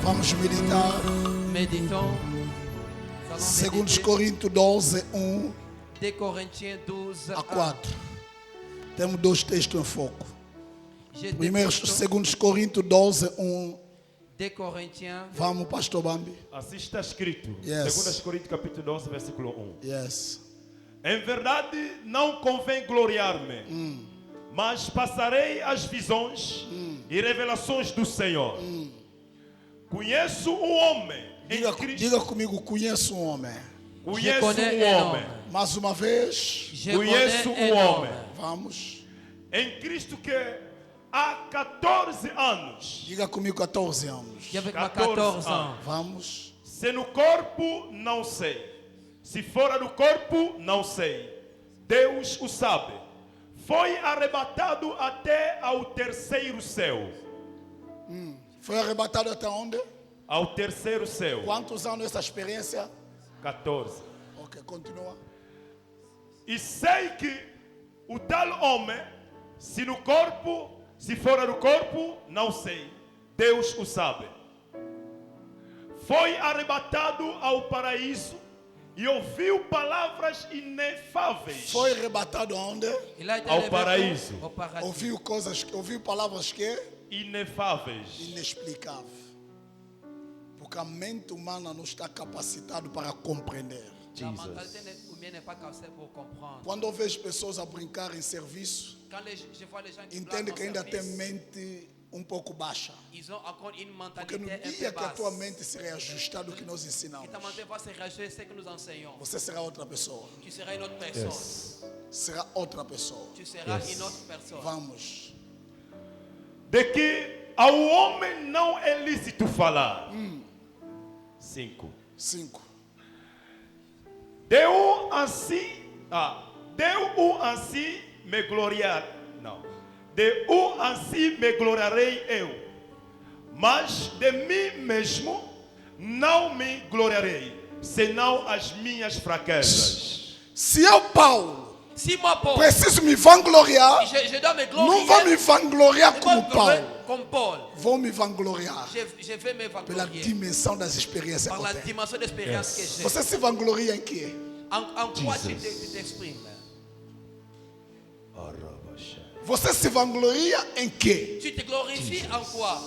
Vamos meditar. Méditons. 2 Coríntios 12, 2 Corinthiens 12, a 4. Temos dois textos em foco. J'ai Primeiro, deux textos. 2 Coríntios 12, 2 Corinthiens. Vamos, pastor Bambi. Assim está escrito, Yes. 2 Coríntios capítulo 12, versículo 1. Yes. Em verdade, não convém gloriar-me, mas passarei as visões e revelações do Senhor. Conheço um homem em Cristo. Diga comigo, conheço um homem. Conheço connais um un homem. homme. Mais uma vez, Je Conheço connais um un homem homme. vamos. em Cristo que há 14 anos, Diga comigo, 14 anos. Qui avec moi 14 14 ans. ans. Vamos. se no corpo, não sei. Se fora do corpo, não sei. Deus o sabe. Foi arrebatado até ao terceiro céu. Foi arrebatado até onde? Ao terceiro céu. Quantos anos essa experiência? 14. Ok, continua. E sei que o tal homem, se no corpo, se fora do corpo, não sei. Deus o sabe. Foi arrebatado ao paraíso e ouviu palavras inefáveis. Foi arrebatado aonde? Il a été Au levé paraíso. au paradis. Ouviu palavras que? Inefáveis. Inexplicável. Porque a mente humana não está capacitada para compreender. La mentalité humaine n'est pas capable pour comprendre. Quando eu vejo pessoas a brincar em serviço, Quand je vois les gens qui entende blaguent que en ainda tem service, mente um pouco baixa. ils ont encore une Porque no mentalité un dia peu que a tua basse. mente se reajustar do que nós ensinamos, Et ta mentalité va se réagir, c'est que nous enseignons. você será outra pessoa. Tu seras une autre personne. Será outra pessoa. Tu seras une autre personne. Vamos. De que ao homem não é lícito falar. 5. 5. Deu assim me gloriar. Não. Deu assim me gloriarei eu. Mas de mim mesmo não me gloriarei, senão as minhas fraquezas. Se eu, Paulo, Si moi, Paul, preciso me vangloriar, je dois me não vou me glorifier vangloriar como Paulo. comme Paul. Vou me vangloriar Je vais me pela vanglorier dimensão das experiências par que la eu tenho. dimension d'expérience que j'ai. Você se vangloria em quê? En quoi tu t'exprimes? Você se vangloria em quê? Tu te glorifies en quoi?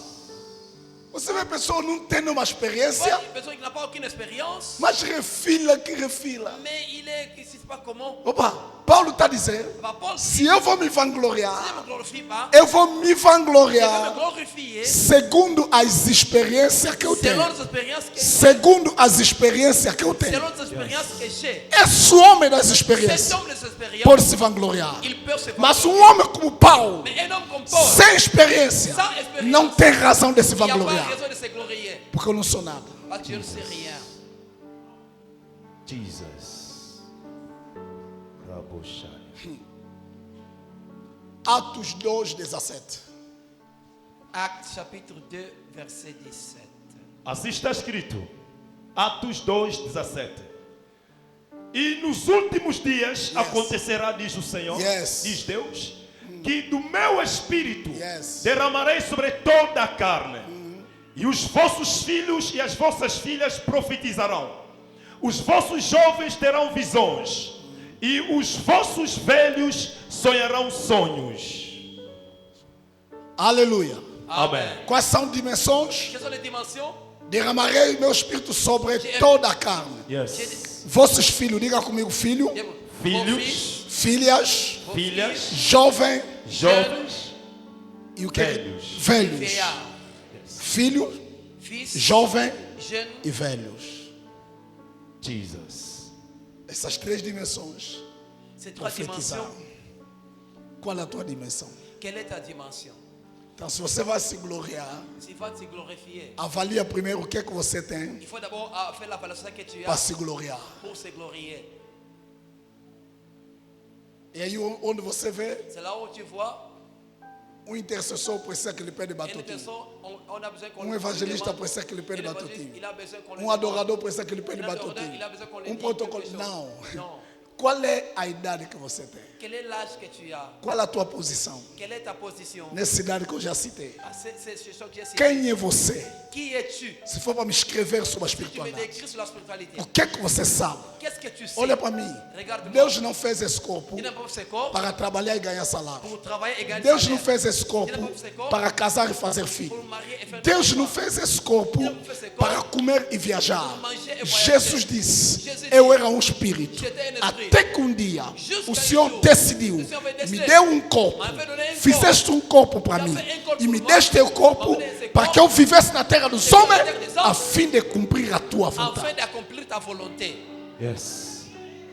Você vê pessoa não tendo uma experiência, Voilà, une personne qui n'a pas aucune expérience, mas refila que refila. mais il est, je ne sais pas comment. Opa, Paulo está dizendo, Bah, Paul, si se eu vou me je vangloriar, ne me glorifie pas, eu vou me je vais me vangloriar glorifier segundo as experiências que eu selon tenho. les expériences que j'ai. Segundo as experiências que eu tenho. Selon les expériences que j'ai. Esse homem das Cet experiências homme des expériences, pode se vangloriar. il peut se Mas vanglorier. homem como Paulo, Mais un homme comme Paul, sem experiência, sans expérience, não tem razão de se il n'y a pas vangloriar. raison de se glorier. Porque eu não sou nada. Parce que tu ne sais rien. Jesus. Raboshai. Atos 2, 17. Actes chapitre 2, verset 17. Assim está escrito. Atos 2, 17. E nos últimos dias acontecerá, diz o Senhor, Yes. diz Deus, que do meu espírito Yes. derramarei sobre toda a carne. E os vossos filhos e as vossas filhas profetizarão. Os vossos jovens terão visões. E os vossos velhos sonharão sonhos. Aleluia. Amém. Quais são dimensões? Quelles sont les dimensions? Derramarei meu espírito sobre toda a carne. Yes. Vossos filhos, diga comigo, filho, Filhos, Vos fils, filhas, vos filhas, filles, jovem jovens, e o que? velhos. Velhos. vieillards, Filho, fils, jovem jeunes, e velhos. Jesus. Essas três dimensões. ces trois Profetizar. dimensions. Qual é a tua dimensão? Quelle est ta dimension? Então, se você vai se gloriar, S'il faut te glorifier, avalia primeiro o que é que você tem il faut d'abord faire la valeur que tu para as se gloriar. pour se glorier. E aí onde você vê, C'est là où tu vois, intercessor precisa que ele pede une batutinho. personne, on a besoin qu'on Evangelista lui demande, precisa que ele pede un évangéliste, batutinho. il a besoin qu'on lui Um adorador demande. precisa que ele pede Un adorador, batutinho. il a besoin qu'on lui dise Protocolo. quelque chose. Não. Non. Qual é a idade que você tem? Quel est l'âge que tu as? Qual é a tua posição Quelle est ta position? nessa idade que eu já citei? Ah, c'est ce que j'ai cité. Quem é você? Qui es-tu? Se for para me escrever sobre a Tu me espiritualidade, décris sur la spiritualité. o que é que você sabe? Qu'est-ce que tu sais? Olha para mim. Regarde-moi. Deus não fez esse corpo Il n'a pas fait ce corps para trabalhar e ganhar salário. pour travailler et gagner Deus salaire. não fez esse corpo para casar e fazer filho. Pour marier et faire Deus des não enfants. fez esse corpo para comer e viajar. Manger et voyager. Jesus disse: Jesus eu disse, era um espírito. j'étais um espírito. Até que um dia Jusqu'à o um Senhor jour, decidiu, o Senhor vai me descer. deu um corpo, M'avait donné um fizeste um corpo para Já mim fez um corpo e me por moi. deste o corpo M'avait donné esse para corpo. que eu vivesse na terra dos Eu homens viva na terra dos homens. a fim de cumprir a tua afin vontade. d'accomplir ta volonté. Yes.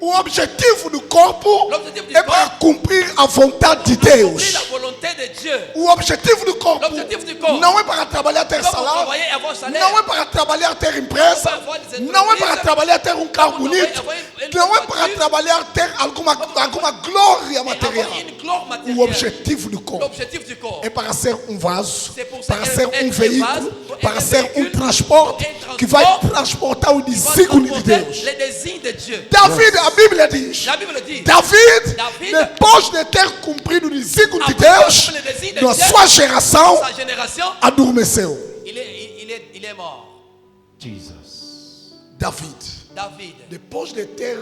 O objetivo do corpo L'objectif du é para corps, cumprir a vontade de accomplir Deus. la volonté de Dieu. O objetivo do corpo L'objectif du corps. não é para trabalhar ter Não para salário, trabalhar e avoir salaire. não é para trabalhar ter empresa, Não para fazer não é para entreprise. trabalhar ter um carro Não bonito, para não é para trabalhar ter alguma glória Et material. avoir une gloire O matérielle. objetivo do corpo L'objectif du corps. é para ser um vaso, C'est pour para ser ser un um veículo, vaso, para un ser um véhicule, transporte un que vai transport transportar o Va desígnio de transporter Deus. les désignes de Dieu. David, a Bíblia diz, La Bible dit. David, David, depois de ter cumprido o desígnio de après Deus, avoir les désignes de na Dieu, sua geração, Sa génération, adormeceu. il est mort. Jesus. David, David. depois de ter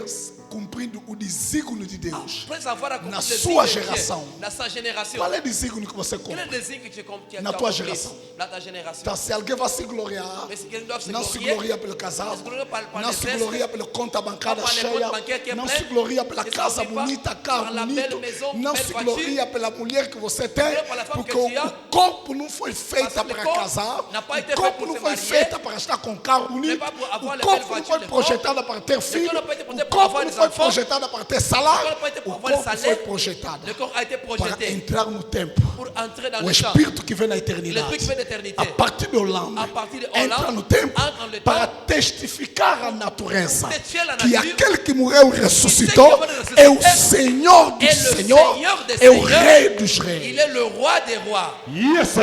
cumprido o desígnio de Deus, Après avoir accompli na les sua désignes de Dieu, geração, dans sa génération. qual é o desígnio que você Quel est cumpre? le désigne que tu as Na tua accompli geração. dans ta génération? Então, se alguém vai se gloriar, Mais si quelqu'un doit se não se glorier, gloria pelo casal, se gloria par não les se festes, gloria pela conta bancária par les cheia, comptes bancaires qui est não plein, se gloria pela ne se casa glorie pas bonita, carro par la belle bonito, maison, não belle se voiture, gloria pela mulher que você tem, gloria par la femme porque que tu as, o corpo não foi feito parce que le para corps casar, n'a pas été o fait corpo pour não se foi marier, feito para estar com carro bonito, pas pour avoir o les corpo belles não voitures, foi le projetado para ter filho, corps n'a pas été o projeté pour corpo avoir não des foi enfants, projetado para ter salário, le corps n'a pas été pour o avoir le corpo foi salaire, projetado le corps a été para projeté entrar no tempo. pour entrer dans O le temps. Espírito que vem na eternidade, L'Esprit qui vem da eternidade. a partir de Holanda, A partir de entra Holanda, no tempo entra no tempo, para testificar a natureza testifier la que nature, aquele que morreu e ressuscitou que ressuscitou é o Senhor dos é o Senhores, Senhor des é o Senhores. Rei dos Il Reis. est le roi des rois. Yes, sir.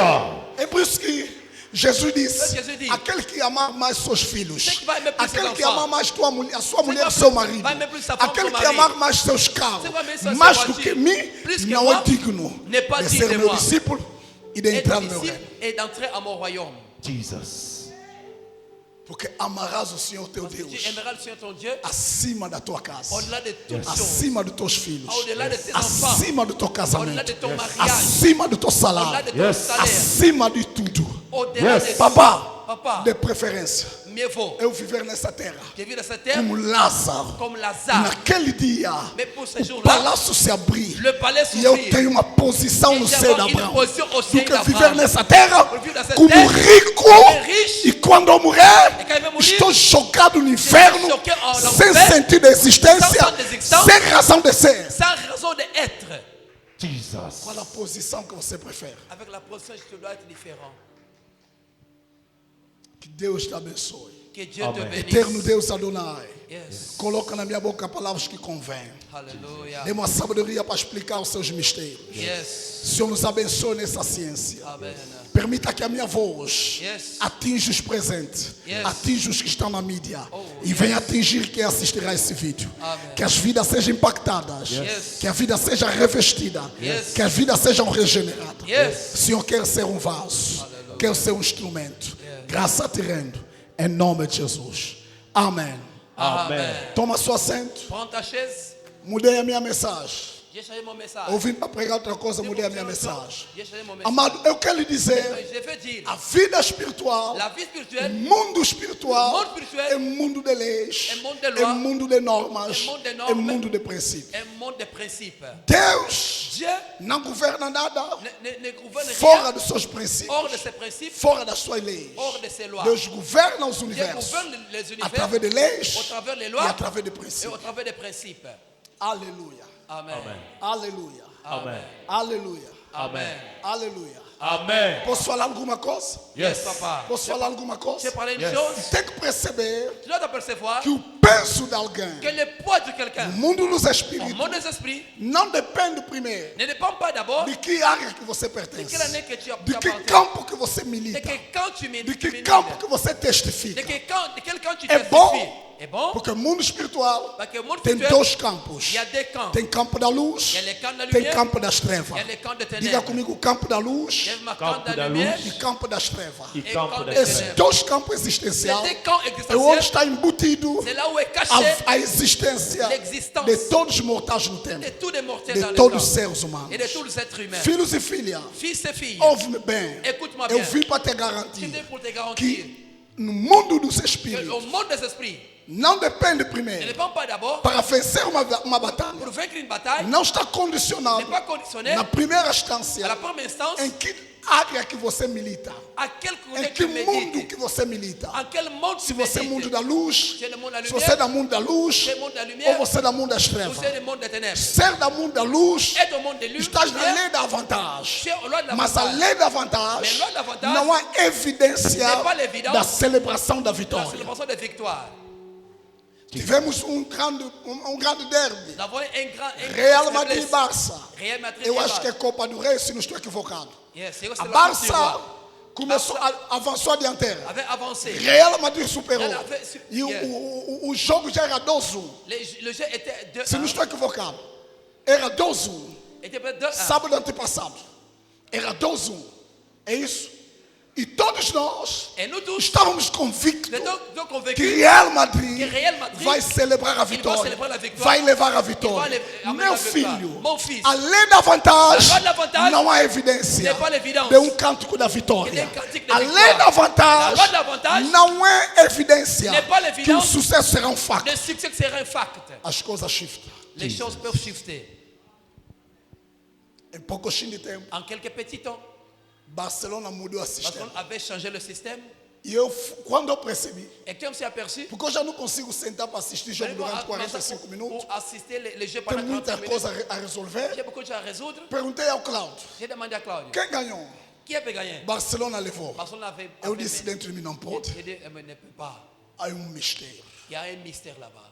É por isso que Jesus disse: Jesus disse, aquele que amar mais seus filhos, Você que vai aimer plus aquele seus que enfants, amar mais tua mulher, a sua mulher vai e seu plus- marido, vai aimer plus sa femme, aquele seu que marido, amar mais seus carros, Você vai aimer suas mais do voitures, que mim, plus que não moi, é digno n'est pas de digne ser de meu moi. discípulo e de Être entrar no meu disciple reino. et d'entrer à mon royaume. Jesus. Porque amarás o Senhor teu Parce que Deus tu aimeras le Seigneur ton Dieu acima da tua casa, au-delà de toutes choses, acima dos teus filhos, au-delà de tes enfants, acima do teu au-delà casamento, de ton mariage, acima do teu au-delà salário, de ton Yes. salaire, acima de tudo. au-delà Yes. de tout. Papá, Papa, de preferência, mieux vaut eu viver nessa terra de vivre sur cette terre como Lázaro. comme Lazare. Naquele dia, Mais pour ce o jour-là, palácio se abrir le palais e eu s'ouvrit. tenho uma posição no Et seio d'avoir de une Abraão. position au Do sein que d'Abraham. viver nessa terra Pour vivre dans cette como terre, rico como riche, e quando eu morrer, et quand il va mourir, estou jogado no inferno choqué en sem enfer, sentido de existência, sans sens d'existence, sem razão de ser. sans raison d'être. Jesus. Qual a posição que você prefere? Avec la position, je dois être différent. Que Deus te abençoe. Que Dieu Amen. te bénisse. Eterno Deus Adonai, Yes. coloca na minha boca palavras que convêm. Alléluia. Dê uma sabedoria para explicar os seus mistérios. Yes. Senhor, nos abençoe nessa ciência. Amen. Permita que a minha voz Yes. atinja os presentes, Yes. atinja os que estão na mídia Oh, e venha atingir quem assistirá esse vídeo. Amen. Que as vidas sejam impactadas, Yes. que a vida seja revestida, Yes. que as vidas sejam regeneradas. Yes. O Senhor quer ser um vaso, Aleluia. quer ser um instrumento. Yes. Graça te rendo, em nome de Jesus. Amém. Amen. Toma seu assento. Prends ta chaise. Mudei a minha mensagem. J'ai changé mon message. Ouvindo para pregar outra coisa, mudei a minha mensagem. J'ai changé mon message. Amado, eu quero lhe dizer, Je veux dire, a vida espiritual, la vie spirituelle, mundo espiritual, Mundo espiritual é mundo de leis, é mundo de é loi, mundo de normas, é mundo de é normas, mundo de princípios. un monde de principes. Deus Dieu não governa nada ne gouverne fora rien dos seus princípios, hors de ses principes, fora das suas leis. hors de ses lois. Deus governa os Dieu universos gouverne les univers através de leis au travers des e lois através de et au princípios. travers des principes. Aleluia, Amen. aleluia, Amen. aleluia, Amen. aleluia. Amen. Posso falar alguma coisa? Yes, papa. Posso falar alguma Je coisa? parler une Yes. chose. Tem que perceber Tu dois t'apercevoir que o peso de alguém que le poids de no quelqu'un mundo dos au espíritos monde des esprits não depende primeiro ne dépend pas d'abord de que área que você de pertence, quelle année que tu de que appartiens. campo que você De milita, que camp tu de milites. que campo que você testifica. De quel camp tu É bom testifies. é bom. Porque o mundo espiritual Porque o mundo tem espiritual, dois campos. il y a deux camps. Tem campo da luz, Il y a le camp de la tem lumière, campo das trevas. il y a le camp de ténèbres. Diga comigo, o campo da luz Il y a le camp Campo de da la lumière e campo das trevas. e et campo camp das de Esses ténèbres. dois campos Ces existenciais deux camps é onde existentiels, está embutido c'est là où est caché a existência l'existence de todos os mortais no tempo, de tous les mortels de dans le todos os temps seres humanos. et de tous les êtres humains. Filhos e filhas, Fils et filles, ouve-me bem. écoute-moi Eu bien. vim para te Je garantir viens pour te garantir que no mundo dos que espíritos au monde des esprits, não depende ne primeiro dépend pas d'abord para vencer uma batalha. pour vaincre une bataille, Não está n'est condicionado pas conditionné na primeira à la instância première instance em que área que você milita, à quel em côté que tu mundo médites, que você milita. en quel monde Se tu você é mundo médites. da luz, Tu es le monde de la se você é da lumière, mundo da luz, tu es le monde de la ou lumière, você é da mundo das ou trevas. tu es le monde des ténèbres. Ser da mundo da luz, Et au monde de lumière, estás na lei da vantagem. tu es au loi de la Mas a vantagem. lei da Mais vantagem loi da vantagem não há evidência n'est pas l'évidence da celebração da de la vitória. célébration de victoire. Tivemos grande derby. Nous avons un grand Real Madrid e Barça. Real Madrid Eu et acho que é Barça. Copa do Rei, se não estou equivocado. Yes, c'est A la Coupe du Barça Roi. começou, avançou a dianteira. Avait avancé. Real Madrid superou. Ela fez- E Yeah. o jogo já era 2-1. Le jeu était 2-1. Se não estou equivocado. Era 2-1. Était peut-être 2-1. Sábado antepassado. Era 2-1. É isso? E todos nós Et nous tous, estávamos convictos nous sommes que convaincus Real Madrid que Real Madrid vai celebrar a vitória. celebrar a vitória. Vai levar a vai vitória. amenar Meu a vitória. filho, Mon fils, além da vantagem, além da vantagem, não há evidência n'est pas l'évidence. de um cântico da vitória. Que tem cântico da Além vitória. da vantagem, Além da vantagem, não é evidência n'est pas que o l'évidence sucesso será um facto. le succès sera un fact. As coisas shiftam. Les choses peuvent shifter. Em pouquinho de tempo, En quelques petits temps, Barcelona mudou o parce sistema. qu'on avait changé le système. E quando eu percebi, Et comme c'est aperçu, porque eu já não consigo sentar para assistir jogo durante 45 minutos, pour assister les jeux tem pendant 40 muita minutes, coisa a resolver. j'ai beaucoup de choses à résoudre. Perguntei ao Cláudio, J'ai demandé à Claudio, quem ganhou? qui avait gagné? Barcelona levou. Barcelone avait Eu disse dentro de mim, não pode. J'ai dit, mais ne peut pas. Há um mistério. Il y a un mystère là-bas.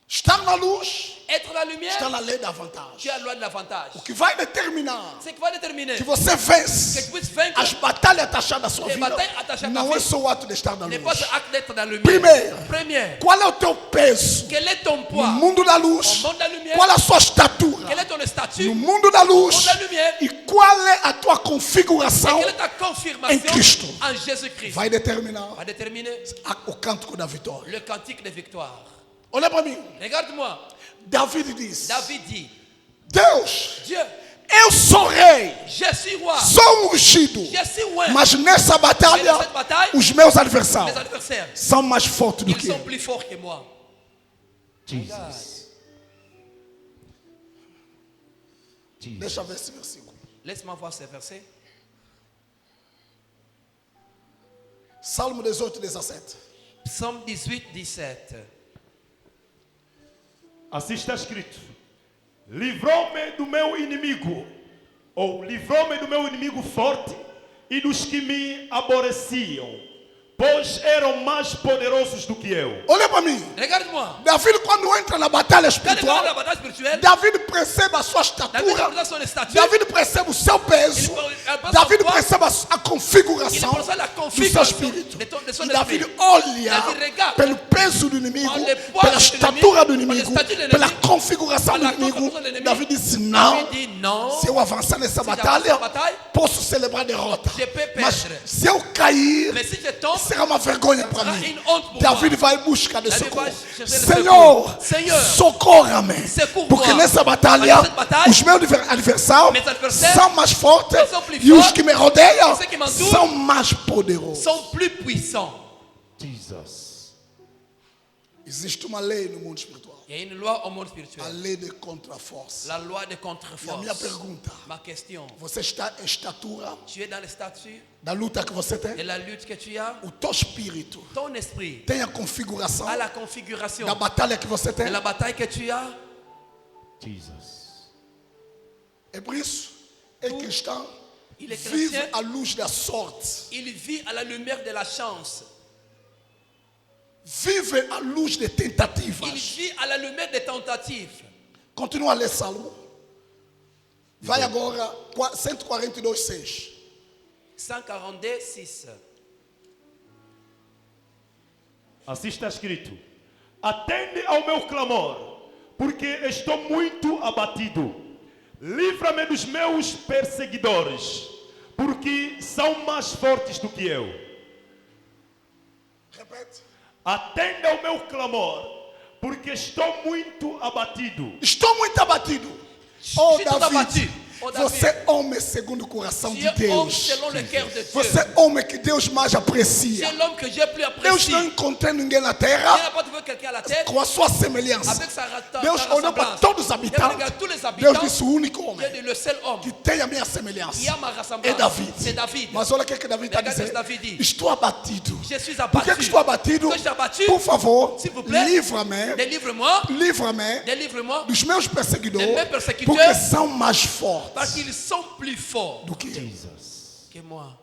Estar na luz Être la lumière, está na lei da tu vantagem. as la loi de l'avantage. O que vai determinar C'est qui va déterminer que você que vence tu puisses vaincre as batalhas taxadas da sua les vida batailles attachées à ta não é vie. só o ato de estar na n'est pas luz. ce acte d'être dans la lumière. Primeiro, Première, qual é o teu peso quel est ton no poids? mundo da luz? Au monde de la lumière, Qual é a sua estatura quel est ton statut? no mundo da luz? Au monde da lumière, E qual é a tua et configuração quelle est ta confirmation em Cristo? en Jésus-Christ? vai determinar Va déterminer o cântico da vitória. le cantique de victoire. Olha para mim. Regarde-moi, David diz: David dit, Deus, Dieu, eu sou rei, je suis roi, sou ungido, je suis roi. mas nessa batalha, Mais nessa batalha, os meus Mes adversários adversaires, são mais fortes do ils que sont eu. plus forts que moi. Jesus. Deixa eu ver esse versículo. Laisse-moi voir ces versets. Salmo 18, 17. Psaume 18, 17. Assim está escrito: livrou-me do meu inimigo, ou livrou-me do meu inimigo forte e dos que me aborreciam, pois eram mais poderosos do que eu. Olha para mim. Regarde-moi. David, quando entra na batalha Quand il est dans la espiritual, bataille spirituelle, David percebe a sua David estatura. représente son statut. David percebe o seu peso. David percebe a configuração Il percebe la do seu configuration espírito. de son E David esprit. olha David regarde pelo peso do inimigo, par le poids pela do estatura do inimigo, inimigo, par le statut do pela inimigo, configuração par do la inimigo. configuração do inimigo. David disse: não, David dit non. se eu avançar nessa Se eu batalha, avançar nessa batalha, posso celebrar derrota. je peux Mas perdre. se eu cair, Mais si je tombe, será uma vergonha para será mim. une honte pour David moi. vai em busca de David socorro. vai chercher le Senhor, secours. Senhor, socorra-me. secours-moi. Porque nessa batalha, Nessa batalha, os meus adversários mes adversaires são mais fortes são plus e os fortes, que me rodeiam e ceux qui m'entourent são mais poderosos. sont plus puissants. Jesus. Existe uma lei no mundo espiritual. Il y a une loi au monde A spirituel. lei de contra-força. La loi de E a contre-force. minha pergunta: Ma question, você está em estatura tu es dans le statut da luta que você de tem? la lutte que tu as? O teu espírito Ton esprit tem a configuração a la configuration da batalha que você de tem? la bataille que tu as? Jesus. É por isso, é cristão, Il est vive chrétien, à luz da sorte. il vit à la lumière de la chance. Vive à luz de Il tentativas. vit à la lumière des tentatives. Continua a ler Salmo. Vai agora 142, 6. 142, 6. Assim está escrito: atende ao meu clamor, porque estou muito abatido. Livra-me dos meus perseguidores, porque são mais fortes do que eu. Repete. Atende ao meu clamor, porque estou muito abatido. Estou muito abatido. Je Oh, suis tout David, abattu. Oh, David. você é homem segundo o coração Tu de es homme Deus. selon le cœur de Dieu. Você é homem que Deus mais Tu aprecia. es l'homme que j'ai plus Deus apprécié. não Dieu encontrou ninguém na n'a terra pas trouvé quelqu'un à la terre com a sua semelhança. avec sa Deus olhou para ressemblance. todos os Il habitantes. regarde tous les Deus habitants. disse: o único Dieu homem dit le seul homme que tem a minha qui semelhança a ma é ressemblance, David. c'est David. Mas olha o que David está Regarde ce que dizendo. David dit. Estou abatido. Je suis Por que abattu. estou abatido? Pourquoi je suis abattu? Por favor, S'il vous plaît. livra-me. Délivre-moi. Livra-me Délivre-moi. dos meus perseguidores, Des meus perseguidores, porque são mais Parce fortes qu'ils sont plus forts do que eu. que moi.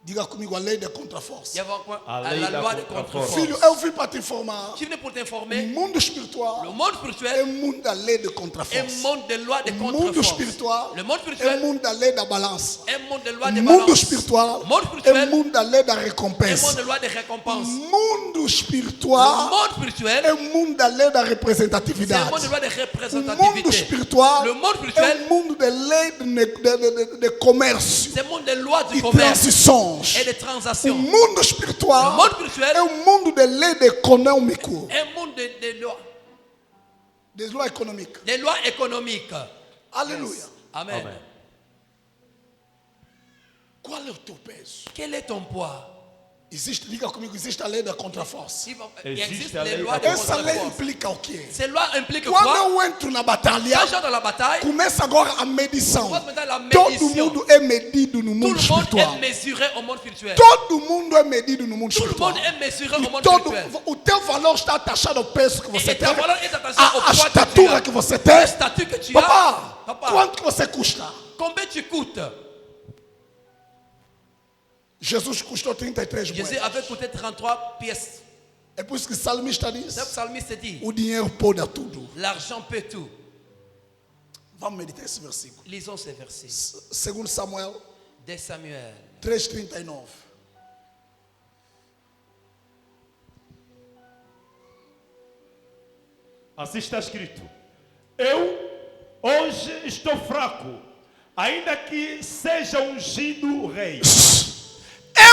Diga comigo a lei da contraforça. Il y a encore À la lei da loi de contre-force. contre-force. Filho, eu vim para te informar. Je suis venu pour O t'informer. mundo Le espiritual monde é spirituel o mundo da lei de est un contraforça. monde de loi de O mundo contre-force. espiritual Le monde é o spirituel mundo da lei da balança. est un monde de loi O de mundo balance. espiritual Monde é o spirituel mundo da lei da est un monde recompensa. de loi de O récompense. mundo Le espiritual monde spirituel é o mundo da lei da c'est un monde representatividade. de loi de O mundo représentativité. espiritual Le monde é spirituel o mundo da lei de comércio c'est un monde de loi du e commerce transições. et de O transactions. mundo espiritual Le monde spirituel é o mundo da lei econômico, est un monde de de lei econômica. lois économiques. Aleluia. Amen. Amen. Qual é o teu peso? Quel est ton poids? Existe, diga comigo, existe a lei da contraforça. Il Existe existe la les lei lois da de Essa lei contre-force. implica o quê? Ces lois impliquent Quando quoi? eu entro na batalha, Quand je suis dans la bataille, começa agora a medição. commence maintenant la Todo médition. mundo é medido no Tout mundo le monde espiritual. est mesuré au monde spirituel. Todo mundo é medido no mundo Tout le espiritual. monde est mesuré au E monde todo, spirituel. o teu valor está taxado ao peso que você Et tem, ta valeur est attachée au a poids que tu estatura as. que você Le tem. statut que tu as. Papá, Papa, quanto que você custa? combien tu coûtes? Jesus custou 33 Jésus moedas. avait coûté 33 pièces. É por isso que o salmista diz: Le psalmiste dit, o dinheiro pode tudo. l'argent peut tout. Vamos meditar esse versículo. Lisons ces versets. Segundo Samuel De Samuel 3:39. Assim está escrito: eu hoje estou fraco, ainda que seja ungido rei.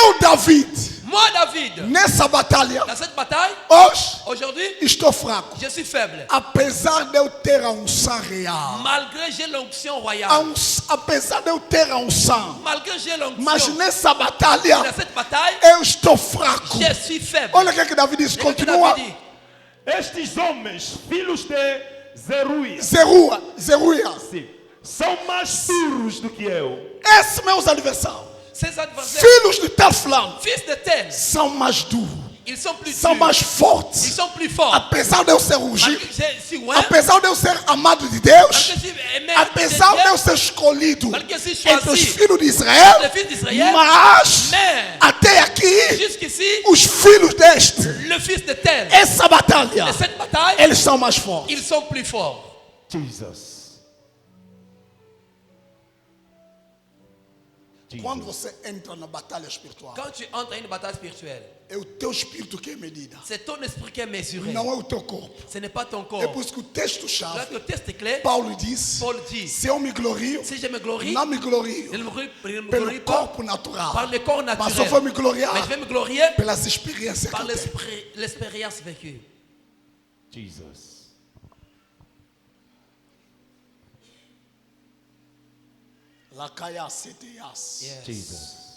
Eu, David, Moi, David, nessa batalha, dans cette bataille, hoje aujourd'hui, estou fraco. je suis faible. Apesar de eu ter a unção real, Malgré j'ai l'onction royale, apesar de eu ter a unção, malgré j'ai mas l'onction, nessa batalha dans cette bataille, eu estou fraco. je suis faible. Olha o que David diz, Et que continua. David dit, Estes homens, filhos de Zeruia, Zeruia, são mais duros do que eu. esses meus adversários, ces adversaires, filhos de Teflon, fils de Tel, são mais duros, ils sont plus são durs, mais ils fortes. sont plus forts. Apesar de eu ser ungido, Malgré que je suis loin, apesar de eu ser amado de Deus, malgré que je suis aimé apesar de de eu Dieu, ser escolhido malgré que je suis entre os choisi, filhos de Israel, les fils d'Israël, mas mais até aqui, jusqu'ici, os filhos deste, le fils de Tel, essa batalha, de cette bataille, eles são mais fortes. ils sont plus forts. Jesus. Quando você entra na batalha espiritual, Quand tu entres dans une bataille spirituelle, é o teu espírito que é medida, c'est ton esprit qui est mesuré. não é o teu corpo. Ce n'est pas ton É corps. por isso que o Là, texto-chave, le test est clair. Paulo diz: Paul dit, se eu me glorio, si je me glorie, não me glorio je ne me glorie pelo pas corpo natural, par le corps mas só vou me naturel, gloriar mais je vais me glorier pelas experiências que par eu tenho. l'expérience vécue. Jesus. Lacaia CTAs. Yes. Jesus.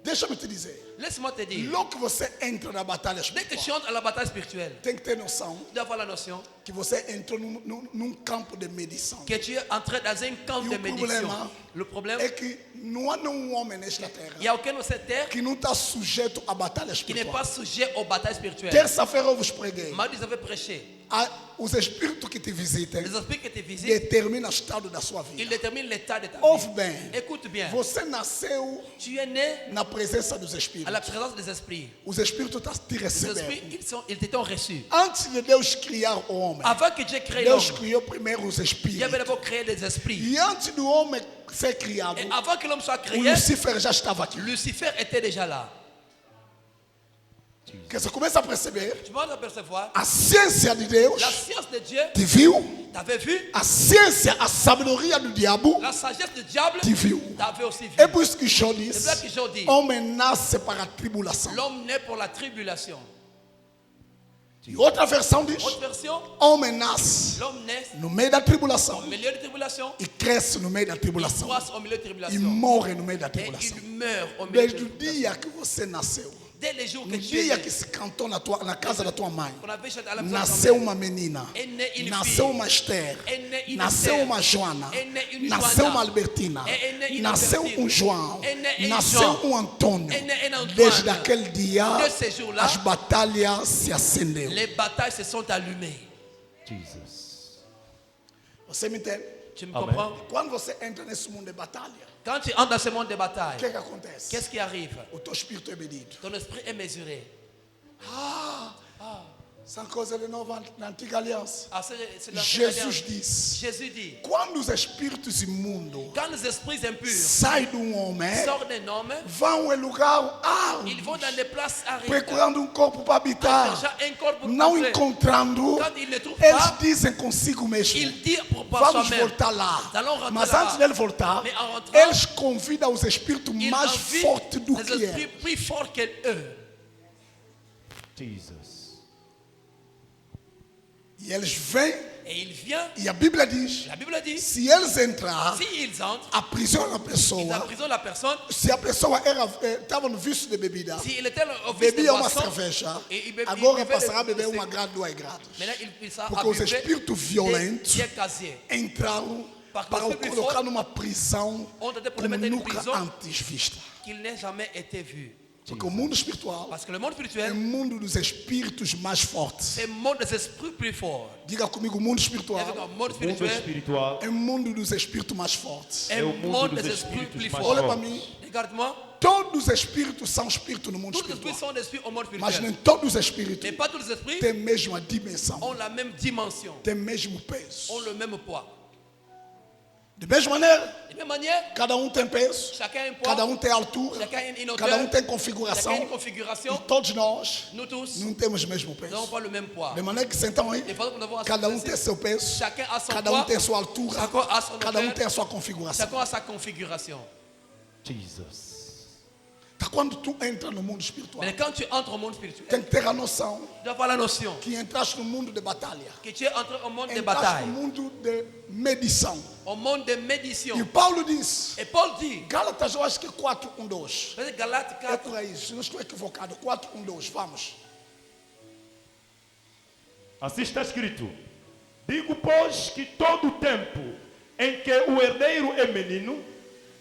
Deixa-me te dizer, Laisse-moi te dire, logo que você entra na batalha dès que tu espiritual, entres à la bataille spirituelle, tem que ter noção tu dois avoir la notion que você entrou num campo de medição. que tu es entré dans un camp E de o méditation. problema Le problème, é que não há nenhum homem nesta il n'y terra a aucun de cette terre que não está sujeito à batalha qui n'est espiritual. pas sujet aux batailles spirituelles. Terça-feira eu vos preguei. Mardi, vous avez prêché. Os espíritos que te visitam Les esprits que te visitent, determinam o estado da sua ils vida. déterminent l'état de ta Ouve vie. bem, Écoute bien, você nasceu tu es né na presença dos à espíritos. la présence des esprits. Os espíritos te Les esprits, receberam. ils t'ont reçu. Antes de Deus criar o homem, homem, Avant que Dieu crée l'homme, Deus criou primeiro os Dieu espíritos. avait d'abord créé les esprits. E antes do homem ser criado, Et avant que l'homme soit o créé, Lucifer já estava aqui. Lucifer était déjà là. Que você começa a perceber Tu vas apercevoir, a ciência de Deus, la science de Dieu, te viu? t'avais vu? A ciência, a sabedoria do diabo, La sagesse du diable, te viu. t'avais aussi vu. É por isso que Jó C'est diz: là que Job dit, homem nasce para a tribulação. l'homme naît pour la tribulation. E outra versão diz: Autre version, homem nasce l'homme naît no meio da tribulação au milieu de tribulation, e cresce no meio da il tribulação croise au milieu de e tribulation. morre no meio da Et tribulação. il meurt au milieu de Desde o tribulation. dia que você nasceu, Dès les jours que no tu es dia né, que se cantou na casa da tua mãe, qu'on avait chanté à la maison de nasceu ta mère, uma menina, est née une nasceu fille, uma Esther, est née une nasceu Esther, uma Joana, est née une nasceu Joana, uma Albertina, est née une nasceu Albertine, João, est née un nasceu João, Antônio. est née un Antoine. Desde aquele dia, De ces jours-là, as batalhas se acendeu. les batailles se sont allumées. Jesus. Você me entende? Tu me Amen. comprends? Quando você entra nesse mundo de batalha, Quand tu entres dans ce monde de o bataille, que acontece? qu'est-ce qui arrive? O teu espírito é medido. Ton esprit est mesuré. São coisas de nova na antiga aliança. Ah, c'est la Jesus disse: Jésus dit, quando os espíritos imundos quand les esprits impurs saem de um homem, sortent d'un homme, vão em lugar ils vont dans des places arides, procurando corpo para habitar, cherchant un corps pour não entrer. encontrando, Quand ils ne trouvent eles pas, dizem consigo mesmo: ils disent pour pas vamos soi-même. voltar lá. Allons rentrer Mas là-bas. antes dele voltar, Mais en rentrant, eles convidam os espíritos ils mais invitent fortes do les que esprits é. plus forts qu'eux. Jesus. E eles vêm, Et il vient, e a Bíblia diz: la Bible dit, se eles entrar, s'ils entrent, aprisiona a ils pessoa. emprisonnent la personne. Se a pessoa estava no vício de bebida, S'il était au vice de bebia uma boisson, cerveja, et il bebia- agora il bebait passará a des- beber uma grade, duas gradas. maintenant il sera Porque os abusé espíritos violentos des casiers. entraram Parce que para o os espíritos colocar fortes numa prisão ont été pour como le mettre en nunca prison antes vista. qu'il n'ait jamais été vu. Porque o mundo espiritual Parce que le monde é o spirituel, mundo dos espíritos mais fortes. c'est le monde des esprits plus forts. Diga comigo, o mundo Et espiritual avec un monde O mundo spirituel, espiritual é o mundo dos espíritos mais fortes. un o mundo monde dos des esprits espíritos plus mais Olha forts. para mim, Regarde-moi, todos os espíritos são espíritos no mundo tous les esprits espiritual. sont des esprits au monde Mas spirituel. nem todos os espíritos Mais pas tous les esprits têm a mesma dimensão, ont la même dimension, têm o mesmo peso. ont le même poids. De mesma maneira, De même manière, cada tem peso, chacun a un poids, cada tem altura, chacun a une cada hauteur, tem chacun a configuração. une configuration. E todos nós Nous tous não temos o mesmo n'avons peso. pas le même poids. De maneira que sentam aí, Et pendant que nous avons cada assis tem ici, seu peso, chacun a son cada poids, tem a sua altura, chacun a son cada hauteur, tem a sua configuração. chacun a sa configuration. Jesus. Tá, quando tu entra no mundo espiritual, Mais quand tu entres au monde spirituel, tem que ter a noção tu dois avoir la notion que entraste no mundo de batalha, que tu es entré au monde de entraste bataille, no mundo de medição. au monde de médition. E Paulo diz, Et Paul dit, Gálatas, eu acho que 4:12. peut-être Galates É 4, por aí, se não estou equivocado, 4:12. Vamos. Assim está escrito: digo, pois, que todo o tempo em que o herdeiro é menino,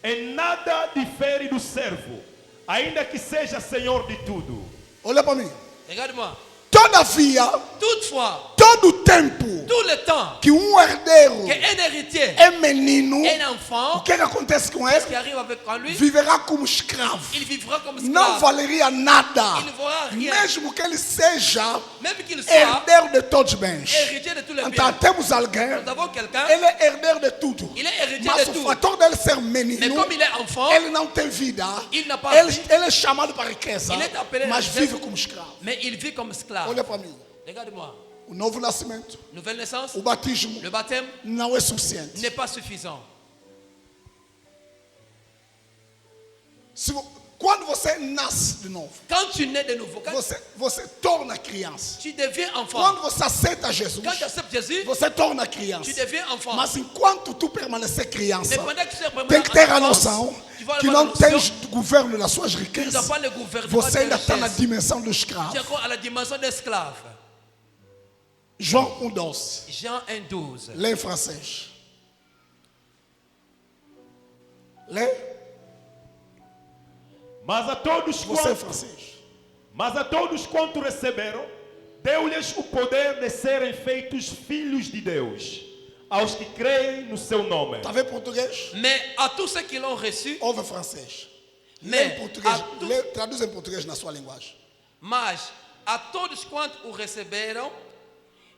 em nada difere do servo, ainda que seja senhor de tudo. Olha para mim. regarde-moi, Todavia, toutefois, todo o tempo tout le temps que herdeiro qu'un héritier, é menino, un o enfant, que acontece com ce ele? qui arrive avec lui, Viverá como escravo. il vivra comme Não esclave. valeria nada, Il ne vaudra rien. mesmo que ele seja Même qu'il soit herdeiro de todos os bens. héritier de tous les Então biens. temos alguém, Nous avons quelqu'un, ele é herdeiro de tudo, il est héritier mas de o tout. fator dele ser Mais menino, comme il est enfant, ele não tem vida. il n'a pas Ele, vie, ele é chamado para riqueza, Il est appelé mas à vive Deus. como escravo. mais il vit comme esclave. Olha para mim, Regarde-moi, o novo nascimento, nouvelle naissance, o batismo le baptême não é suficiente. n'est pas suffisant. Quando você nasce de novo, Quand tu nais de nouveau, quand você torna criança. tu deviens enfant, Quando você aceita Jesus, quand tu acceptes Jésus, você torna tu criança. deviens enfant. Mas enquanto tu permanecer criança, Mais pendant que tu es vraiment tem que ter a en enfance, noção tu vas que avoir não la notion tens o governo das suas que tu riquezas. n'as pas le gouvernement Você de ainda está na richesse. dimensão do Tu es escravo. encore à la dimension d'esclave. João 1:12. Jean 1,12. Lê em francês. Lê. Mas a todos Você em quanto, francês. mas a todos quanto receberam, deu-lhes o poder de serem feitos filhos de Deus, aos que creem no seu nome. Tá vendo português? Mais à tous ceux qui l'ont reçu, Ouve francês. Lê Mais em português. a tu- Lê, traduz em português na sua linguagem. mas a todos quantos o receberam,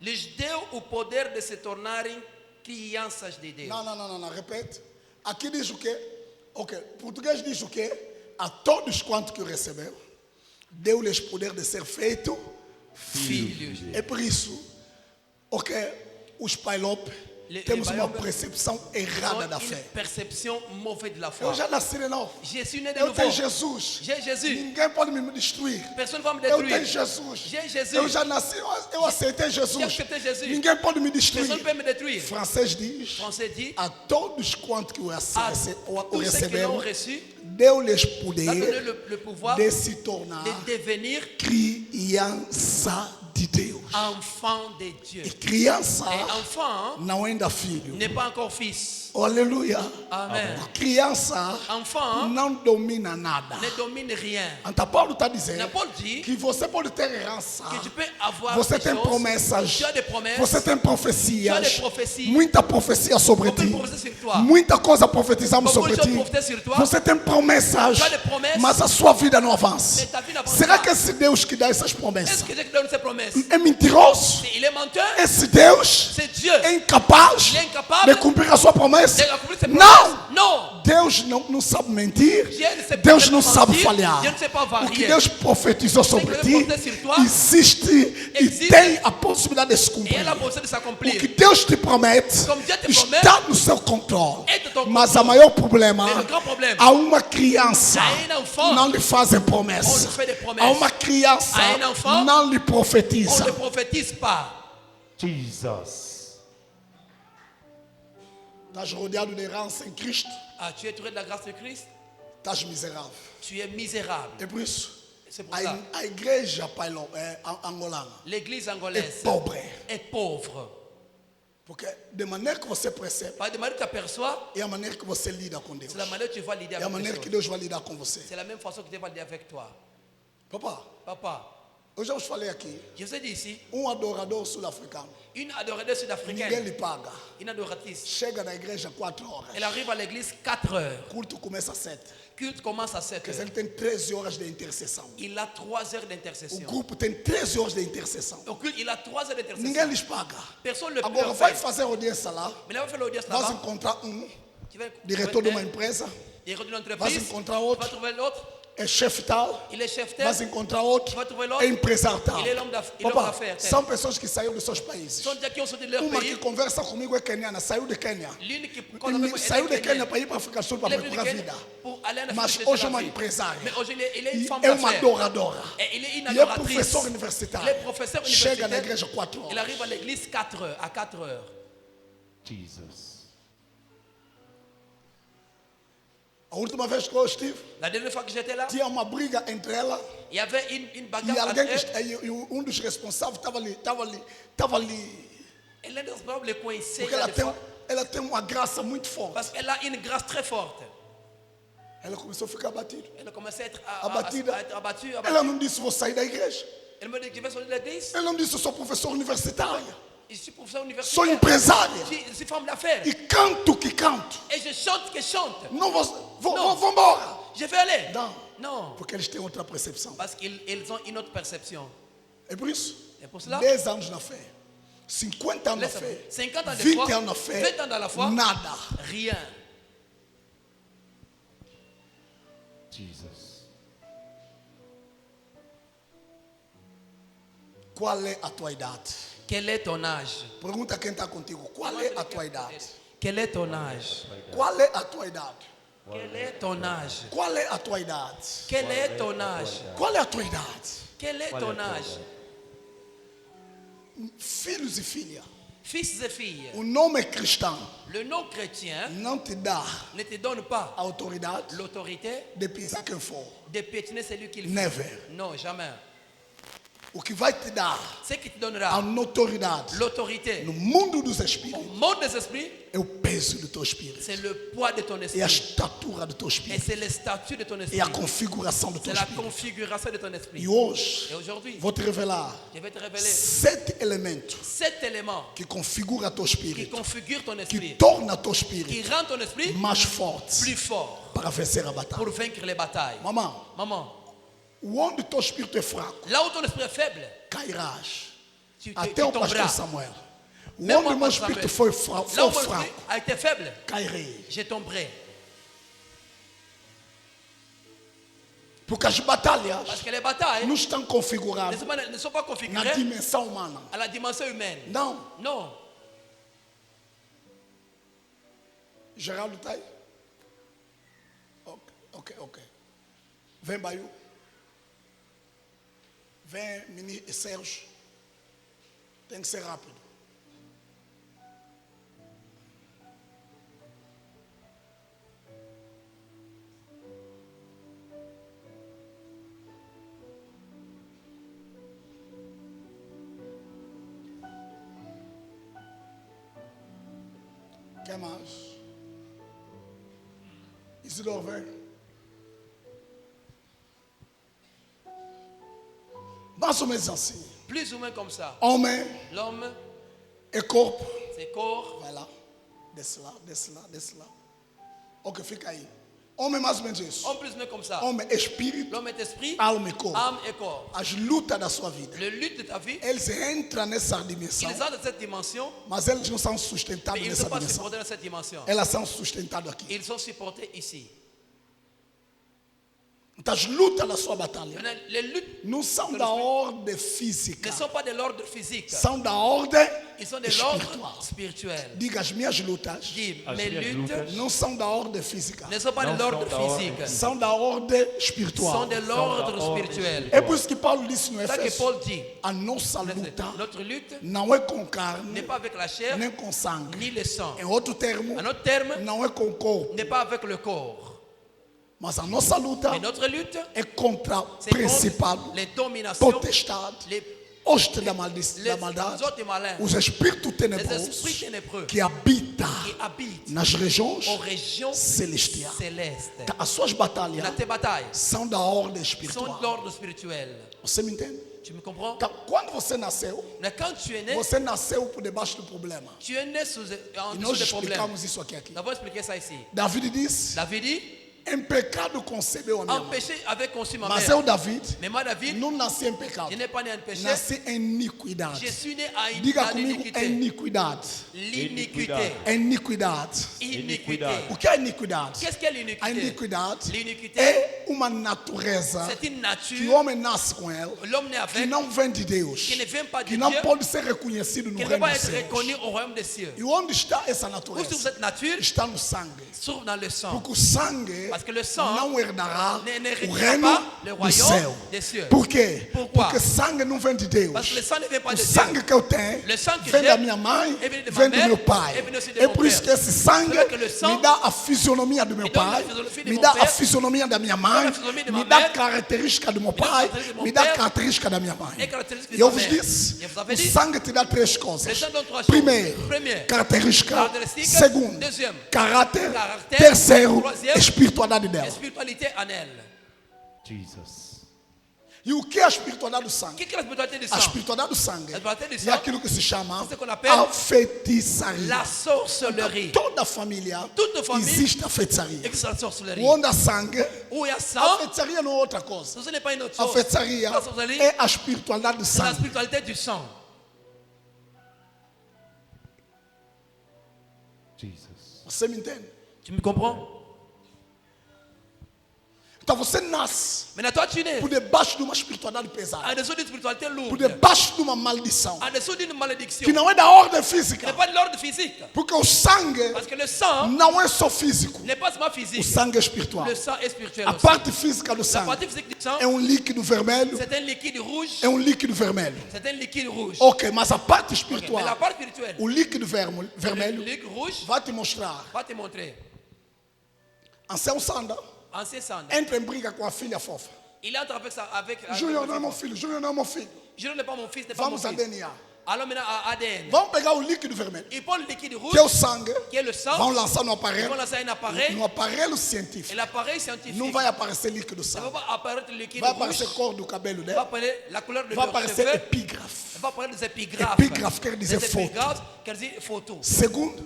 Lhes deu o poder de se tornarem crianças de Deus. Não, repete. Aqui diz o quê? Ok, português diz o quê? A todos quantos que o receberam, deu-lhes poder de ser feito Filhos. É por isso, ok, os Pailop temos uma percepção errada da fé. Percepção mauvaise de la foi. Eu já nasci de novo. Je suis né de Eu nouveau. tenho Jesus. J'ai Jésus. Ninguém pode me destruir. Personne ne va me Eu détruire. tenho Jesus. J'ai Jésus. Eu já nasci, eu aceitei Jesus. J'ai accepté Jésus. Ninguém pode me destruir. Personne ne peut me détruire. Francês diz: Français dit, a todos quantos que o à o tous ceux qui l'ont receberam, reçu, deu-lhes a donné poder le pouvoir de se tornar de devenir criança de Deus. enfant de Dieu. E criança Et enfant não é ainda filho. n'est pas encore fils. Aleluia. Amen. Criança Enfant não domina nada. ne domine rien. Então Paulo está dizendo Paul dit que você pode ter herança. que tu peux avoir Você des tem choses, promessas. tu as des promesses, Você tem tu as profecias. des prophéties, Muita profecia sobre beaucoup de ti. prophéties sur toi. Muita coisa profetizamos Beaucoup de sobre choses ti. prophétisées sur toi. Você tem promessas. Tu as des promesses, Mas a sua vida não avança. mais ta vie n'avance Será pas. que esse Deus que dá essas Est-ce promessas que Dieu te donne ses promesses? é mentiroso? Il est menteur? Esse Deus C'est Dieu. é incapaz Il est incapable de cumprir a sua promessa? de accomplir ses promesses? Não! Non. Deus não sabe mentir. Dieu ne sait Deus pas não mentir. sabe falhar. Dieu ne sait pas O que varier. Deus profetizou sobre que ti Deus profetizou sur toi existe e existe tem a possibilidade de se Et cumprir. elle a besoin de O que s'accomplir. Deus te promete Comme Dieu te está no seu controle. É do teu Mas controle. o maior problema, Mais le grand problème, a uma criança a um enfant, não lhe fazem on promessa. lui fait des promesses. A uma criança A um enfant, não lhe On profetiza. ne prophétise pas. Jesus. Estás rodeado de herança em Cristo, Ah, tu es entouré de la grâce de Christ, estás miserável. tu es misérable. É por isso, C'est pour ça. a igreja angolana L'église é angolaise pobre. est pauvre. Porque de maneira que você percebe, Par de manière que tu aperçois, é a maneira que você lida com Deus. c'est la manière que tu vas lider É a avec maneira les que choses. Deus vai lidar com você. C'est la même façon que Dieu va lider avec toi. Papa, Papa, eu já vos falei aqui, je vous ai dit ici, adorador sul-africano, une adoratrice ninguém sud-africaine, lhe paga. une adoratrice, Chega na igreja 4 horas. elle arrive à l'église 4 heures. O culto começa às 7. Culte commence à 7 Quer dizer, heures. ele tem 13 horas de intercessão. Il a 3 heures O d'intercession. grupo tem 13 horas de intercessão. Au culte, il a 3 heures Ninguém d'intercession. lhes paga. Personne ne le Agora peut vai faire. fazer audiência lá, Mais là, on va faire l'audience vais là-bas. encontrar Tu vas diretor de uma un empresa, directeur d'une vais entreprise. encontrar Tu vas outro, trouver l'autre. é chefe tal, Il est chef vais tel. encontrar outro, Tu vas trouver l'autre. é empresário tal. Il est l'homme Papa, d'affaires. tel. são pessoas que saíram dos seus países. Sont déjà qui ont sorti de leur Uma que pays. conversa comigo é keniana, saiu de Quênia. L'une qui quand on Saiu de elle est Quênia kenyane. para ir para a África do Sul para Elle est venue procurar du Kenya vida. pour aller en Afrique Mas chercher hoje é la uma vie. empresária. Mais aujourd'hui, il est une E femme é uma d'affaires. adoradora. Et il est une E é adoratrice. professor Il est universitário. professeur Chega na universitaire. igreja 4 Il horas. arrive à l'église 4 heures, à 4 heures. Jesus. A última vez que eu estive, La dernière fois que j'étais là, tinha uma briga entre ela il y avait une e bagarre entre alguém elles. e dos responsáveis estava ali, Elle est responsable de coincer porque là, ela tem uma graça muito forte. parce qu'elle a une grâce très forte. Ela começou a ficar abatida. Elle a commencé à être Abatida. abattue. Ela não disse vou sair da igreja. Elle me dit que je vais sortir de l'église. Ela não disse eu sou professor universitária. Je suis professeur Sou universitaire. empresária. Je suis femme d'affaires. E canto que canto. Et je chante que je chante. Não Não. vou embora. Je vais aller. Não. Non. Porque eles têm outra percepção. Parce qu'ils ont une autre perception. É por isso. Et pour cela, 10 anos na fé. 50 anos na laisse-moi. fé. 50 ans de 20 foi, anos na fé. 20 ans dans la foi, Nada. rien. Jesus. Qual é a tua idade? Quel est ton âge? Pergunta quem está contigo. Qual é a tua idade? Quel est ton âge? Qual é a tua idade? Quel est ton âge? Qual é a tua idade? Quel est ton âge? Qual é a tua idade? Quel est ton âge? Filhos e filhas, Fils et filles, o nome cristão le nom chrétien não te dá ne te donne pas a autoridade l'autorité de pisar quem for. de piétiner celui qu'il veut. Never. Non, jamais. O que vai te dar Ce qui te a donnera autoridade l'autorité no mundo dos au espíritos monde des esprits, é o peso do teu espírito. c'est le poids de ton É a esprit. estatura do teu Et espírito. c'est le statut de ton É esprit. a configuração do teu C'est la espírito. configuration de ton esprit. E hoje Et aujourd'hui, vou te revelar je vais te révéler 7 elementos 7 éléments que configuram teu qui espírito, configurent ton que esprit, torna teu qui espírito rendent ton esprit mais forte plus fort para vencer a batalha. pour vaincre les batailles. Mamãe, Maman, onde teu espírito é fraco, là où ton esprit est faible, cairás. Até o pastor tomberas. Samuel. O Même onde moi, o meu pastor espírito Samuel. foi Là où fraco, mon esprit a été faible, cairei. je tomberai. Porque as batalhas Parce que les batailles não estão configuradas ne sont pas na configurées dimensão humana. à la dimension humaine. Não. Non. Geraldo está aí? Ok. Vem, Baiu. Vem, Mini Sérgio. Tem que ser rápido. Quem mais? Isidoro, vem. Mais ou menos assim. Plus ou moins comme ça. Homem L'homme, e corpo. ses corps, Vai lá. Desce lá, desce lá, desce lá. Ok, fica aí. Homem mais ou menos isso. homme plus ou moins comme ça. Homem é espírito, L'homme est esprit, alma e corpo. âme et corps. As lutas da sua vida. Le lutte de ta vie, Eles entram nessa dimensão, ils entrent dans cette dimension, mas eles não são mais sustentados ils ne nessa sont pas dimensão. supportés dans cette dimension. Elas são sustentadas aqui. Ils sont supportés ici. Então, as lutas da sua batalha Maintenant, les luttes não são da ordem física, ne sont pas de l'ordre physique, são da ordem ils sont de l'ordre espiritual. spirituel. Diga, as minhas lutas Dis, As mes minhas luttes lutas não são da ordem física, ne sont pas Non, de l'ordre sont d'ordre physique, são da ordem sont espiritual. de l'ordre Sont d'ordre spirituel. É por isso que Paulo disse no C'est ça que Efésio, Paul dit. a nossa luta Notre lutte não é com carne, n'est pas avec la chair nem com sangue. ni le sang. Em outro termo, En autre terme, não é com o corpo, n'est pas avec le corps. mas a nossa luta Mais notre lutte, é contra c'est principado, contre les dominations, potestade, les, hoste da les maldade, autres malins, os espíritos les tenebrosos esprits ténébreux que habitam qui habitent nas regiões aux régions celestiais. célestes. As suas batalhas Dans tes batailles são da ordem sont de espiritual. l'ordre spirituel. Você me entende? Tu me comprends? Então, quando você nasceu, Mais quand tu es né, você nasceu por debaixo do problema. tu es né en E dessous nós des problèmes. explicamos isso aqui. Nous avons expliqué ça ici. David disse: David dit, em pecado concebeu a minha en mãe. péché avait conçu ma Mas mère. eu, David, Mais moi, David, não nasci em pecado. je n'ai pas né en péché, Nasci em iniquidade. je suis né à Diga à comigo, l'iniquité. iniquidade. L'iniquité. Iniquidade. Iniquité. O que é iniquidade? Qu'est-ce qu'est A l'iniquité? iniquidade L'iniquité, é uma natureza c'est une que o nature, homem nasce com ela, l'homme né que avec, não vem de Deus, qui ne vient pas de que não Dieu, pode ser reconhecido no qui ne peut reino pas dos être céus. reconnu au royaume des cieux. E onde está essa Où se trouve natureza? cette nature? Está no sangue. Se trouve dans le sang. Porque o sangue Parce que le sang não herdará ne o héritera reino pas le do royaume céu. des cieux. Por quê? Pourquoi? Porque sangue não vem de Deus. Parce que le sang ne vient pas O de sangue Dieu. que eu tenho Le sang que vem j'ai da minha mãe, est venu de ma vem do mère, meu pai. est venu aussi de É mon por isso père. que esse sangue C'est que le sang me dá a fisionomia do meu me donne la pai, physionomie de me mon dá a père, fisionomia da minha mãe, la physionomie de me ma dá a mère, característica do meu dá a pai, característica de mon me dá a père, característica da minha mãe. et caractéristique E de eu ma vos mère. disse, Je vous avais o dit, sangue te dá três coisas. le sang donne trois choses. Primeiro, Première, característica. caractéristique. Segundo, Deuxième, caráter. caractère. Terceiro, Troisième, espiritualidade dela. spiritualité en elle. Jesus. E o que é a espiritualidade do sangue? Qu'est-ce que la spiritualité du A sang? espiritualidade do sangue A spiritualité du é sang, aquilo que se chama c'est ce qu'on appelle a feitiçaria. La sorcellerie. Toda família Toute famille existe a feitiçaria. existe la sorcellerie. Onde há sangue, Où il y a a sang, feitiçaria não é outra coisa. ce n'est pas une autre A chose. feitiçaria La sorcellerie, é a espiritualidade do c'est la sangue. spiritualité du sang. Jesus. Você me entende? Tu me comprends? Então você nasce Maintenant, toi, tu nais por debaixo de uma espiritualidade en pesada, dessous d'une spiritualité por lourde, debaixo de uma maldição, en dessous d'une malédiction. que não é da ordem Ce física. n'est pas de l'ordre physique. Porque o sangue Parce que le sang não é só físico, n'est pas seulement o physique. sangue é espiritual. Le sang est spirituel A aussi. parte física do La sangue partie physique du sang, é líquido vermelho, c'est un liquide rouge. é líquido vermelho. C'est un liquide rouge. Ok, mas a parte Mais la espiritual, part spirituelle, o líquido le vermelho, liquide rouge, vai te mostrar. va te montrer. Anselmo Sanda Ancien sang. entra em briga com a filha fofa. Il entre avec ça. Avec Júnior não é meu filho, Júnior não é meu filho. Je ne l'ai pas mon fils, n'est pas mon Vamos a fils. DNA. Alors maintenant, à ADN. Vamos pegar o líquido vermelho, Il prend le liquide rouge, que é o sangue, qui est le sang. vão lançar no Ils aparelho, vont lancer un appareil. no aparelho Et científico. l'appareil scientifique. Não vai aparecer líquido Ça ne sangue. va pas apparaître le liquide Vai rouge. aparecer cor do cabelo Va dela. apparaître la couleur de Vai leurs aparecer cheveux. epígrafe. Va apparaître des épigraphes. Épigraphe quer dizer Des foto. épigraphes, quer dire photo. Segundo,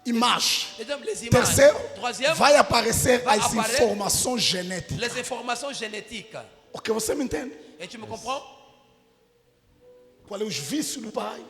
imagem. Deuxième, les images. Terceiro, Troisième, vai aparecer vai as aparecer informações genéticas. les informations génétiques. Ok, você me entende? Et tu me comprends? Qual é os vícios do pai?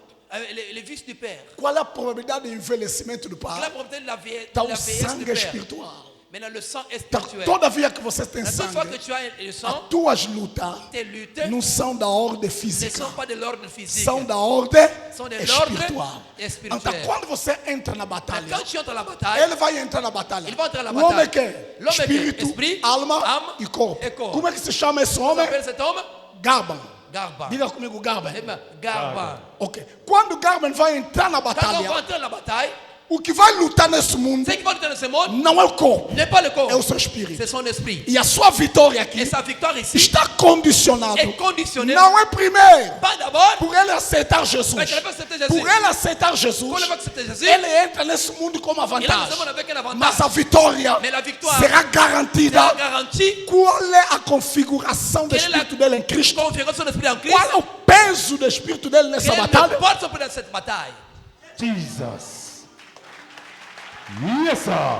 Les vices du père. Qual é a probabilidade de envelhecimento do Quelle est pai? la probabilité de la Está o vieillesse du sangue père? espiritual. Maintenant, le sang est Tá, spirituel. toda vez que você tem La seule fois que sangue, tu as le as sang, tuas lutas tes luttes não são da ordem ne física, sont pas de l'ordre physique. são da ordem São de l'ordre espiritual. espirituel. Então, quando você entra na Mais batalha, quand tu entres dans la bataille, ele vai entrar na batalha. Ele vai entrar na O homem batalha. que é L'homme é espírito, esprit, alma âme e corpo. e corpo. Como é que se chama esse on homem? appelle cet homme Garban. Garba. Diga comigo, Garban. Eh bien, Garba. Ok. Quando Garban vai entrar na Quand on va batalha, entrer dans la bataille, o que vai lutar nesse mundo ce qui va lutter dans ce monde não é o corpo, n'est pas le corps, é o seu espírito. c'est son esprit. E a sua vitória aqui Et sa victoire ici está condicionado. est conditionnée Não é primeiro pas d'abord por ele aceitar Jesus. parce qu'elle va accepter Jésus. Por ele aceitar Jesus, Quand elle va accepter Jésus, ele entra nesse mundo com uma il a vantagem. ce monde avec un avantage. Mas a vitória Mais la victoire será c'est garantida. la garantie. Qual é a configuração do Quelle est la espírito dele em Cristo? configuration de son esprit en Christ? Qual é o peso do espírito dele nessa Quelle batalha? porte son prix dans cette bataille? Jesus. Yes, sir.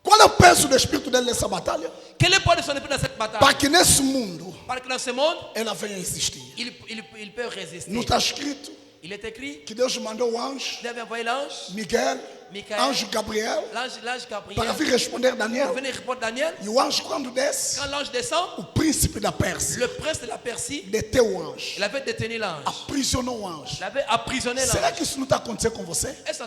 Qual é o peso do espírito dele nessa batalha? Quel est le poids de son esprit dans cette Para bataille? que nesse mundo Parce que dans ce monde, ela venha a existir. il peut résister. Não está escrito Il est écrit, que Deus mandou o anjo Dieu avait envoyé l'ange, Miguel, Michael, anjo Gabriel, l'ange para Gabriel, vir responder pour Daniel. venir répondre Daniel. E o anjo, quando desce, Quand l'ange descend, o príncipe da Pérsia le prince de la Persie, deteu o anjo, il avait détenu l'ange. aprisionou o anjo. Il avait emprisonné Será l'ange. que isso não está acontecendo com você? Et ça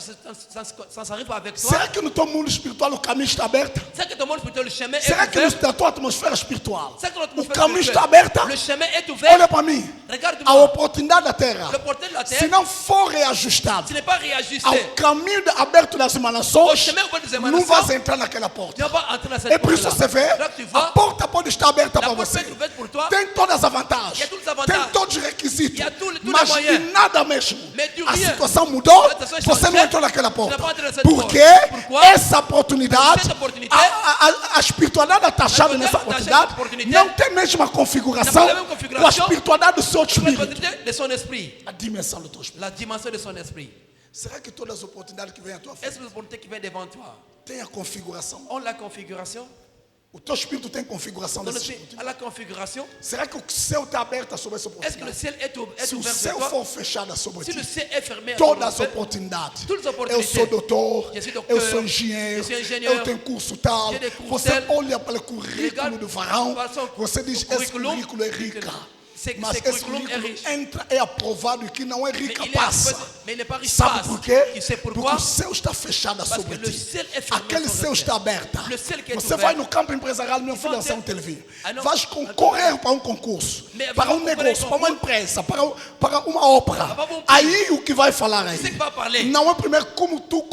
s'arrive avec toi. Será que no teu mundo espiritual o caminho está aberto? C'est que ton monde spirituel, le chemin est Será que ouvert. na tua atmosfera espiritual C'est que notre o atmosphère caminho spirituelle, está aberto? le chemin est ouvert. Olha para mim. A Regarde-moi. oportunidade da terra, Le portail de la se terre, não for reajustado ce n'est pas réajusté. ao caminho aberto das Au emanações, chemin ouvert des não émanations, vai entrar naquela tu porta. vas pas entrer dans cette É por isso porte-là. que você vê, Là que tu a vois, porta pode estar aberta la para porte você. peut être ouverte pour toi. Tem todas as Il y a vantagens, tous les avantages. tem todos os requisitos, Il y a tous les mas moyens. de nada mesmo. Mais de A rien. situação mudou, A situação você changou. não entrou naquela Tu porta. n'as pas entré dans cette Porque porte. Pourquoi? essa oportunidade, Cette opportunité, a espiritualidade atachada a nessa oportunidade oportunidade, não tem a mesma configuração Não tem a mesma com a configuração espiritualidade do seu La espírito. opportunité de son esprit. A dimensão do teu espírito. La dimension de son esprit. Será que todas as oportunidades que vêm à tua frente Est-ce que l'opportunité qui vient devant toi têm a configuração? ont la configuration? O teu espírito tem configuração Ton desse esprit espírito? a la configuration? Será que o céu está aberto sobre essa Est-ce que le oportunidade? ciel est Se o ouvert céu sur toi? for fechado sobre Si le ti, ciel est fermé, todas as sur toi, oportunidades. Todas as Eu oportunités. sou doutor, Je suis docteur, eu sou engenheiro, eu sou engenheiro, eu tenho curso tal. j'ai des cours Você tel. olha para o currículo Regarde do varão, para son você diz: esse currículo, currículo é rica. Mas esse esse currículo é currículo rico. entra, é aprovado e que não é Mais rica il est passa. mais il n'est pas riche Sabe passe. por quê? Tu sais Porque pourquoi? o céu está fechado Parce sobre que le ti. ciel est fermé Aquele sobre céu toi. está aberto. Le ciel qui est Você ouvert. vai no campo empresarial, meu filho, vas lançar ter- televisão. Ah, não. Vais concorrer para um concurso, Mais para vamos um concorrer negócio, com para uma empresa, para uma ópera. vamos- Aí o que vai falar aí? Você que vai falar. Não é primeiro como tu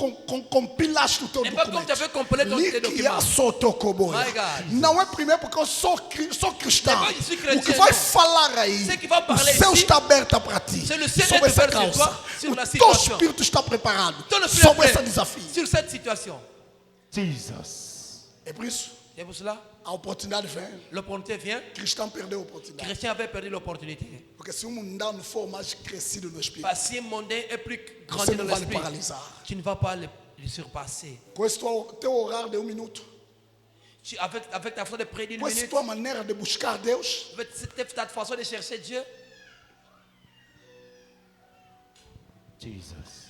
compilaste o teu É pas como tu avais compilé ton documento. document. My God. Não é primeiro porque eu sou cristão. É pas que je suis O chrétien, que vai não. falar aí? Ce qui va O parler céu ici, está aberto para ti. c'est le ciel Sobre est essa ouvert sur causa. toi, sur O la teu situation. espírito está preparado Ton esprit sobre est esse prêt desafio. sur cette situation. Jesus. É por isso, Et pour cela, a oportunidade vem. l'opportunité vient. O cristão perdeu a oportunidade. Chrétien avait perdu l'opportunité. Porque se um mundano for mais crescido no espírito, Parce que si un mondain est plus você grandi não dans vai lhe l'esprit, paralisar. tu ne vas pas le surpasser. Com esse teu horário de 1 minuto, Avec ta façon de prier d'une com essa minute, tua maneira de buscar Deus, avec ta façon de chercher Dieu, Jesus.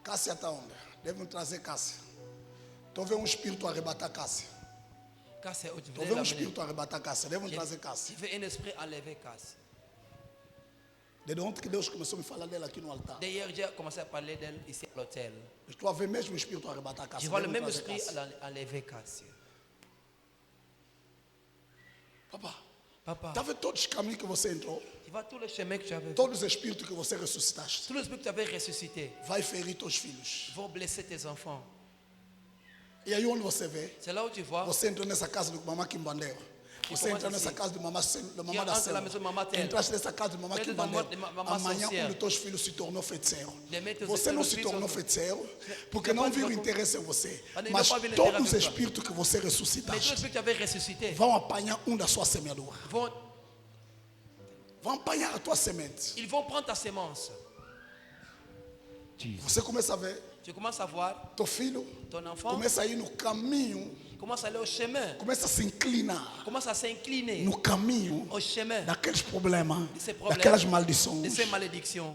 Cássia está onde? Devem trazer Cássia. Estou vendo um espírito arrebatar Cássia. Casse, tu Estou veux vendo um l'amener. espírito arrebatar Cássia. Devem trazer Cássia. Tu veux un esprit enlever Casse. Desde ontem que Deus começou a me falar dela aqui no altar. D'ailleurs, j'ai commencé à parler d'elle ici à l'hôtel. Estou a ver mesmo o espírito arrebatar Je Cássia. vois le Devem même trazer esprit Cássia. enlever Casse. Papá, Papa, está vendo todos os caminhos que você entrou? tu vois tous les chemins que tu avais fait, Todos os espíritos que você ressuscitaste. tous les esprits que tu avais ressuscités Vai ferir teus filhos. vont blesser tes enfants. E aí onde você vê? C'est là où tu vois. Você entrou nessa casa do mamá Kimbandeiro. Você começa entrou nessa assim. casa de mamá, Que mamá da entra na Selma. maison de mamá Tel. Entraste nessa casa de mamá Entra na Kimbandeiro. de mamá Amanhã sorcière. um dos teus filhos se tornou feiticeiro. Demain, teus Você não filhos se são- tornou feiticeiro porque Não não pode viu ser- interesse em você. Mas não Mas pode vir todos interesse os em toi. espíritos que você Mais tous les ressuscitaste esprits que tu avais ressuscités vão apanhar um da sua semeadura. vont vão apanhar a tua semente. Ils vont prendre ta sémence. Jesus. Você começa a ver, Tu commences à voir teu filho ton enfant começa a ir no caminho, commence à aller au chemin, começa a se inclinar commence à s'incliner no caminho au chemin daqueles problemas, Ces problèmes, daquelas de maldições. ces malédictions.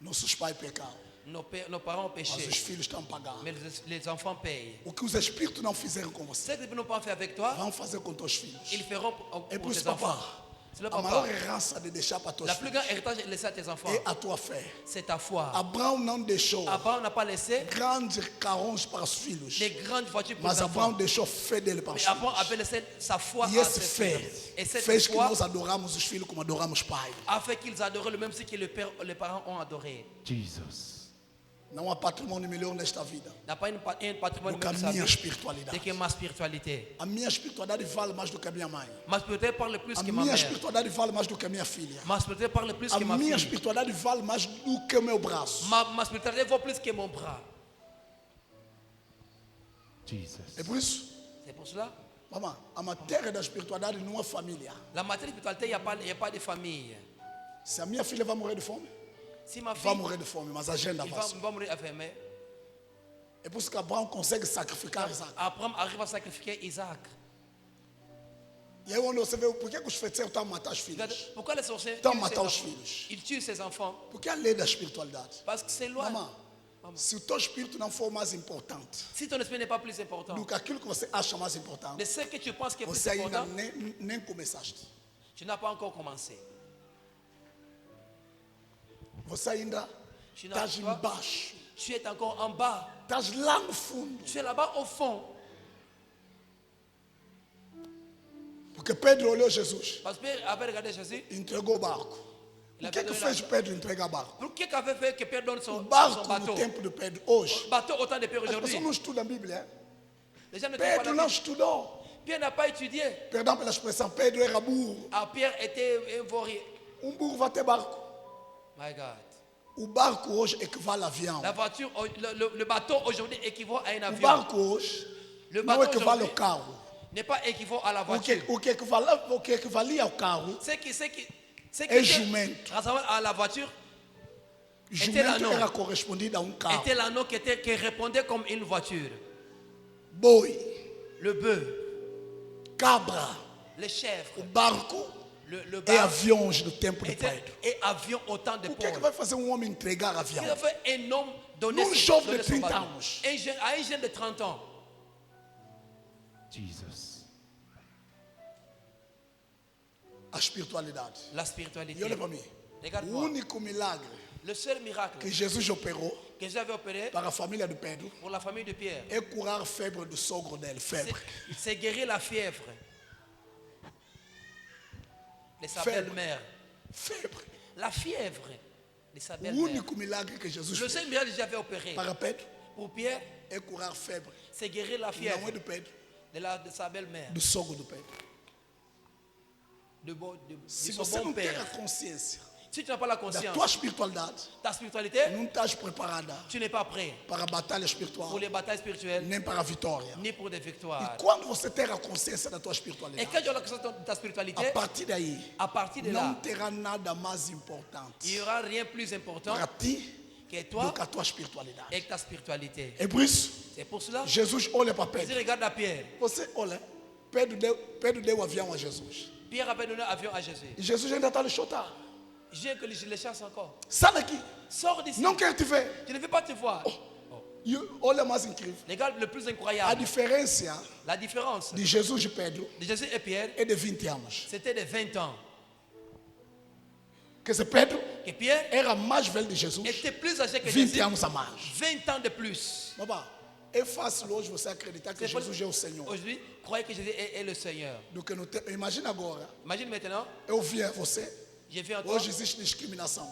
Nossos pais pecaram, Nos parents ont mas os péché, filhos estão pagando. mais les enfants payent. O que os espíritos não fizeram com você, Ce que n'ont pas fait avec toi, vão fazer com teus filhos. ils feront É pour por isso, tes enfants. papá, C'est le a maior papa. herança de deixar para teus La plus filhos grande héritage est laissé à tes enfants. é a tua fé. C'est ta foi. Abraão não deixou Abraham n'a pas laissé grandes carrões para os filhos, des grandes voitures pour mas les Abraão enfants. deixou fé dele para os Mais Abraham filhos. avait laissé sa foi E à esse ses fé filles. Et cette fez que foi nós adoramos os filhos como adoramos o pai. a fait qu'ils adoraient le même Dieu que les parents ont adoré. Jesus. Não há patrimônio melhor nesta vida Il n'a pas un patrimoine do que a même de sa minha vie, espiritualidade. c'est que ma spiritualité. A minha espiritualidade vale mais do que a minha mãe. Ma spiritualité parle plus A que ma minha mère. espiritualidade vale mais do que a minha filha. Ma spiritualité parle plus A que ma minha fille. espiritualidade vale mais do que o meu braço. Ma spiritualité vaut plus que mon bras. Jesus. É por isso, C'est pour cela. mamãe, a matéria da espiritualidade não é família. La matière de spiritualité, il n'y a pas de famille. Se a minha filha vai morrer de fome, Si ma vai fille morrer de fome, mas a agenda il vai. va mourir affamé, É por isso que Abraão consegue sacrificar Isaac. Abraham arrive à sacrifier Isaac. E aí onde você vê por que os feiticeiros estão a matar os Regarde, filhos? pourquoi les sorciers Estão a tuent ses matar os enfants? filhos. Ils tuent ses enfants Porque é a lei da espiritualidade. parce que c'est loi. Mamãe, se o teu espírito não for mais importante Si ton esprit n'est pas plus important, do que aquilo que você acha mais importante, de ce que tu penses qui est plus você ainda important, nem começaste. tu n'as pas encore commencé. Você ainda Tu n'as estás pas- embaixo. Tu es encore en bas. Estás lá no fundo. Tu es là-bas au fond. Porque Pedro olhou Jesus Parce que Pierre avait regardé Jésus. e entregou o barco. Ele O que é que avait fez donné Pedro entregar o barco? Pour qui avait fait que Pierre donne O son barco bateau? no tempo de Pedro, hoje. Bateau autant de Pierre As aujourd'hui. pessoas não estudam a Bíblia. Hein? Les gens ne trouvent pas Pedro la não Bible. estudou. Pierre n'a pas étudié. Perdão pela expressão, Pedro era burro. Ah, Pierre était un vaurien. Burro vai ter barco. My God. O barco hoje equivale a avião. La voiture, le bateau aujourd'hui équivaut à un O avião. barco hoje Le não bateau equivale ao aujourd'hui carro. n'est pas équivaut à la O voiture. que equivalia ao carro, Ce qui É était jumento. ressemblable à la voiture jumento lá, não. era correspondido a carro. était l'anneau qui répondait comme une voiture. Boi, Le bœuf, cabra, les chèvres, o barco le é bar aviões do tempo de Pedro. et avion au temps de O que é que Paul. vai fazer um homem entregar avião? Il a fait un homme donner Num jovem de donner son 30 bateau. anos. À un jeune de 30 ans. Jesus. A espiritualidade. La E spiritualité. olha para mim. O Regarde-moi. único milagre Le seul miracle que Jesus operou que j'avais opéré para a família de Pedro pour la famille de Pierre, é curar a febre do sogro dele, febre. c'est guérir la fièvre de sa Fièvre. belle-mère. Febre. La fièvre de sa O belle-mère. único milagre que Jesus Le fez seul miracle que j'avais opéré para Pedro pour Pierre, é curar a febre. c'est guérir la Não fièvre é do Pedro, de sa belle-mère, do sogro do Pedro. de Se son você bon não tem a père. consciência Si tu n'as pas la da conscience, tua espiritualidade, ta spiritualité, não estás preparada tu n'es pas prêt para a batalha espiritual, pour les batailles spirituelles, nem para a vitória. ni pour des victoires. E quando você ter a consciência da tua Et espiritualidade, quand tu as la conscience de ta a spiritualité, partir daí, à partir de não là, terá nada mais il importante n'y aura rien plus important para ti que do toi que a tua espiritualidade. et ta spiritualité. É por isso, C'est pour cela, Jesus olha para si Pedro. regarde à Pierre, Você olha, Pedro deu o avião a Jesus. Pierre avait donné avion à Jésus. E Jesus ainda está a lhe chutar. Je veux que je les chasse encore. Sai daqui, Sors d'ici. não quero te ver. Je ne veux pas te voir. E olha mais incrível. Regarde le plus A incroyable. diferença La différence de Jesus e Pedro de Jésus et Pierre, é de 20 anos. c'était de 20 ans. Quer dizer, Pedro Que Pierre era mais velho de Jesus, était plus âgé que 20 Jésus. anos a mais. 20 ans de plus. Babá, é fácil hoje você acreditar que C'est Jesus é o Senhor. Aujourd'hui, croyez que Jésus est le Seigneur. Do que no tempo. Imagina agora, Imagine maintenant, eu vim a você, je viens à toi, hoje existe discriminação.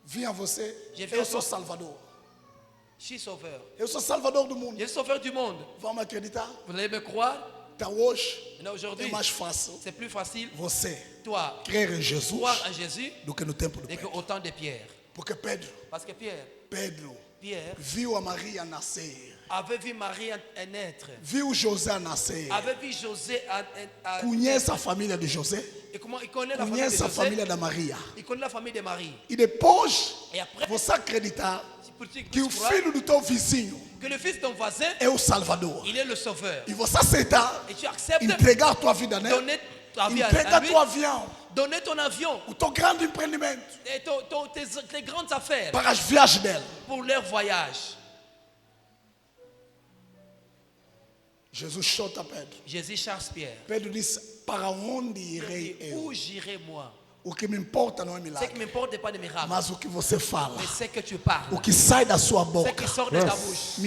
Vim a você, Je viens eu à sou toi. Salvador. je suis sauveur. Eu sou Salvador do mundo. Je suis sauveur du monde. Vamos acreditar? Vous allez me croire? Então hoje Maintenant, é aujourd'hui, mais fácil c'est plus facile, você toi, crer em Jesus croire en Jésus do que no tempo de que Pedro. au temps de Pierre. Porque Pedro, Parce que Pierre, Pedro Pierre viu a Maria nascer, avait vu Marie naître, viu José nascer, avait vu José conhece a família de José, et comment il connaît la famille de conhece a José, família da Maria. il connaît la famille de Marie. E depois, Et après, você acreditar pour que tu que o puisses croire filho do teu vizinho que le fils de ton voisin, é o Salvador. il est le sauveur. E você aceitar, Et tu acceptes entregar a tua vida nele, donner ta vie entregar à lui, teu avião, donner ton avion o teu grande empreendimento et tes grandes affaires para as viagens dele. pour leur voyage. Jesus chota Pedro. Jésus chasse Pierre. Pedro disse: para onde irei Et eu? où j'irai moi? O que me importa não é Ce qui milagre, m'importe n'est pas de miracle, mas o que você fala, mais c'est que tu parles, o que sai da sua ce boca, qui sort de ta bouche.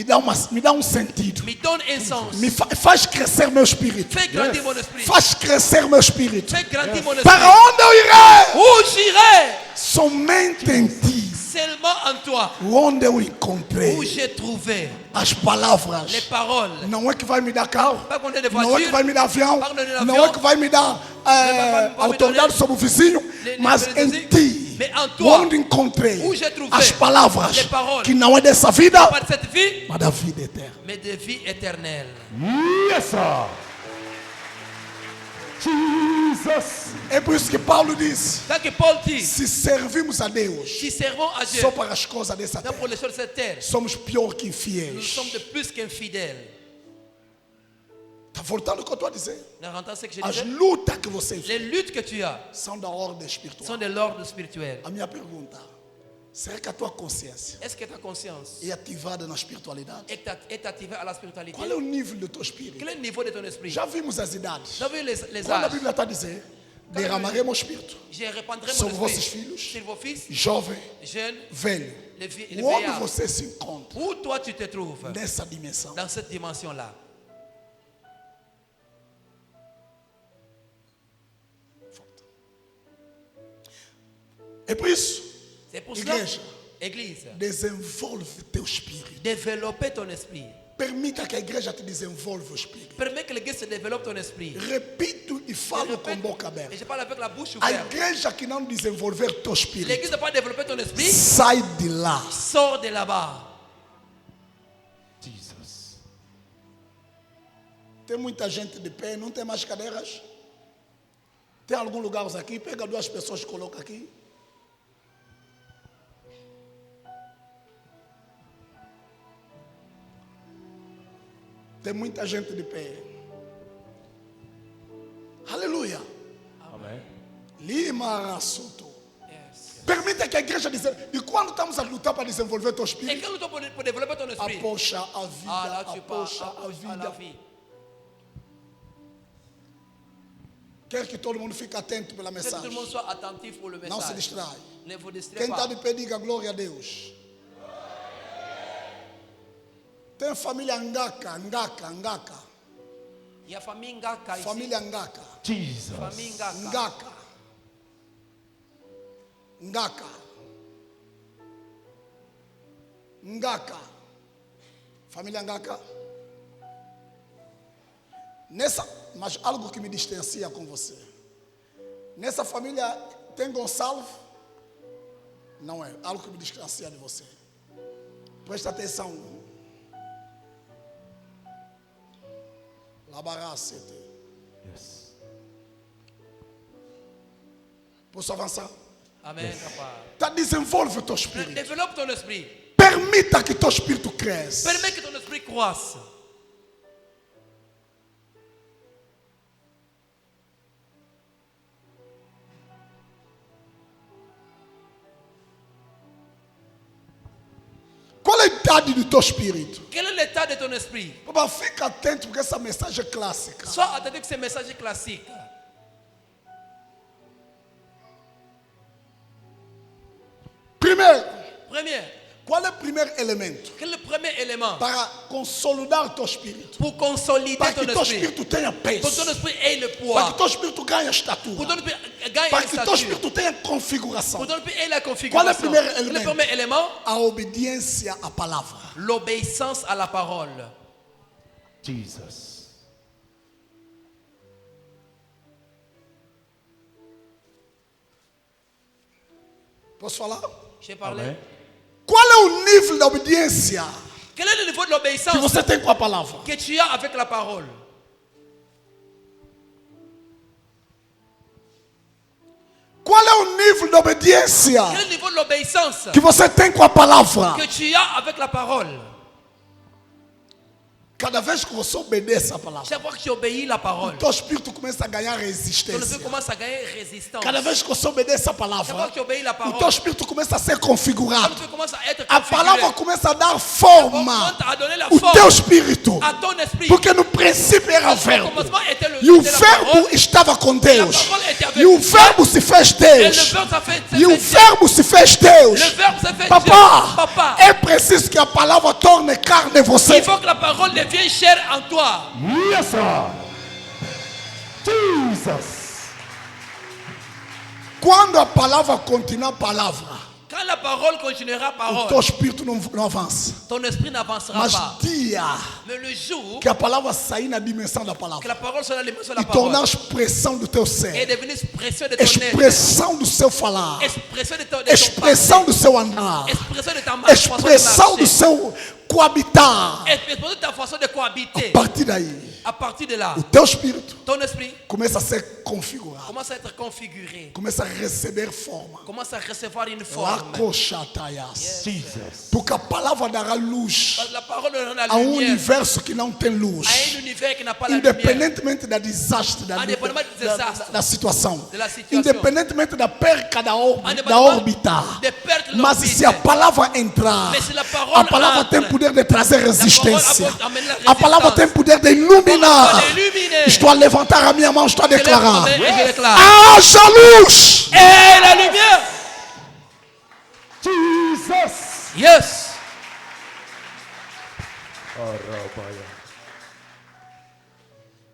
me dá um sentido. Me donne un sens. Faz crescer meu espírito. Fais grandir mon esprit. Faz crescer meu espírito. Fais grandir mon esprit. Para onde eu irei? Où j'irai? Somente em ti. Seulement en toi. Onde eu encontrei Où j'ai trouvé as palavras. les paroles. Não é que vai me dar carro, Pas qu'on ait de não é que voiture, vai me dar avião, Pas qu'on ait de não avião. é que vai me dar vai me autoridade donner sobre o vizinho, les mas em prédestinés. ti, Mais en toi, onde encontrei où j'ai trouvé as palavras les paroles. que não é dessa vida, pas de cette vie, mas da vida eterna. mais de vie éternelle. Yes, sir. Jesus. É por isso que Paulo diz: C'est que Paul dit, se servimos a Deus si servons à Dieu, só para as coisas dessa non pour terra, les choses de cette terre, somos pior que nous infiéis. sommes de plus qu'infidèles. Está voltando ao que eu estou a dizer. Vous entendez ce que je As disais? lutas que você Les vê luttes que tu as são da ordem sont espiritual. de l'ordre spirituel. A minha pergunta: será que a tua consciência Est-ce que ta conscience é ativada na espiritualidade? est activée à la spiritualité? Qual é o nível do teu espírito? Quel est le niveau de ton esprit? Já vimos as idades. Vous avez vu les Quando a âges? Bíblia está a dizer: derramarei meu espírito Je répandrai sobre mon vossos esprit filhos, sur vos fils, jovem, jeunes, velho. les Onde vieillards. você se encontra Où toi tu te trouves nessa dimensão? dans cette dimension-là? É por isso, C'est pour cela, igreja, Église, desenvolve teu espírito. développer ton esprit. Permita que a igreja te desenvolva o espírito. Permets que l'Église se développe ton esprit. Repito e Je falo com répète, boca et aberta. je parle avec la bouche A ouverte. igreja que não desenvolver teu espírito, L'Église ne peut pas développer ton esprit. sai de lá. Sors de là-bas. Jesus. Tem muita gente de pé, não tem mais cadeiras? Tem algum lugar aqui? Pega 2 pessoas e coloca aqui. Tem muita gente de pé. Aleluia. Amen. Lima assunto. Yes. Permita que a igreja diz. E quando estamos a lutar para desenvolver teu Et espírito, quel temps pour développer ton esprit? apocha a vida, Ah, là tu parles apocha a à la vida. vie. Quero que todo mundo fique atento pela Que tout le mensagem. monde soit attentif pour le Não se message. distrai. Ne vous Quem distrayez está pas. de pé, diga glória a Deus. Tem família Ngaka. Il y a famille Ngaka ici. Família Ngaka. Jesus. Famille Ngaka. Ngaka. Família Ngaka. Mas algo que me distancia com você. Nessa família tem Gonçalo? Não é. Algo que me distancia de você. Presta atenção. Labaracete. Yes. Posso avançar? Amen, papa. Tá, desenvolve o teu espírito. Développe ton esprit. Permita que teu espírito cresça. Permets que ton esprit croisse. Qual é a idade do teu espírito? Quel est l'état de ton esprit? Papa, fica atento porque essa mensagem é clássica. Sois attentif que ce message est classique. Primeiro, Premier, qual é o primeiro elemento quel est le premier élément para consolidar o teu espírito? pour consolider Para ton que teu esprit? espírito tenha Pour que peso. ton esprit ait le Para que poids. teu espírito ganhe Pour estatura. ton esprit gagne Para une que teu stature. espírito tenha configuração. Pour ton esprit ait la Qual é o configuration. primeiro Quel est le elemento? premier élément? A obediência à palavra. L'obéissance à la parole. Jesus. Posso falar? J'ai parlé. Amen. Qual é o nível da obediência Quel est le niveau de que l'obéissance você tem com a palavra? que tu as avec la parole? Qual é o nível de obediência Quel est le niveau de l'obéissance que você tem com a palavra? que tu as avec la parole? Cada vez que você obedece a palavra, Chaque fois que tu obéis la parole, teu espírito começa a ganhar ton resistência. esprit commence à gagner résistance. Cada vez que você obedece a Chaque fois palavra, que tu obéis la o teu parole, espírito começa a ser ton configurado. esprit commence à être A palavra configuré. começa a dar On forma commence à donner la ao teu forme espírito. à ton esprit. Porque no princípio era Au verbo. commencement était le E o était la verbo parole. estava com Deus. La parole était avec E o Dieu. verbo se fez Et le Deus. verbe ça fait E o verbo se fez Deus. Le verbe ça fait Dieu. Papá, Papa, é preciso que a palavra torne carne em você. il faut que la parole devienne chair en toi. Yes, sir. Jesus. Quando a palavra continua palavra, Quand la parole continuera o teu parole, espírito não avança. ton esprit n'avancera Mas pas. dia Mais le jour que a palavra sair na dimensão da que palavra la parole sera l'émotion de e la tornar a parole expressão do teu est ser, devenue expression de ton être, expressão do seu falar, expression de ton expressão do seu andar, expression de ta marche, façon de expressão do marcher, seu coabitar. expression de ta façon de A cohabiter. partir daí, À partir de là, o teu espírito ton esprit começa a ser configurado, commence à être configuré, começa a receber forma. commence à recevoir une forme. Lacochataias. Jesus. Porque a palavra dará luz Parce que la parole donne la a um lumière universo que não tem luz. à un univers qui n'a pas la lumière. Independentemente da desastre, Independamment do desastre, da situação. de la situação. Independentemente da perca da Independamment órbita. de perte de Mas l'orbite. se a palavra entrar, Mais se la parole a palavra entre, tem poder de trazer resistência. amène la A palavra tem résistance. poder de iluminar. Pode illuminer. Estou a levantar a minha mão, estou a Je lève declarar. ma main et je déclare. Haja luz! Et la lumière. Jesus. Yes.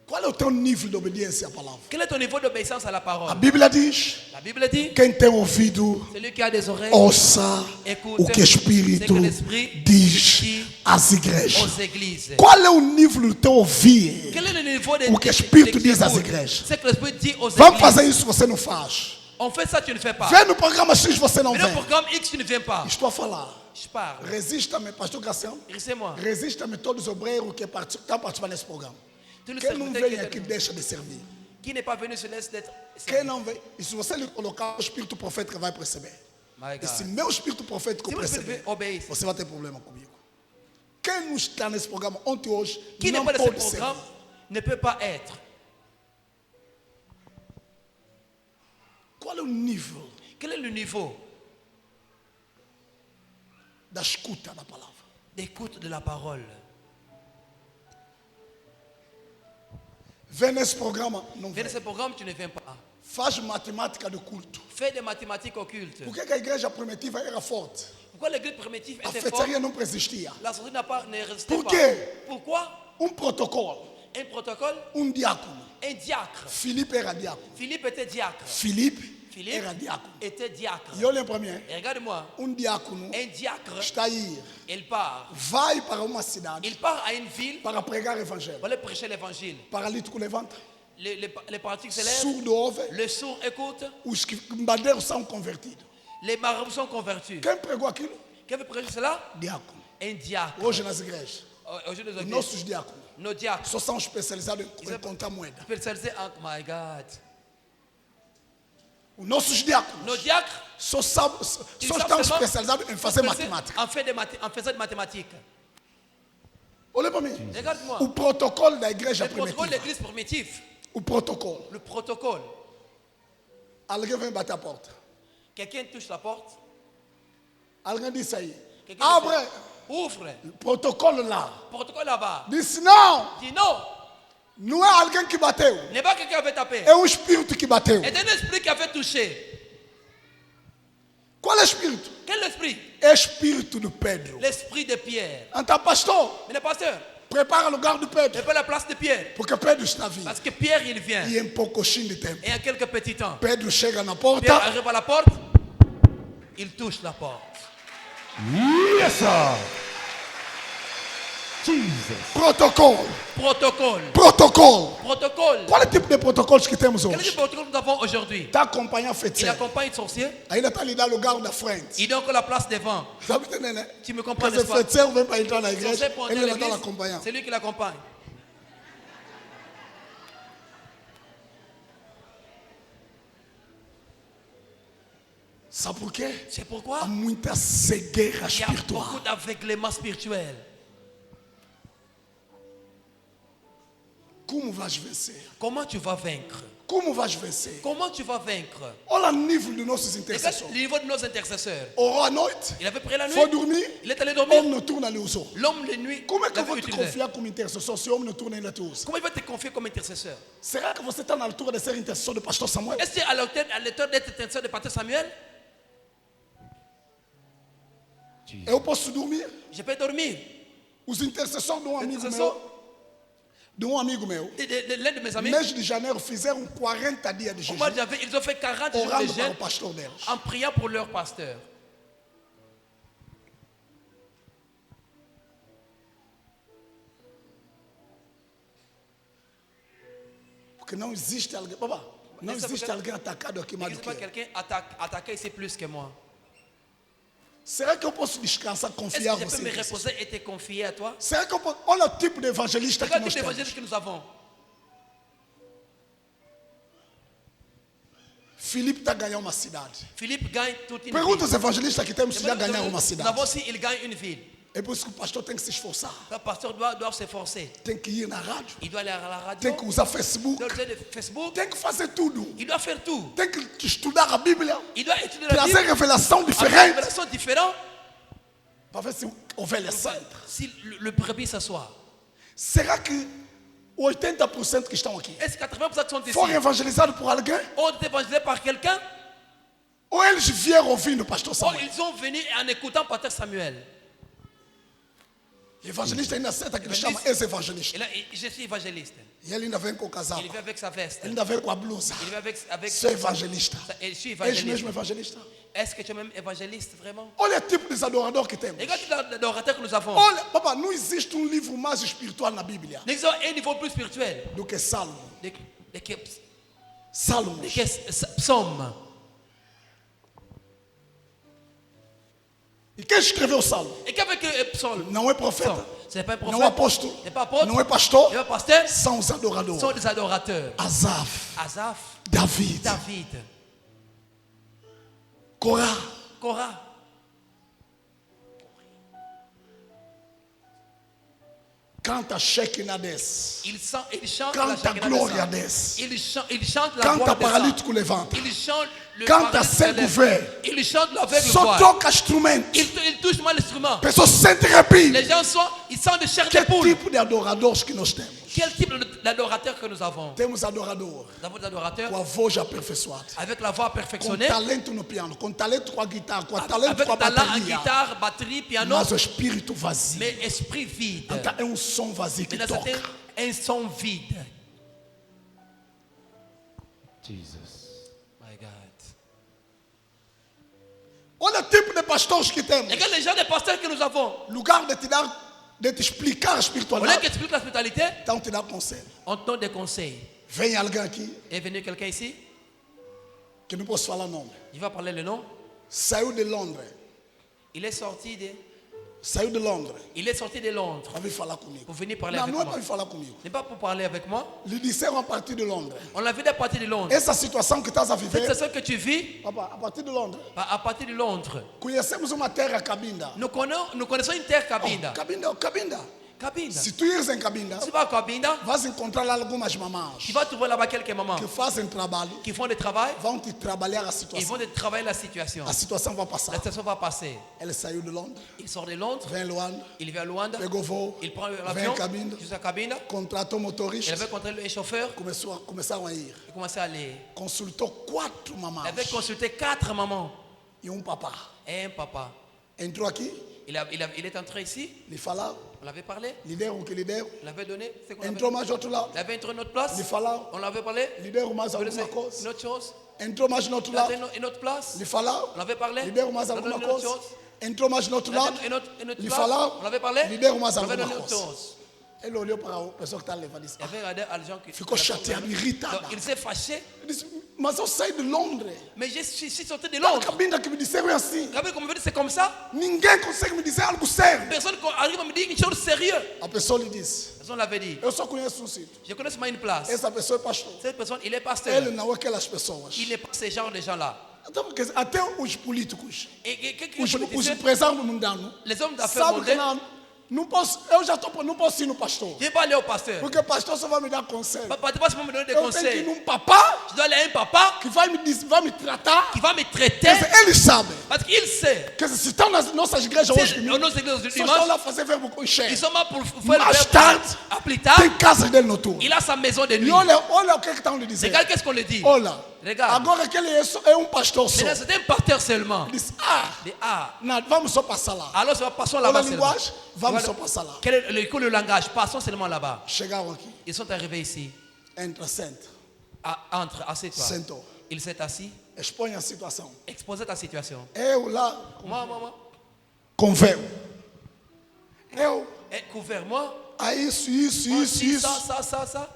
Qual é o teu nível de obediência à palavra? Quel est ton niveau d'obéissance à la A parole? Bíblia diz: La Bible dit, quem tem ouvido, celui qui a des oreilles ouça écoute o que o Espírito ce que l'Esprit diz dit às igrejas. aux églises. Qual é o nível do teu ouvir? Quel est le niveau de O que o Espírito de- diz às d'écoute? igrejas. C'est que l'Esprit dit aux Vamos églises. fazer isso, você não faz. On fait ça, tu ne fais pas. Vem no programa X, você não Mais le vem. programme X, tu ne viens pas. Estou a falar. Je parle. Resista-me, pastor Gracião. Irissez-moi. Resista-me todos os obreiros que estão participando desse programa. Tous les Quem não serviteurs vem aqui qui deixa de servir. n'est pas venu se laisse d'être. Quem não vem, e se você lhe colocar o espírito profético, vai perceber. My E God. se meu espírito profético Se meu espírito perceber, obéir. você vai ter problema comigo. Quem não está nesse programa ontem e hoje, Qui n'est não pas dans ce pode ser. programme ne peut pas être. Qual é o nível Quel est le niveau da escuta da palavra? d'écoute de la parole? Vem nesse programa, não Viens vem. de ce programme, tu ne viens pas. Faz matemática do culto. Fais des mathématiques occultes. Por que a igreja primitiva era forte? Pourquoi l'église primitive A était forte? feitiçaria não existia. La sortie ne résistait Por pas. quê? Pourquoi? Protocolo, Un protocole, diácono. un diacre. Filipe era diácono. Philippe était diacre. Filipe Philippe era diácono. était diacre. E olhem para mim, Et regarde-moi, diácono un diacre, está aí, il part. vai para uma cidade Il part à une ville para pregar o evangelho. pour aller prêcher l'évangile. Paralítico levanta, Les pratiques se lèvent, surdo ouve, le sourd écoute, os bandeiros são convertidos. les marabouts sont convertis. Quem pregou aquilo? Qui veut prêcher cela? Diácono. Un diacre. Hoje nas igrejas, Aujourd'hui, nos os églises, nossos diáconos nos diacres só são especializados em contar moeda. spécialisés en. My God. Os nossos diáconos Nos diacres só estão especializados em fazer matemática. en faisant de mathématiques. Olha para mim. Regarde-moi. O protocolo da igreja Le protocole de primitiva. l'église primitive. O protocolo. Le protocole. Alguém vem bater a porta. Quelqu'un touche la porte. Alguém disse aí. Quelqu'un Abre. dit, ouvre. Protocolo lá. Protocole là-bas. Disse não. Dis non. Não é alguém que bateu. N'est pas quelqu'un qui avait tapé. É um espírito que bateu. C'est un esprit qui avait touché. Qual é o espírito? Quel esprit? É espírito de Pedro. L'esprit de Pierre. Então, pastor, Mais le pasteur, prepara o lugar de Pedro. n'est pas la place de Pierre. Porque Pedro está vindo. Parce que Pierre, il vient. E em pouquinho de tempo, Et en quelques petits temps, Pedro chega na Pierre porta. arrive à la porte. Il touche la porte. Yes, sir. Protocole. Protocole. Protocole. Protocole. Qual é o tipo de protocolos que temos Quel est le hoje? protocole que nous avons aujourd'hui? Está acompanhando a Il feiticeira. accompagne le sorcier. Ainda está a lhe dar lugar da frente. Il donne encore la place devant. Sabe entender, né? Tu me comprends, Quer n'est-ce dizer, pas? feiticeiro vem para entrar na Le igreja, sorcier pour entrer ele à vai estar l'église, acompanhando. c'est lui qui l'accompagne. Sabe por quê? C'est pourquoi Há muita cegueira il y a beaucoup espiritual. d'aveuglement spirituel. Como vais vencer? Comment tu vas vaincre? Como vais vencer? Comment tu vas vaincre? Olha o nível dos nossos Regarde intercessores. le niveau de nos intercesseurs. Orou à noite, Il avait prié la nuit. foi dormir, Il est allé dormir. homme noturno ali usou. L'homme de nuit Como é que eu l'avait vou te utilisé. confiar como intercessor se o homem noturno ainda te usa? Comment il va te confier comme intercesseur? Será que você está na altura de ser intercessor do pastor Samuel? Est-ce que à l'auteur d'être intercesseur de pasteur Samuel, Eu posso dormir? je peux dormir? Os intercessores de um amigo Intercessor meu, de um amigo meu, L'un de mes amis, mês de janeiro fizeram 40 dias de au jejum, mois de janvier, ils ont fait 40 jours de orando para jeûne o pastor deles. en priant pour leur pasteur. Porque não existe alguém, babá, não Essa existe porque- alguém atacado aqui mais do N'existe que pas eu. quelqu'un attaqué ici plus que moi. Será que eu posso descansar, Est-ce confiar que je em peux você? me reposer et te confier à toi? Será que eu posso... Olha o tipo de evangelista que Regarde nós le type temos. d'évangile que nous avons. Filipe está ganhando uma cidade. Philippe gagne toute une Pergunta ville. os evangelistas que temos se já ganharam uma Nous cidade. avons aussi, il gagne une ville. É por isso que o pastor tem que se esforçar. Le pasteur doit s'efforcer. Tem que ir na rádio. Il doit aller à la radio, Tem que usar il Facebook. doit utiliser le Facebook, Tem que fazer tudo. il doit faire tout. Tem que estudar a Bíblia. Il doit étudier la Trazer Bible revelação avec des diferente. révélations différentes. Para ver se ovelha senta. Si le brebis s'assoit. Será que 80% que estão aqui Est-ce que 80% qui sont ici foram evangelizados por alguém? ont été évangélisés par quelqu'un? Ou eles vieram ouvindo o pastor Ou Samuel? ils sont venus en écoutant pasteur Samuel? Evangelista ainda aceita que ele chama ex-evangelista. Et là, je suis évangéliste. E ele ainda vem com o casaco. Il vient avec sa veste. Ele ainda vem com a blusa. Il vient avec Sou evangelista. Et je suis És évangéliste. mesmo evangelista? Est-ce que tu es même évangéliste vraiment? Olha o tipo de adorador que temos. Regarde l'adorateur que nous avons. Olha, papá, não existe um livro mais espiritual na Bíblia Nous avons un niveau plus spirituel. do que Salmo. De Salmos. psaume. E quem escreveu o Salmo? Et qu'avec psaume? Não é profeta. Ce n'est pas un Não é prophète. apóstolo. Ce n'est pas apôtre. Não é pastor. Ce n'est pas pasteur. São os Ce sont adoradores. des adorateurs. Asaf, Asaph, David, David, Corá. Korah. Canta Shekinah desce. Il chante Canta la Shekinah glória descend. desce. Il chante la Canta gloire descend. paralítico levanta. Il chante le Canta paralytique cego se lève. vê. Il chante l'aveugle Só voit. toca instrumento. Il touche mal l'instrument. Pessoas sentem arrepio. Les gens ils sont de chair Que de poule. tipo de adoradores que nós temos? Quel type d'adorateur que nous avons? Temos adorador Nous avons des adorateurs com a voz aperfeiçoada, avec la voix com perfectionnée, talento no piano, com talento com a guitarra, com talento avec com a talent en bateria, guitare, batterie, piano, mas o espírito vazio. mais esprit vide. Então é um som vazio que Maintenant, toca. c'est un son vide. Jesus. My God. Olha o tipo de pastores que temos. Regarde les gens des pasteurs que nous avons. Lugar de te explicar a Au lieu espiritualidade, qu'ils expliquent la spiritualité, então te dá conselho. on te donne des conseils. Vem alguém aqui, Est venu quelqu'un ici, que não posso falar nome, il va parler le nom. saiu de Londres, Il est sorti de Londres para vir falar comigo. pour venir parler Não, avec não é moi. para vir falar comigo. Ce n'est pas pour parler avec moi. Lhe disseram a partir de Londres. On l'a vu à partir de Londres. Essa situação que estás a Cette viver, situation que tu vis, papa, a partir de Londres, à partir de Londres, conhecemos uma terra Cabinda. nous connaissons une terre Cabinda. Cabinda. Cabinda. Se tu ires em Cabinda, Si tu vas à Cabinda, vais encontrar lá algumas mamãs tu vas trouver là-bas quelques mamans que fazem trabalho, qui font du travail. vão te trabalhar a Ils situação. vont travailler la situation. A situação vai La passar. situation va passer. Ele saiu de Londres, Il sort de Londres, vem em Luanda, il vient à Luanda, pegou voo, il prend vem l'avion em Cabinda, jusqu'à Cabinda. contratou Il motorista, avait contrôlé un chauffeur, começaram a ir. il commençait à aller. Consultou 4 Il mamãs avait consulté 4 mamans e um papá. et un papa. Entrou aqui, Il est entré ici. Il fallait. On l'avait parlé. Leader ou que leader. On l'avait donné. C'est qu'on Entro mais autre là. il avait entré notre place. Il fallait. On l'avait parlé. Leader ou mais On à donné cause. une autre chose. Entro mais notre Il là. a donné une autre place. Il fallait. On l'avait parlé. Leader ou mais On à a donné une cause. autre chose. Entro mais notre Il là. a donné une autre Il place. fallait. On l'avait parlé. Leader ou mais On à l'avait donné une autre cause. chose. Et le lieu par personne qui les va dire. Il avait regardé à les gens qui. Fico chateado, irritado. Donc, il s'est fâché. Il dit, mas eu saí de Londres. Mais je suis sorti de Não, Londres. cabine que me disseram assim. Gabriel, comme on veut dire, c'est comme ça. Ninguém consegue me dizer algo sério. Personne arrive à me dire une chose sérieuse. A pessoa lhe disse: Personne l'avait dit. eu só conheço sítio. Je connais seulement une place. Essa pessoa é pastor. Cette personne, il est pasteur. Ele não é aquelas pessoas. Il n'est pas ce genre de gens-là. Então, quer dizer, até os políticos, Et quelques os politiciens, empresários mundanos, les hommes d'affaires sabem que mondains, não posso, eu já estou, não posso ir no pastor. je ne vais pas aller au pasteur. Porque o pastor só vai me dar conselho. Papa, tu vas seulement me donner des Eu tenho que ir conseils. num papá Je dois aller à un papa que vai me tratar. qui va me traiter. Quer dizer, eles sabem. Parce qu'il sait. Quer dizer, se estão nas nossas igrejas hoje C'est comigo, nos églises du só estão dimanche. lá fazer verbo com Ils cheio. sont là pour faire Mais le verbe. tarde, À plus tard, tem casa dele noturno. il a sa maison de E nuit. olha o que estão lhe dizendo. Regarde qu'est-ce qu'on le dit. Olha, Regarde. agora que ele é pastor só. Mais là, c'est un pasteur seulement. Ele disse, Dit, ah, não, vamos só passar lá. alors passons Olha a là-bas seulement. linguagem, vamos só passar lá. Quel est le langage? Passons seulement là-bas. Chegaram aqui, Ils sont arrivés ici. entra, senta, Entre, assieds-toi. sentou. Il s'est assis. Expõe a situação. Exposez ta situation. Eu lá, Moi. com véu. Eu, Couvert, moi. a isso. Ça.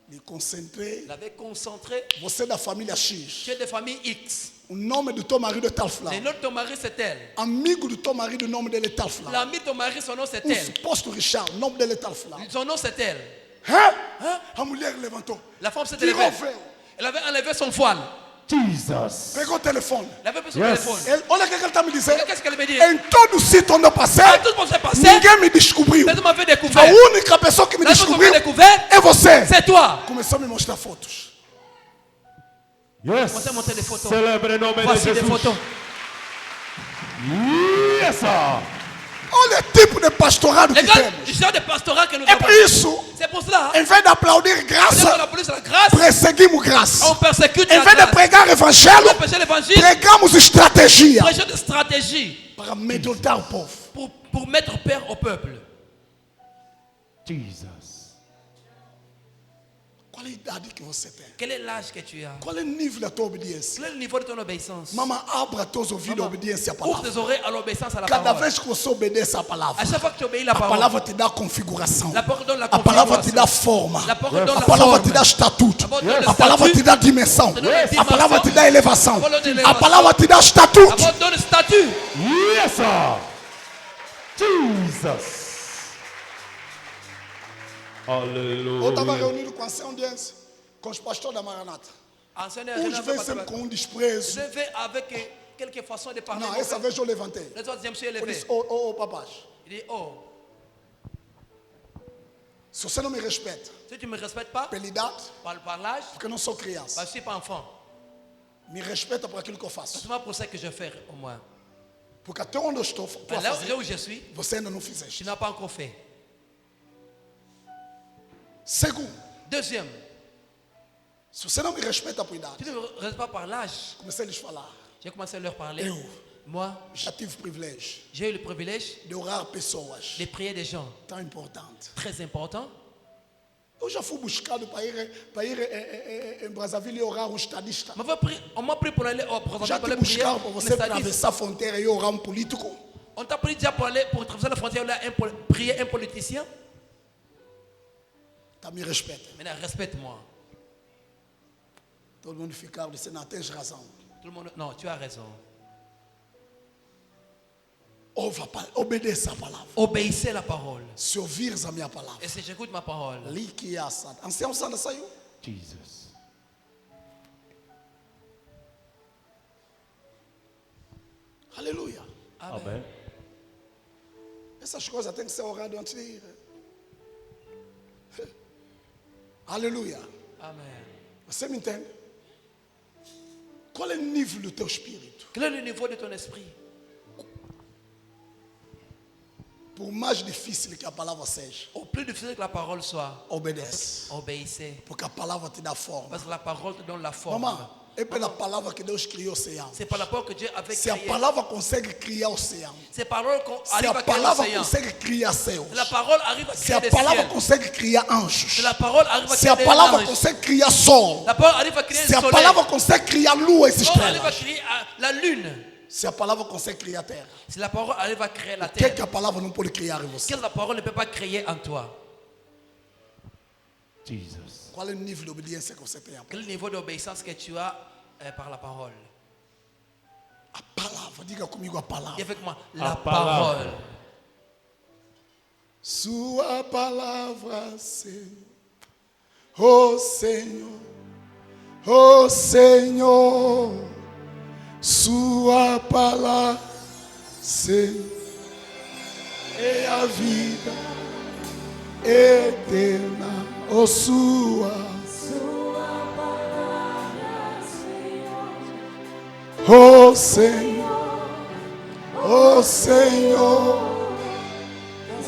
Me concentrei. Il avait concentré. Você é da família X. Tu es de famille X. O nome do teu marido é tal Le fulano. nom de ton mari, c'est elle. Amigo do teu marido, o nome dele é tal fulano. L'ami de ton mari, son nom, c'est Um elle. suposto Richard, o nome dele é tal fulano. Son nom, c'est elle. Hã? Hein? A mulher levantou. La femme s'est Tirou élevée. o véu. Elle avait enlevé son voile. Jesus. Pegou o telefone. Elle avait pris son Yes. téléphone. Olha o que ele está me dizendo. Qu'est-ce qu'elle me dit? Em todo sítio onde eu passei, Ah, tout le monde s'est passé. ninguém me descobriu. Personne m'avait A découvert. única pessoa que me La personne qui descobriu m'a découvert, é você. c'est toi. Começou a me mostrar fotos. Yes. Você monter des photos. Célèbre nome de Voici des Jesus. photos. Yes, sir. Olha o tipo de pastorado que Les gars, temos. le genre de pastorat que nous É avons. por isso, C'est pour cela. em vez de aplaudir On graça, applaudit la grâce. perseguimos graça. On persécute Em la vez de grâce. pregar evangelho, On prêche l'évangile. pregamos estratégia Prêchons des stratégies para amedrontar o povo. pour mettre peur au peuple. Jesus. Qual é a idade que você tem? Quel est l'âge que tu as? Qual é o nível da tua obediência? Quel est le niveau de ton obéissance? Mama, abra teus ouvidos à obediência à Ouvre palavra. tes oreilles à l'obéissance à la Cada parole. vez que você obedece à palavra, À chaque fois que tu obéis la a parole, palavra te dá configuração. la parole donne la A palavra te configuration. dá forma. La parole donne A la palavra te forme. dá estatuto. La parole donne le A palavra statut. te dá dimensão. Te donne la A dimension. palavra te dá elevação. La parole donne A l'élévation. palavra te dá La estatuto. parole donne le statut. Yes, sir. Jesus. Eu estava Hallelujah. reunido com a anciã audiência, com os pastores da Maranata. Ancienne Uns vêm sempre com um desprezo. Je vais avec quelques façons de parler. Não, essa vez eu levantei. Les autres, je me suis Eu élevé. disse, ô papás, Il dit, oh, se você não me respeita si tu ne me respectes pas, pela idade, par l'âge, porque eu não sou criança, je ne suis pas enfant. me respeita por aquilo que eu C'est faço. seulement pour ça que je fais au moins. Porque até onde eu estou a Là fazer, où je suis, você ainda não fizeste. tu n'as pas encore fait. Segundo, Deuxième, se você não me respeita por idade, tu ne me respectes pas par l'âge. comecei a lhes falar, J'ai commencé à leur parler. eu Moi, já tive privilégio j'ai eu le privilège de orar pessoas de prier des gens tão importantes. très importants. Eu já fui buscado para ir em Brazzaville e orar um estadista. On m'a pris pour aller Já pour te aller prier. buscaram para un você stadiste. atravessar a fronteira e orar um político? On t'a pris déjà pour aller pour traverser la frontière là, prier un politicien. Tá, me respeita. Maintenant, respecte-moi. Todo mundo ficava dizendo, não, tens razão. Tout le monde, non, tu as raison. Obedeça a palavra. Obéissez la parole. Se ouvires a minha palavra. Et si j'écoute ma parole, Ali que é assado. Ancião Sandra saiu. Jesus. Aleluia. Amen. Amen. Essas coisas têm que ser oradas antes de ir. Aleluia. Amen. Você me entende? Qual é o nível do teu espírito? Quel est le niveau de ton esprit? Por mais difícil que a palavra seja, Au plus difficile que la parole soit, obedece. obéissez. Porque a palavra te dá forma. Parce que la parole te donne la forme. Maman, É pela palavra que Deus criou o oceano. C'est par la parole que Dieu avait Se a créé. palavra consegue criar o oceano, C'est par la parole qu'on se arrive a à créer palavra l'océan. consegue criar céus, La parole arrive à se créer a des palavra ciels. consegue criar anjos, La parole arrive à se a créer des palavra anges. consegue criar sol, La parole arrive à créer se le a soleil. palavra consegue criar lua e La parole arrive à estrelas, créer la lune. se a palavra consegue criar terra, Si la parole arrive à créer la o que é que terre, a palavra não pode criar em você? qu'est-ce que la parole ne peut pas créer en toi? Jesus. Qual é o nível de obediência que você tem? Quel est le niveau d'obéissance que tu as par la parole? A palavra, diga comigo a Dis palavra. avec moi, La la parole. parole. Sua palavra, Senhor, oh Senhor, oh Senhor, Sua palavra, Senhor, é a vida eterna, oh Sua oh Senhor, oh Senhor,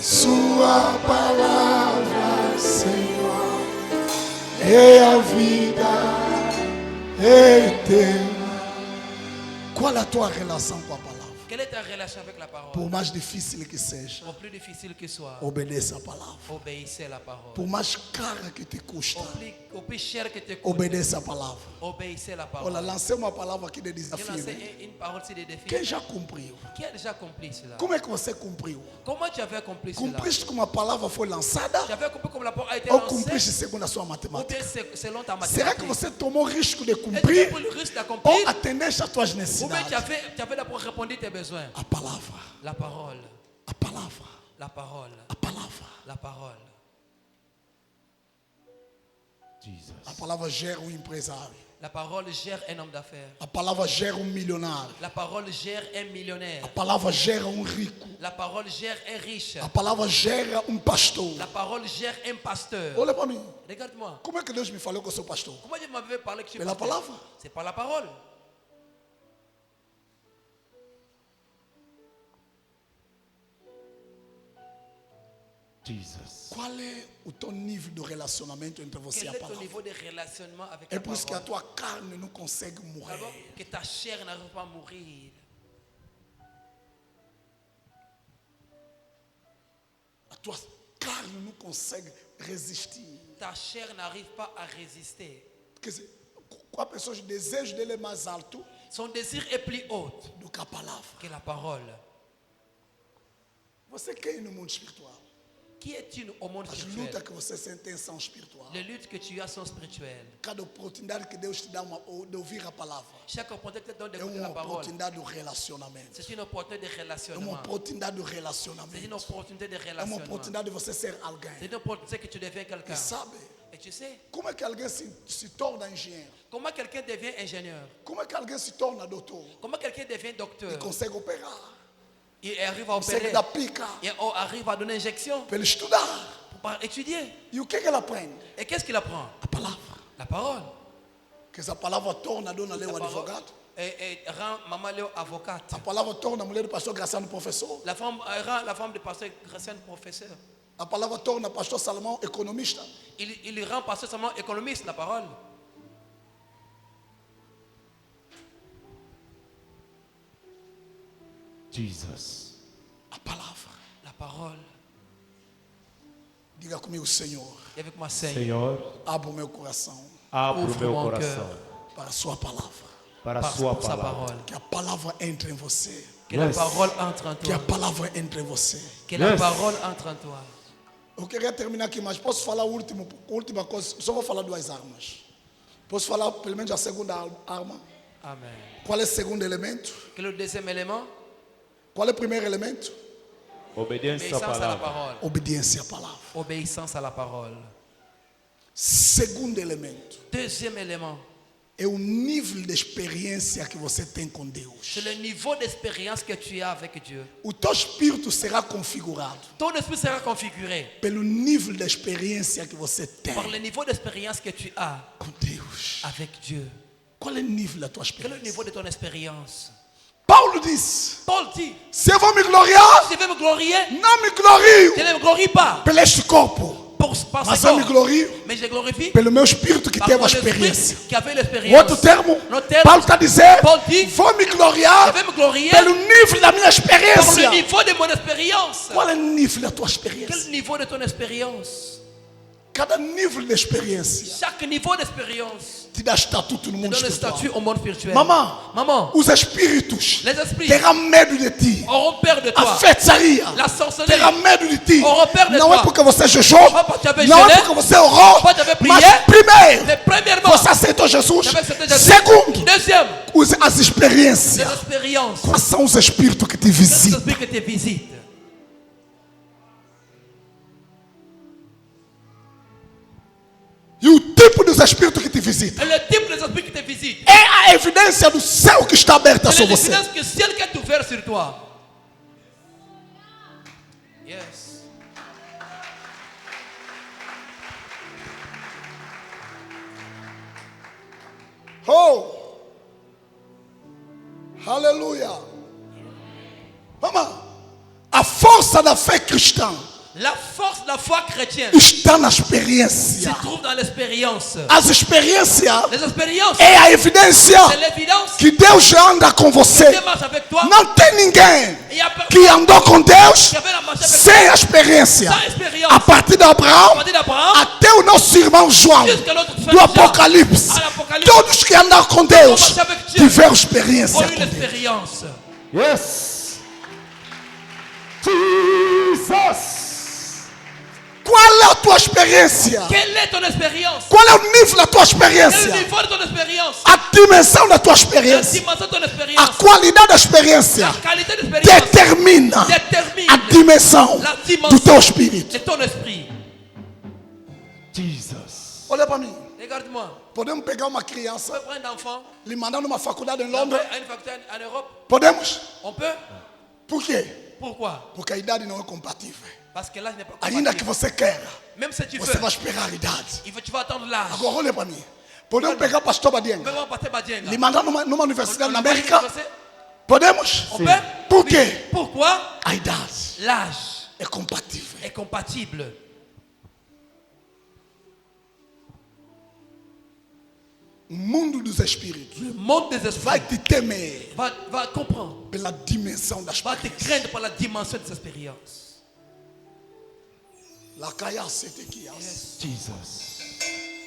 Sua palavra, Senhor, é a vida eterna. Qual é a tua relação com a palavra? Quelle est ta relation avec la parole? Por mais difícil que seja, Au plus difficile que soit, obedeça a palavra. obéissez à la parole. Por mais cara que te custa, Au plus cher que te coûte, obedeça a palavra. obéissez à la parole. Olha, lancei uma palavra aqui de J'ai desafio. lancé Né? une parole sur des défis. Quem já cumpriu? Qui a déjà accompli cela? Como é que você cumpriu? Comment tu avais accompli cela? Cumpriste como a palavra foi lançada Tu avais accompli comme la parole a été ou lancée cumpriste segundo a sua ou matemática? bien selon ta Será que mathématique? você tomou risco de Est-ce que tu as cumprir pris le risque ou d'accomplir atendeste às tuas ou bien necessidades? tu avais d'abord répondu à tes besoins? A palavra, La parole, a palavra, la parole, a palavra. la parole. Jesus. A palavra gera um empresário. La parole gère un homme d'affaires. A palavra gera um milionário. La parole gère un millionnaire. A palavra gera um rico. La parole gère un riche. A palavra gera um pastor. La parole gère un pasteur. Olha para mim. Regarde-moi. Como é que Deus me falou que eu sou pastor? Comment Dieu m'avait parlé que tu es Pela pasteur? palavra. C'est par la parole. Jesus. Qual é o teu nível de relacionamento entre você e Quel a est ton palavra? niveau de relationnement avec É la por isso que a parole? tua carne não consegue morrer. D'abord, que ta chair n'arrive pas à mourir. A tua carne não consegue resistir. Ta chair n'arrive pas à résister. Quer dizer, com a pessoa, o desejo dele é mais alto Son désir est plus haut do que a palavra. que la parole. Você quer ir no mundo espiritual. Qui es-tu au monde As spirituel? lutas que você sente são espiritual. Les luttes que tu as sont spirituelles. Cada oportunidade que Deus te dá de ouvir a palavra Chaque opportunité que te donne é d'écouter uma la parole, oportunidade do relacionamento. c'est une opportunité de É uma relationnement. oportunidade do C'est une relacionamento. opportunité de É uma relationnement. oportunidade de você ser C'est alguém. une opportunité que tu deviens quelqu'un. E sabe, Et tu sais, como é que alguém se torna engenheiro? comment quelqu'un devient ingénieur? Como é que alguém se torna doutor? Comment quelqu'un devient E docteur? consegue operar. Il arrive à Consegue opérer. dar pica Et on arrive à donner injection para ele estudar. pour étudier. E o que ele aprende? Et qu'est-ce qu'il apprend? A palavra. La parole. Que essa palavra torna a dona Leo La parole advogado. et rend maman Léo avocate. A palavra torna a mulher do pastor Graciano professor. La femme rend la femme de pasteur Gracien professeur. A palavra torna pastor Salomão economista. Il rend pasteur seulement économiste, la parole. Jesus. A palavra. La parole. Diga comigo, Senhor, Et avec moi, Seigneur, Senhor, abra o meu coração abra o Ouvre meu mon coração para a sua palavra. para a par sua sa palavra. parole. Que a palavra entre em você. Que la Yes. parole entre en Que a toi. palavra entre em você. Que la Yes. parole entre en toi. Eu queria terminar aqui, mas posso falar a última coisa? Só vou falar duas armas. Posso falar pelo menos a segunda arma? Amen. Qual é o segundo elemento? Quel est le deuxième élément? Qual é o primeiro elemento? Obediência à Obéissance à la palavra. parole. Obediência à palavra. Obéissance à la parole. Segundo elemento Deuxième élément, é o nível de experiência que você tem com Deus. c'est le niveau d'expérience que tu as avec Dieu. O teu espírito será configurado Ton esprit sera configuré pelo nível de experiência que você tem par le niveau d'expérience que tu as com Deus. avec Dieu. Qual é o nível da tua Quel est le experiência? niveau de ton expérience? Paulo disse: Paul dit, se eu vou me gloriar, je vais me glorier, não me glorio je ne me glorie pas pelo este corpo, par Mas ce eu me corps. glorio Mais je glorifie pelo meu espírito que par teve a mon esprit experiência. qui avait O l'expérience. outro termo, L'autre terme, Paulo está dizendo, Paul dit, vou me je gloriar vais me glorier pelo nível da minha par experiência. le niveau de mon expérience. Qual é o nível da tua Quel experiência? niveau de ton expérience? Cada nível de experiência Chaque niveau d'expérience te dá estatuto no mundo donne un espiritual. statut au monde spirituel. Maman, os espíritos les esprits terão medo de ti. auront peur de A toi. feitiçaria La sorcellerie terá medo de ti. auront peur de Não é toi. porque você jejuou, Pas parce que tu avais não é jeûné, porque você orou, pas parce que tu avais mas prié. primeiro, Mais premièrement, você aceitou Jesus. tu avais accepté Jésus. Segundo, Deuxième, as les experiências. expériences. Quais são os espíritos que te Quels visitam? esprits que te visitent? E o tipo dos espíritos que te visitam Et le type des esprits qui te visitent. é a evidência do céu que está aberta C'est sobre você. l'évidence que le ciel qui est ouvert sur toi. Yes. Oh! Aleluia! Vamos! A força da fé cristã La force de la foi chrétienne está na se experiência. trouve dans l'expérience. As experiências Les expériences, é a evidência c'est l'évidence que Deus anda com que você. Dieu marche avec toi. Não tem ninguém Il y a personne que andou com Deus qui avait la marche avec sem a experiência. toi. Sans expérience. A partir de À Abraão partir d'Abraham até o nosso irmão João, jusqu'à l'autre frère do Jean, Apocalipse, à l'Apocalypse, todos que andaram com Deus marché avec Dieu tiveram experiência ont com eu Deus. l'expérience. Yes. Jesus. Qual é a tua experiência? Quelle est ton expérience? Qual é o nível da tua Quel est experiência? le niveau de ton expérience? A dimensão da tua La experiência, dimension de ton a expérience. qualidade da experiência La qualité d'expérience determina détermine a dimensão la do dimension teu espírito. de ton esprit. Jesus. Olha para mim. Regarde-moi. Podemos pegar uma On criança, peut prendre un enfant, lhe mandar numa faculdade em l'envoyer Londres? à une faculté en Europe. Podemos? On peut. Por quê? Pourquoi? Porque a idade não é compatível. Parce que l'âge n'est pas Ainda que compatible. você queira, Même si tu você veux, vai esperar a idade. tu vas attendre l'âge. Agora olha para mim. Podemos pegar o pastor Badienga, Peut-être passer Badienga. lhe mandar numa universidade na On peut- América? Podemos? On peut? Por Oui. quê? Pourquoi? A idade L'âge é compatível. est compatible. O mundo dos espíritos Le monde des vai esprits te temer va comprendre, pela dimensão das va te experiências. craindre par la dimension des expériences. Lakaya setekias. Jesus.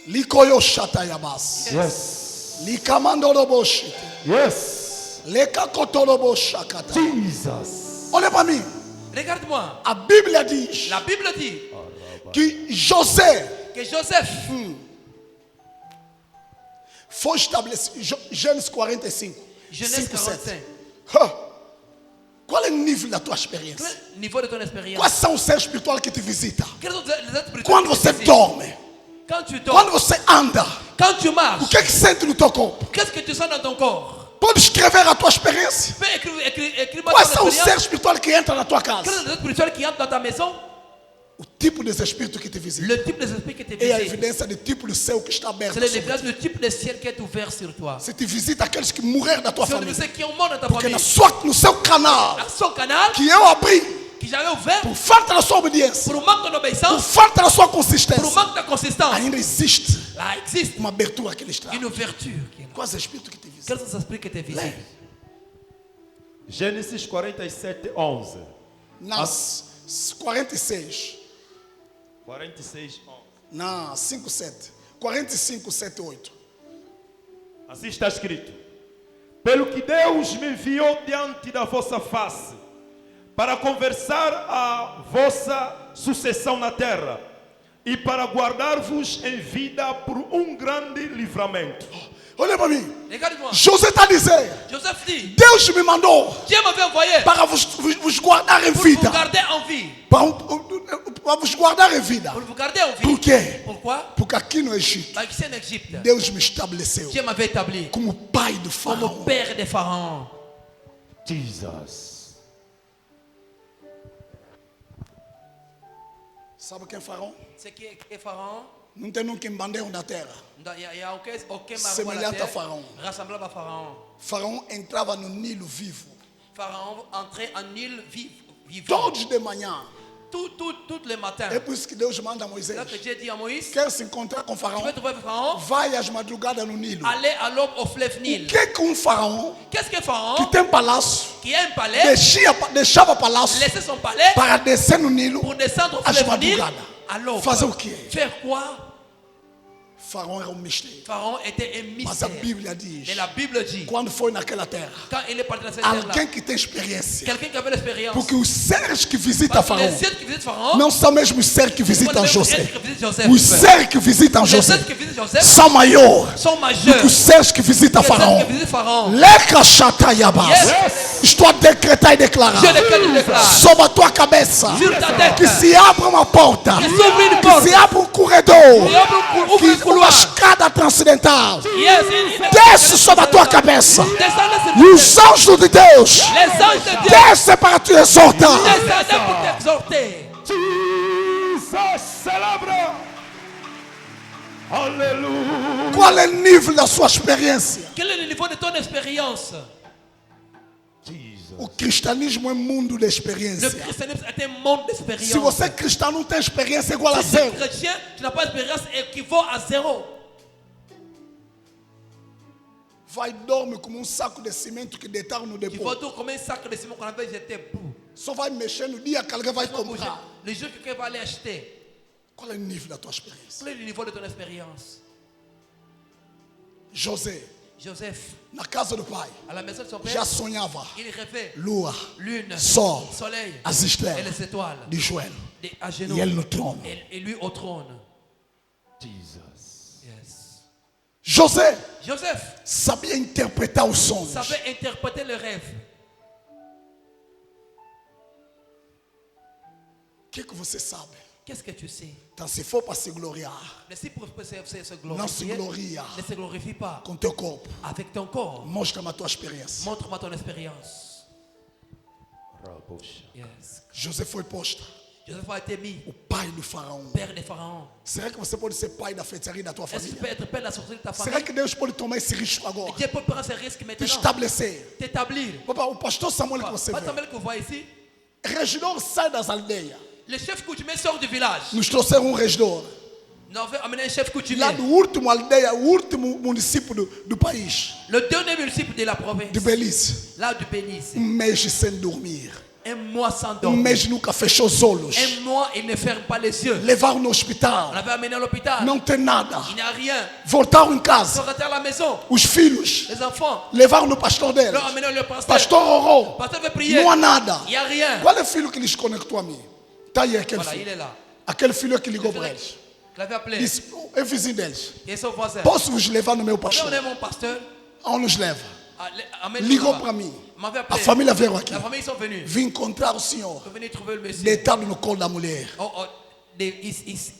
Likoyo shatayabas. Yes. Likamandoroboshite. Yes. Lekakotoroboshakata. Jesus. Olha para mim. Regarde-moi. A Bíblia diz La Bible dit que José que Joseph foi estabelecido. Gênesis 45. Genèse 5, 7. 45. Ha! Qual é o nível da tua experiência? Quel niveau de ton expérience? Quais são os seres espirituais que te visitam? Quels sont les esprits Quando qui te você visitent? dorme, Quand tu dors, quando você anda, quand tu o marches, que é que sente no teu corpo? qu'est-ce que tu sens dans ton corps? Pode escrever a tua experiência. Tu peux écrire Quais ton são os expérience. seres espirituais que entram na tua Quels casa? sont les spirituels qui entrent dans ta maison? O tipo de espírito que te visita. Le type des esprits qui te É a visitent. evidência do tipo do céu que está aberto. C'est l'évidence du type de ciel qui est ouvert sur toi. Se te visita aqueles que morreram da tua C'est família. ceux qui ont mort dans ta Porque famille. no seu canal Dans son canal, que eu abri, que j'avais ouvert, por falta da sua obediência, pour manque por d'obéissance, falta da sua pour consistência, manque de consistance, ainda existe là existe uma abertura que eles trazem. une ouverture. Qui est là. Quais espíritos que te visitam? Quels sont les esprits qui te visitent? Gênesis 47, 11. Nas 46. 46, 11. Na 5, 7. 45, 7, 8. Assim está escrito: pelo que Deus me enviou diante da vossa face, para conversar a vossa sucessão na terra, e para guardar-vos em vida por um grande livramento. Olha para mim. Regarde-moi. José está dizendo: Joseph dit, Deus me mandou Dieu m'avait envoyé para vos guardar em pour vida. vous garder en vie. Para vos guardar em vida. Pour vous garder en vie. Por quê? Pourquoi? Porque aqui no Egito, Bah, ici en Égypte, Deus me estabeleceu Dieu m'avait établi como pai do comme faraó. père des pharaons. Jesus. Sabe quem é faraó? C'est qui est pharaon? Não tem nunca bandeira da terra. Il n'y a aucun Semelhante marbre à la a Pharaon. terre rassemblable à Pharaon. Faraó entrava no Nilo vivo. Pharaon entrait en île vivant. Todos de manhã, Tous les matins. É por isso que Deus manda a Moisés. Là que Dieu dit à Moïse, Quer se encontrar com o tu faraó? veux trouver Pharaon, Vai às madrugadas no Nilo. allez à l'aube au fleuve O Nil. que um faraó Qu'est-ce que que Pharaon, tem palácio qui a un palais, deixava palácio laissait son palais para descer no Nilo pour descendre au às fleuve Nil madrugadas? à l'aube? Fazer o quê? Faire quoi? Faraó era mistério. Pharaon était un Mas a mystère. Bíblia diz: Mais la Bible dit, quando foi naquela terra, quand il est parti dans cette terre-là, alguém que tem experiência. quelqu'un qui avait l'expérience, Porque os seres que visitam parce que Faraó les êtres qui visitent Pharaon, não são mesmo os seres que visitam José. êtres qui visitent Joseph. Os seres que visitam Les José êtres qui visitent Joseph são maiores sont do majeurs que os seres que visitam que les Faraó. êtres qui visitent Pharaon. Leca Chatayabas. Yes. Estou a decretar e declarar Je déclare sobre a tua cabeça sur ta tête que se abra uma porta, que s'ouvre une que porte, se abra um corredor, ouvre un que uma couloir. escada transcendental Yes, desce sobre a tua cabeça. descendez E sur os anjos de Deus les anges de Dieu descem para te exortar. descendez pour t'exhorter. Jesus, celebra. Aleluia. Qual é o nível da sua experiência? Quel est le niveau de ton expérience? O cristianismo é mundo de Le experiência. christianisme est un monde d'expérience. Se você é cristão, não tem experiência igual a Si tu es zero. chrétien, tu n'as pas d'expérience équivaut à zéro. Vai dorme como um saco de cimento que deitaram no Tu vas depô. tout comme un sac de ciment qu'on avait jeté bout. Só vai mexer no dia que alguém vai Tu vas bouger. comprar. Le jour que quelqu'un va aller acheter, Qual é o nível da tua experiência? quel est le niveau de ton expérience? José, Joseph, na casa do pai, à la maison de son já père, sonhava il rêvait lua, lune, sol, soleil as et estrelas les étoiles de joelho. à genoux. E ele no trono. Et lui au trône. Jesus. Yes. José Joseph sabia interpretar os sonhos. savait interpréter le rêve. O que você sabe? Qu'est-ce que tu sais? Então, se for para se gloriar Mais si pour se Não se glorifier, gloria ne se glorifie pas com teu corpo, avec ton corps. mostra-me a tua experiência. Montre-moi ton expérience. Rabosha. Yes. José foi posto, Joseph a été mis o pai do faraó. père des pharaons. Será que você pode ser pai da feitiçaria da tua Est-ce que tu peux família? être père de la sorcellerie de ta Será famille? que Deus pode tomar esse risco agora? Dieu peut prendre ce risque Te maintenant. estabelecer. T'établir. Papa, o pastor Samuel que Pas você vê, Samuel que vous voyez ici. regidor sai das aldeias. Le chef coutumier sort du village. Nos trouxeram um regidor Nous avons amené un chef coutumier. lá do último aldeia, o último município do país, Le dernier municipio de la province. de Belize. Là du Belize. Mês sem dormir. Un mois sans Um dormir. mês nunca fechou os olhos. Un mois, il ne ferme pas les yeux. Levaram no On hospital. l'avait amené à l'hôpital. Não tem nada. Il n'y a rien. Voltaram em Ils casa. sont rentrés à la maison. Os filhos Les enfants levaram no pastor deles. l'ont amené le pasteur. Pastor orou. Le pasteur veut prier. Não há nada. Il n'y a rien. Qual é o filho que lhes conectou a mim? Está aí aquele Voilà, il filho. est là. Aquele filho que ligou para eles. Je l'avais appelé. Disse, é vizinho deles. Et son voisin. Posso vos levar no meu Viens, pastor? on est mon pasteur. Aonde nos leva? Amène-le Ligou là-bas. para mim. M'avait A appelé. família veio aqui. La famille, ils sont venus. Vim encontrar o senhor Ils sont venus trouver le monsieur. deitado no colo da mulher. A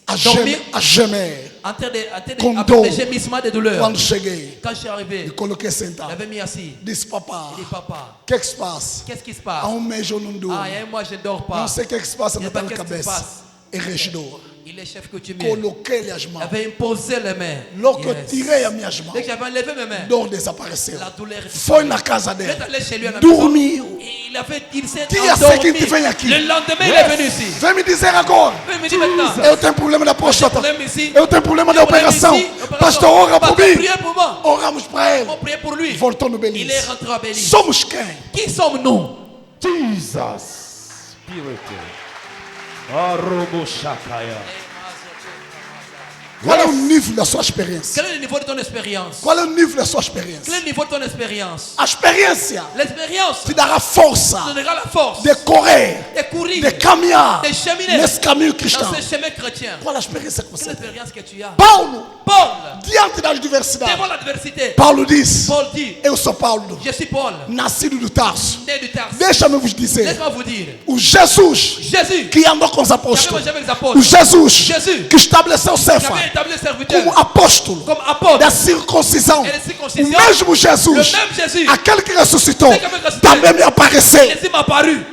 A dormir, gemer. en train de Com avec dor. des gémissements de douleur. Quando cheguei, Quand je suis arrivé, me coloquei il sentado. avait mis assis. Disse, papá, Il dit, papa, o que é que se passa? qu'est-ce qui se Há passe? um mês eu não durmo. Ah, il y a un mois, je ne dors pas. Não sei o que é que se passa Il y na a pas tua qu'est-ce qui se cabeça. passe. É regidor. Il est chef coutumier. Coloquei-lhe as Il mãos. avait imposé les mains. Logo eu Yes. tirei as minhas mãos. Dès que j'avais enlevé mes mains, Dor desapareceu. la douleur est Foi disparue. na casa Il est dele. allé chez lui à la maison. Dormiu. Et il s'est Dia endormi. seguinte vem aqui. Le lendemain, il est venu ici. Vem me dizer agora. Il me dit maintenant. Eu tenho problema da próstata. Problème ici. Eu tenho problema da operação. Pastor, ora por mim. Priez pour moi. Oramos para ele. On priait pour lui. Voltou no Il est Belize. rentré à Belize. Somos quem? Qui sommes-nous? Jesus. Spirit. Aroboshakaya. Qual é o nível da sua experiência? Quel est le niveau de ton expérience? Qual é o nível da sua Quel experiência? est le niveau de ton expérience? A experiência L'expérience te dará força te donnera la force de correr, de courir, de caminhar de cheminer nesse caminho dans cristão. ce chemin chrétien. Qual a experiência que Quelle você tem? expérience que tu as? Paulo, Paul, diante das diversidades, devant l'adversité, Paulo disse: Paul dit, Eu sou Paulo, je suis Paul, nascido do Tarso. né du Tarse. Deixa-me vos dizer: Laisse-moi vous dire, o Jesus Jésus, que andou com os qui avait apóstolos, mangé avec les o apôtres, Jesus Jesus, que estabeleceu qui Cefa avait établi le serviteur como apóstolo comme apôtre, da circuncisão, et de o circoncision, mesmo Jesus, le même Jésus, aquele que ressuscitou, Aquele que ressuscitou, também me apareceu, il est m'apparu.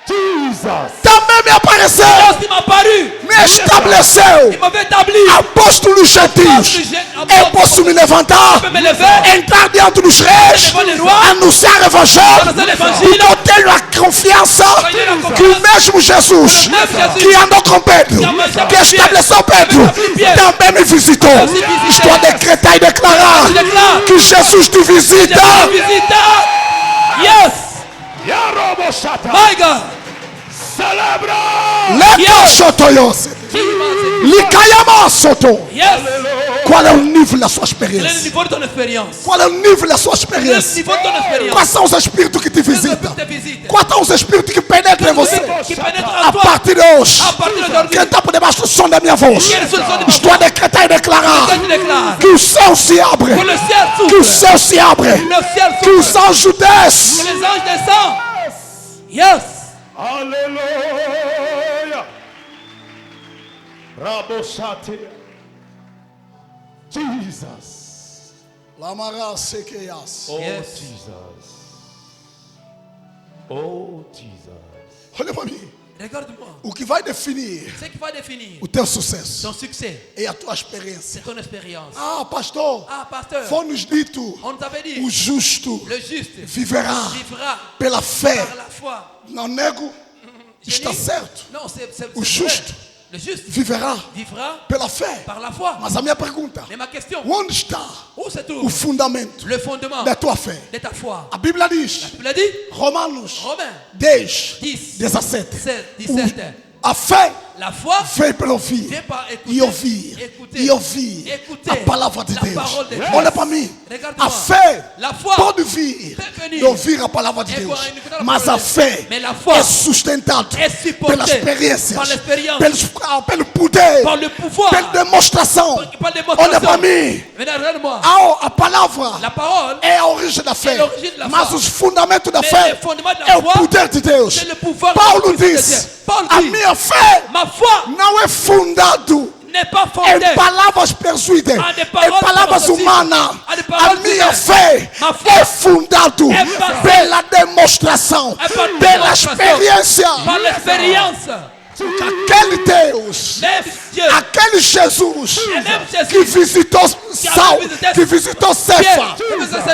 Jesus. também me apareceu, Deus m'a apparu. me estabeleceu. Il m'avait établi. Apóstolo dos gentios. Eu posso me levantar, Je peux me lever. entrar diante dos reis, Devant les rois. anunciar o evangelho, Anunciar o evangelho. porque eu tenho a confiança que o mesmo Jesus O mesmo Jesus que andou com Pedro, que estabeleceu Pedro, também me visitou. Estou a decretar e declarar que Jesus te visita. Visita. Yes. Yaroboshata. My God. Celebra. Lepochotoyose, Licayamasoto. Yes. Qual é o nível da sua Quel est le experiência? niveau de ton expérience? Qual é o nível da sua Quel est le experiência? niveau de ton expérience? Quais são os espíritos que te Quel visitam? te visite? Quais são os espíritos que penetram em você? Qui pénètre A en toi. partir de hoje, À partir d'aujourd'hui. quem está por debaixo do som da minha voz, Quel est le son de ma estou a voix? decretar e declarar Je déclare que o céu se abre, que le ciel que o s'ouvre. céu se abre, Le ciel que os s'ouvre. anjos Que descem. les anges descendent. Yes. Alléluia. Raboshate. Jesus. Lamarassekeyas. Oh, Yes. Jesus. Oh, Jesus. Olha para mim. Regarde-moi. O que vai definir Ce qui va définir o teu sucesso ton succès, é a tua experiência. c'est ton expérience. Ah, pastor, Ah, pasteur, foi-nos dito: on nous avait dit, o justo le juste viverá vivra pela fé. par la foi. Não nego, Je está dis- certo. Non, c'est O vrai. justo Le juste viverá vivra pela fé. par la foi. Mas a minha pergunta: Mais ma question, onde está où se o trouve fundamento le fondement da tua fé? de ta foi? A Bíblia diz, Tu l'as dit? Romanos Romains 10, 10, 17. 17. A fé La foi vem pelo ouvir vient par écouter. e ouvir Écouter. e ouvir Écouter a palavra de la Deus. parole de Deus. Olha para mim. Regarde-moi. A fé La foi pode vir peut venir de ouvir a palavra de et Deus, pour écouter la mas parole a de fé Deus. Mais la foi é sustentada est supportée pelas experiências, par l'expérience, pelo poder, par le pouvoir, pela demonstração. par la démonstration. Olha para mim. Maintenant, regarde-moi. A palavra La parole é a origem da fé, É a origem da mas fé. os fundamentos da Mais fé le fondement de la é o foi, poder de Deus. c'est le pouvoir Paulo de Dieu. diz: Paulo a dit, minha fé ma foi não é fundado n'est pas em fondée palavras persuídas, Ah, de em palavras palavras persuasivas. humanas. Ah, de A palavras minha humanas. fé Ma foi é fundado é basada pela demonstração, É par pela demonstração. experiência. par l'expérience. Aquele Deus, Même Dieu, aquele Jesus et même que Jésus, visitou Saul, visité que visitou Cefa, Pierre,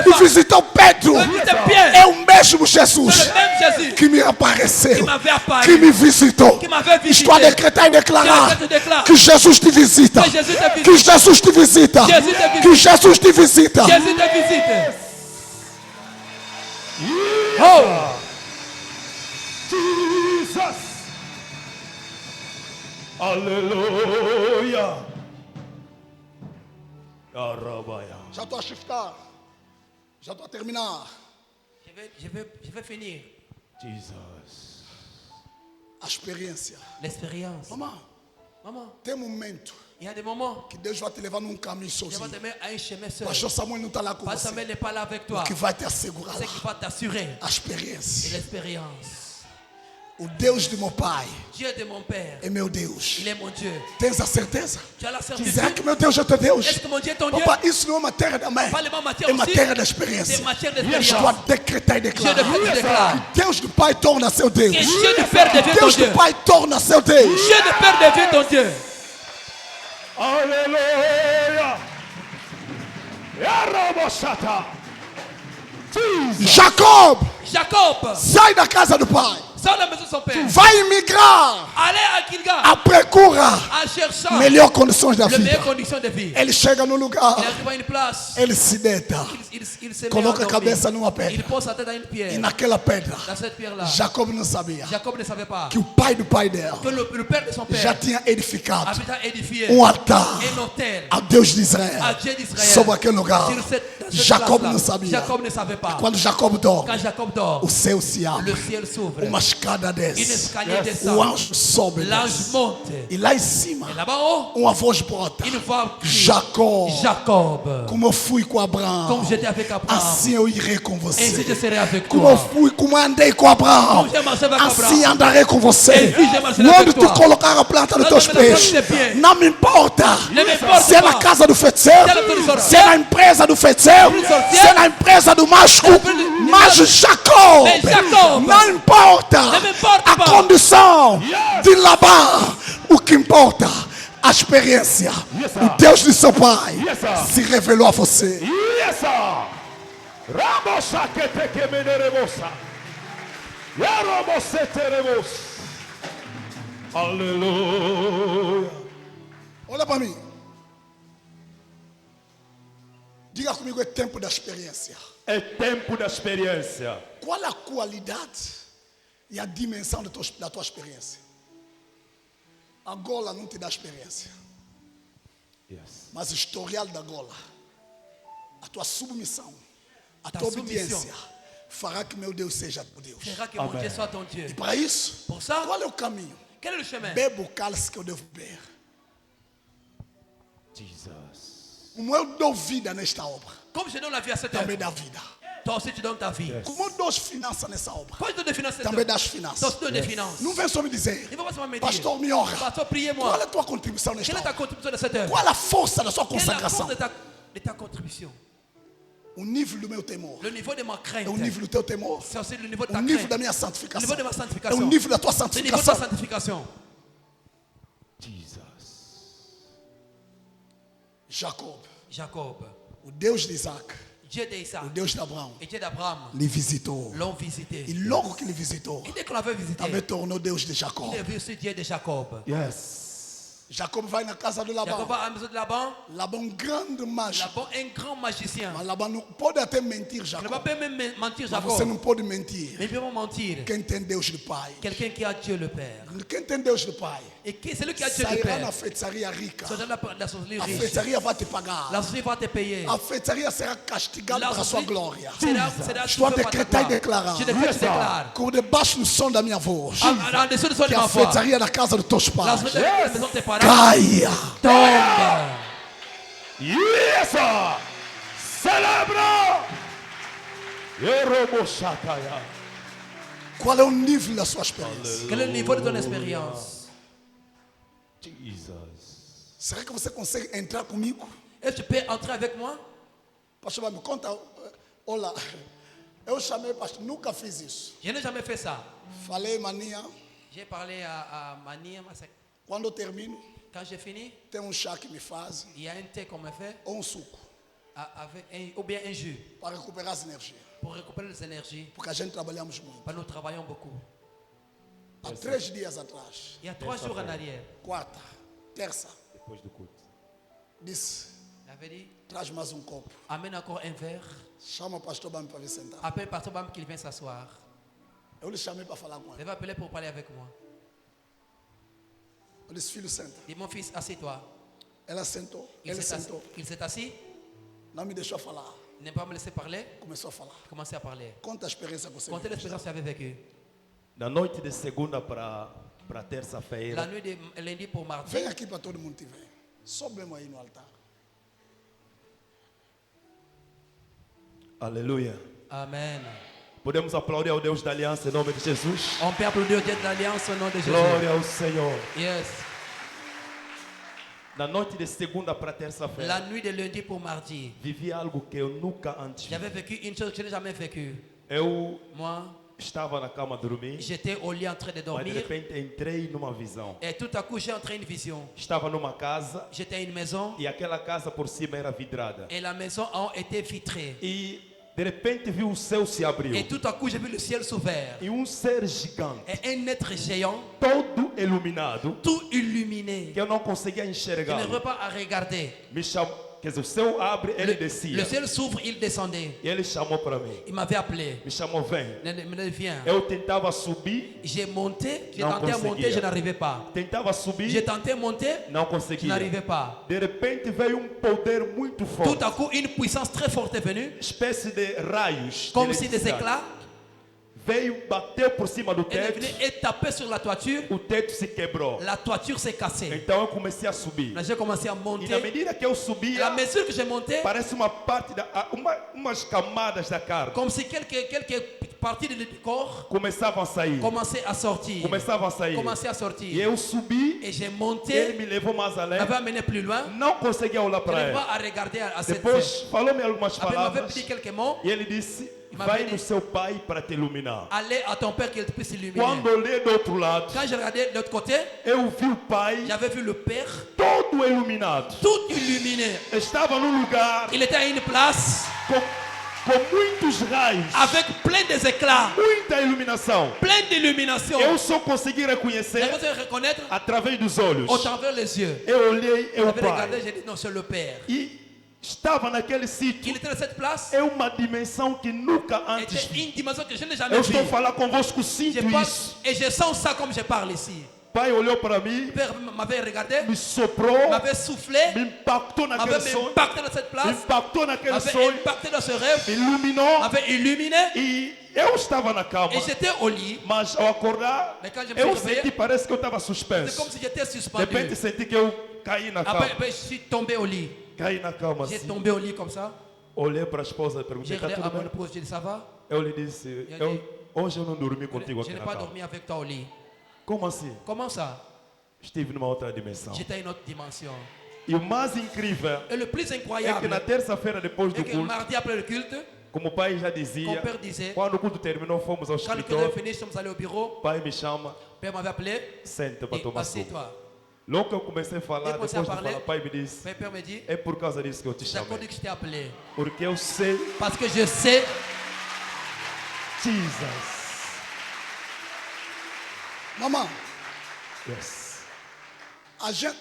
que visitou Pedro, visité Pierre. é o mesmo Jesus c'est le même Jésus que me apareceu, qui m'avait apparu, que me visitou. qui m'avait visité. Estou a decretar e declarar Je te déclare que Jesus te visita, que Jésus te visite. que Jesus te visita, Jésus te visite. que Jesus te visita. Jésus te visite. Oh, Jesus. Alléluia. Arabaya. Já estou a shiftar, já estou a terminar. je vais finir. Jesus. A experiência. L'expérience. Mamãe, Maman, tem momento il y a des moments que Deus vai te levar num caminho où tu vas sozinho. te mettre à un chemin seul. Pastor Samuel não está lá com Pas você. Samuel n'est pas là avec toi. Que vai te assegurar C'est qui lá. va t'assurer. A experiência. L'expérience. O Deus de meu pai Dieu de mon Père, é meu Deus. il est mon Dieu. Tens a certeza? Tu as la Será certitude. que meu Deus é teu Deus? Est-ce que mon Dieu est ton Dieu? Opa, isso não é matéria da mãe. Pas les mêmes matières É aussi. matéria da C'est experiência. matière Estou a d'expérience. decretar e Dieu de declarar. Père te déclare. Deus do Pai torna seu Deus. Que Dieu de Père devient ton Deus Dieu. do Pai torna seu Deus. Dieu de Père devient ton Dieu. Alléluia. Yarabashata. Jesus. Jacob, Jacob, sai da casa do pai. sort de la maison de son père. Vai migrar. Allez à Gilgal A procura en cherchant melhor condições da les vida. meilleures conditions de vie. Ele chega no lugar. Il arrive à une place. Ele se deita. Il se met Coloca à a dormir. cabeça numa Il pedra. pose sa tête à une E pierre. naquela pedra, Dans cette pierre-là, Jacob não sabia Jacob ne savait pas que o pai do pai dela que le père de son já père tinha edificado avait édifié altar un hôtel a Deus de Israel à Dieu d'Israël. sobre aquele lugar. Sur dans cette Jacob place-là. não sabia. Jacob ne savait pas. Quando Jacob dorme, Quand Jacob dort, o céu se abre. le ciel s'ouvre. Uma escada Une desce. escalier O descend. anjo sobe. L'ange Desce. monte. E lá em cima, Et là-bas en haut, uma voz brota. une voix crie, Jacob, Jacob, como eu fui com Abraão, comme j'étais avec Abraham, assim eu irei com ainsi je você. serai avec Como eu toi. fui, como andei com Abraão, Comme j'ai marché avec assim Abraham, andarei com você. Ainsi je marcherai Onde avec tu toi. colocar a planta dos Onde teus eu colocar pés, os pés. não me importa. Ne m'importe Se é na pas. casa do feiticeiro, Se é na casa do sorteiro, se é na empresa do feiticeiro, do sorteiro, se é na empresa do mágico, do- mas Jacob Jacob, Mais Jacob, não importa não me importa, a pas. condição Yes. de Labão, o que importa a experiência. Yes, sir. O Deus de seu pai Yes, sir. se revelou a você. Yes, sir. Rabosa que te quemeneremosa. Yaromose teremos. Aleluia. Olha para mim. Diga comigo, é tempo da experiência. É tempo da experiência. Qual a qualidade e a dimensão da tua experiência? A gola não te dá experiência, Yes. mas o historial da gola, a tua submissão, a Ta tua submissão obediência, fará que meu Deus seja teu Deus. Fera que mon Amen. Dieu soit ton Dieu. E para isso, Pour ça, qual é o caminho? quel est le chemin? Beba o cálice que eu devo beber. Jesus. Como eu dou vida nesta obra, Comme je donne la vie à cette também œuvre, dá vida. toi aussi tu donnes ta vie. Yes. Como eu dou finanças nessa obra, Quand je donne des finances, também dá as finanças. toi aussi tu donnes des finances. Não vem só me dizer, Il ne faut pas seulement me dire, pastor, me honra. pasteur, Qual é priez-moi. a tua contribuição nesta Quelle est ta obra? contribution de cette œuvre? Qual a força da sua Quelle est la consagração? force de ta contribution? O nível do meu temor Le niveau de ma crainte, é o nível do teu temor. c'est aussi le niveau de O ta nível crainte. da minha Le santificação. niveau de ma É o sanctification. nível da tua Le niveau de ta santificação. sanctification. Jesus. Jacob, Jacob, o Deus de Isaac, Dieu d'Isaac o Deus de Abraão, et Dieu d'Abraham lhe visitou. l'ont visité. E logo que lhe visitou, Et dès qu'on l'avait visité, também tornou Deus de Jacob. il est vu aussi Dieu de Jacob. Yes. Jacob vai na casa de Jacob Labão. va à la maison de Laban. Labão, grande mágico. Laban, un grand magicien. Mas Labão não pode até mentir, Il ne va Jacob. pas même mentir, Mas você Jacob. não pode mentir. Mais il peut pas mentir. Quem tem Deus de Pai. Quelqu'un qui a Dieu le Père. Quem tem Deus de Pai. Et qui, celui qui a Dieu le Sairá na Père. feitiçaria rica. C'est la sorcellerie A riche. feitiçaria vai te pagar. La sorcellerie va te payer. A feitiçaria será castigada La para a sua sorcellerie glória. sera Estou a souffert par ta decretar e gloire. declarar. Je décrète, je déclare. Com debaixo do som da minha voz. En dessous de son de Que a ma foi. feitiçaria da casa dos teus La pais sorcellerie de la maison de tes parents caia. tombe. Yes. Sir. Celebra. Yeromoshataya. Qual é o nível da sua experiência? Quel est le niveau de ton expérience? Jesus. Será que você consegue entrar comigo? Est-ce que tu peux entrer avec moi? Pastor, me conta. Olha, eu chamei pastor, nunca fiz isso. Je n'ai jamais fait ça. Falei, maninha, J'ai parlé à Mani, quando eu termino, quand j'ai fini, tem um chá que me faz, il y a un thé qu'on me fait, ou um suco, ou bien un jus, para recuperar as energias. pour récupérer les énergies. Porque a gente trabalhamos muito. Parce que nous travaillons beaucoup. Há 3 dias atrás, Il y a 3 jours en arrière, quarta, terça, Depois do culto. disse, il avait dit, traz mais um copo. amène encore un verre, Chama o pastor Bambi para vir sentar. appelle Pasteur Bam qu'il vient s'asseoir. Eu lhe chamei para falar com Il ele. va appeler pour parler avec moi. Eu disse, filho, senta. Dis, mon fils, assieds-toi. Ela sentou, ele sentou. Il s'est assis, Não me deixou falar. il n'a pas me laissé parler, Começou a falar. il a commencé à parler. Conta a experiência que você Contez viveu. l'expérience que tu avais vécue. Na noite de segunda para La terça-feira, nuit de lundi pour mardi, Vem aqui para todo mundo te ver. Sobe mesmo aí no altar. aleluia. Amen. Podemos aplaudir ao Deus da aliança em nome de Jesus. On peut applaudir Dieu de l'Alliance au nom de Jésus. Glória ao Senhor. Yes. Na noite de segunda para La terça-feira, nuit de lundi pour mardi, vivi algo que eu nunca antes j'avais vi. vécu une chose que je n'ai jamais vécue. Eu Moi, estava na cama a dormir, j'étais au lit en train de mas de dormir repente entrei numa visão. et tout à coup j'ai entré une vision. Estava numa casa J'étais à une maison e aquela casa por cima era vidrada. et la maison a été vitrée. E de repente vi o céu se abriu. Et tout à coup j'ai vu le ciel s'ouvrir E um ser gigante, et un être géant, todo iluminado, tout illuminé. que eu não conseguia Je enxergar. n'arrivais pas à regarder. Me chamou, quer dizer, o céu abre, ele Le descia. ciel s'ouvre, il descendait. E ele chamou para mim. Il m'avait appelé. Me chamou, vem. Viens. Eu tentava subir, J'ai monté, j'ai Non, tenté à conseguia. monter, je n'arrivais pas. tentava subir, J'ai tenté à monter, não je conseguia. n'arrivais pas. De repente veio um poder muito Tout forte, à coup, une puissance très forte est venue, espécie de raios, comme de si des eletricidade. éclats. Veio, bateu por cima do Elle est teto, venue et tapé sur la toiture. o teto se quebrou. La toiture s'est cassée. Então eu comecei a subir. Là, j'ai commencé à E na monter. medida que eu À la subia, mesure que j'ai monté, parece uma parte umas camadas da carne comme si quelques parties du corps começavam a sair, commençaient à sortir. começavam a sair. Commençaient à E sortir. eu subi, Et j'ai ele monté, me levou mais além. m'avait amené plus loin. Não conseguia olhar Je para n'ai ele. pas à regarder à cette Depois scène. falou-me algumas Après, il m'avait palavras dit quelques mots. e ele disse: Il vai m'avait no dit, seu pai para te iluminar. allez à ton père qu'il puisse illuminer. Quando olhei do outro lado, Quand j'ai regardé de l'autre côté, eu vi o pai j'avais vu le père todo iluminado. tout illuminé. Estava num lugar Il était à une place com muitos raios, avec plein des éclats, muita iluminação. plein d'illumination. Eu só consegui J'ai reconhecer commencé à reconnaître através dos olhos. au travers les yeux. Eu olhei, é o J'avais regardé, pai. j'ai dit non, c'est le père. E estava naquele Il sítio. était dans cette place. É uma dimensão que nunca antes C'était vi. une dimension que je n'ai jamais Eu vue. estou a falar convosco, Je sinto parle- isso. et je sens ça comme je parle ici. O pai olhou para mim, Le père m'avait regardé, me soprou, m'avait soufflé, me impactou naquele m'avait sonho, impacté dans cette me place, impactou naquele m'avait sonho, impacté dans ce rêve, me iluminou m'avait illuminé. e eu estava na cama. Et j'étais au lit. Mas ao acordar, Mais quand je me eu suis réveillé, senti, parece que eu estava C'est suspenso. comme si j'étais De suspendu. repente senti que eu caí na cama. Après, je suis tombé au lit. Caí na cama J'ai assim. tombé au lit comme ça. Olhei para a esposa e J'ai perguntei, está regardé à tudo mon bem? épouse, j'ai dit ça va? Eu lhe disse, Eu eu, hoje eu não dormi contigo Je aqui n'ai na pas cama. dormi avec toi au lit. Como assim? Comment ça? Estive numa outra dimensão. J'étais à une autre dimension. E o mais incrível Et le plus é que incroyable na terça-feira depois est do que culto, mardi après le culte, como o pai já mon dizia, père disait, quando o culto terminou, fomos ao quand le culte escritório, est fini, nous sommes allés au bureau, o pai me chama, le père m'avait appelé, senta para et tomar suco. assieds-toi. Logo que eu comecei a falar, Eu comecei depois a de falar. falar, o pai me disse, Le père me dit, é por causa disso que eu te c'est à cause chamei. que je t'ai appelé. Porque eu sei, Parce que je sais, Jesus. Mamãe, Yes.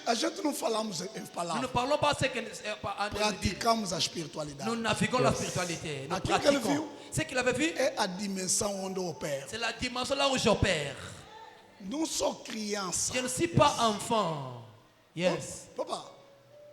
a gente não falamos em nous ne palavras, parlons pas ce que en train de dire. praticamos a espiritualidade. Nous naviguons la spiritualité. Nous Aquilo que ele pratiquons. viu Ce qu'il avait vu, É a dimensão onde eu opero. c'est la dimension là où j'opère. Não sou criança. Je ne suis pas enfant. Yes. Papa,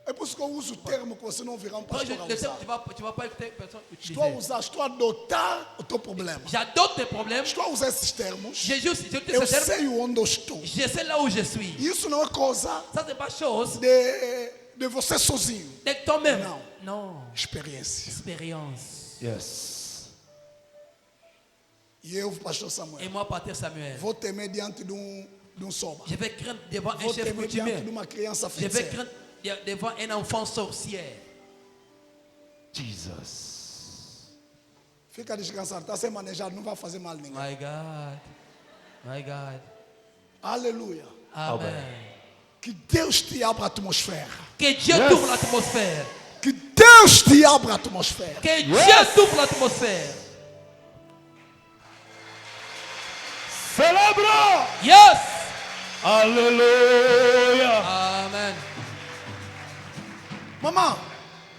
é por isso que eu uso o termo que você não virá um Quand pastor a le terme, usar. tu vas pas écouter personne utiliser. Estou a usar, estou a adotar o teu problema. J'adopte tes problèmes. Estou a usar esses termos. J'utilise Eu ces termes. sei onde eu estou. Je sais là où je suis. Isso não é coisa Ça, c'est pas chose de você sozinho. de toi-même. Non. Non. Experiência. Expérience. Yes. E eu, pastor Samuel, Et moi, Pater Samuel, vou temer diante de um soba. je vais craindre devant un Vou chef temer diante de coutumier. uma criança Je vais feiticeira. craindre devant un enfant sorcière. Jesus. Fica descansado, está sem manejado, não vai fazer mal a ninguém. My God. My God. Aleluia. Amen. Que Deus te abra a atmosfera. Que Dieu Yes. t'ouvre l'atmosphère. Que Deus te abra a atmosfera. Que Dieu t'ouvre l'atmosphère. Celebra! Yes. Aleluia! Amen. Mamãe,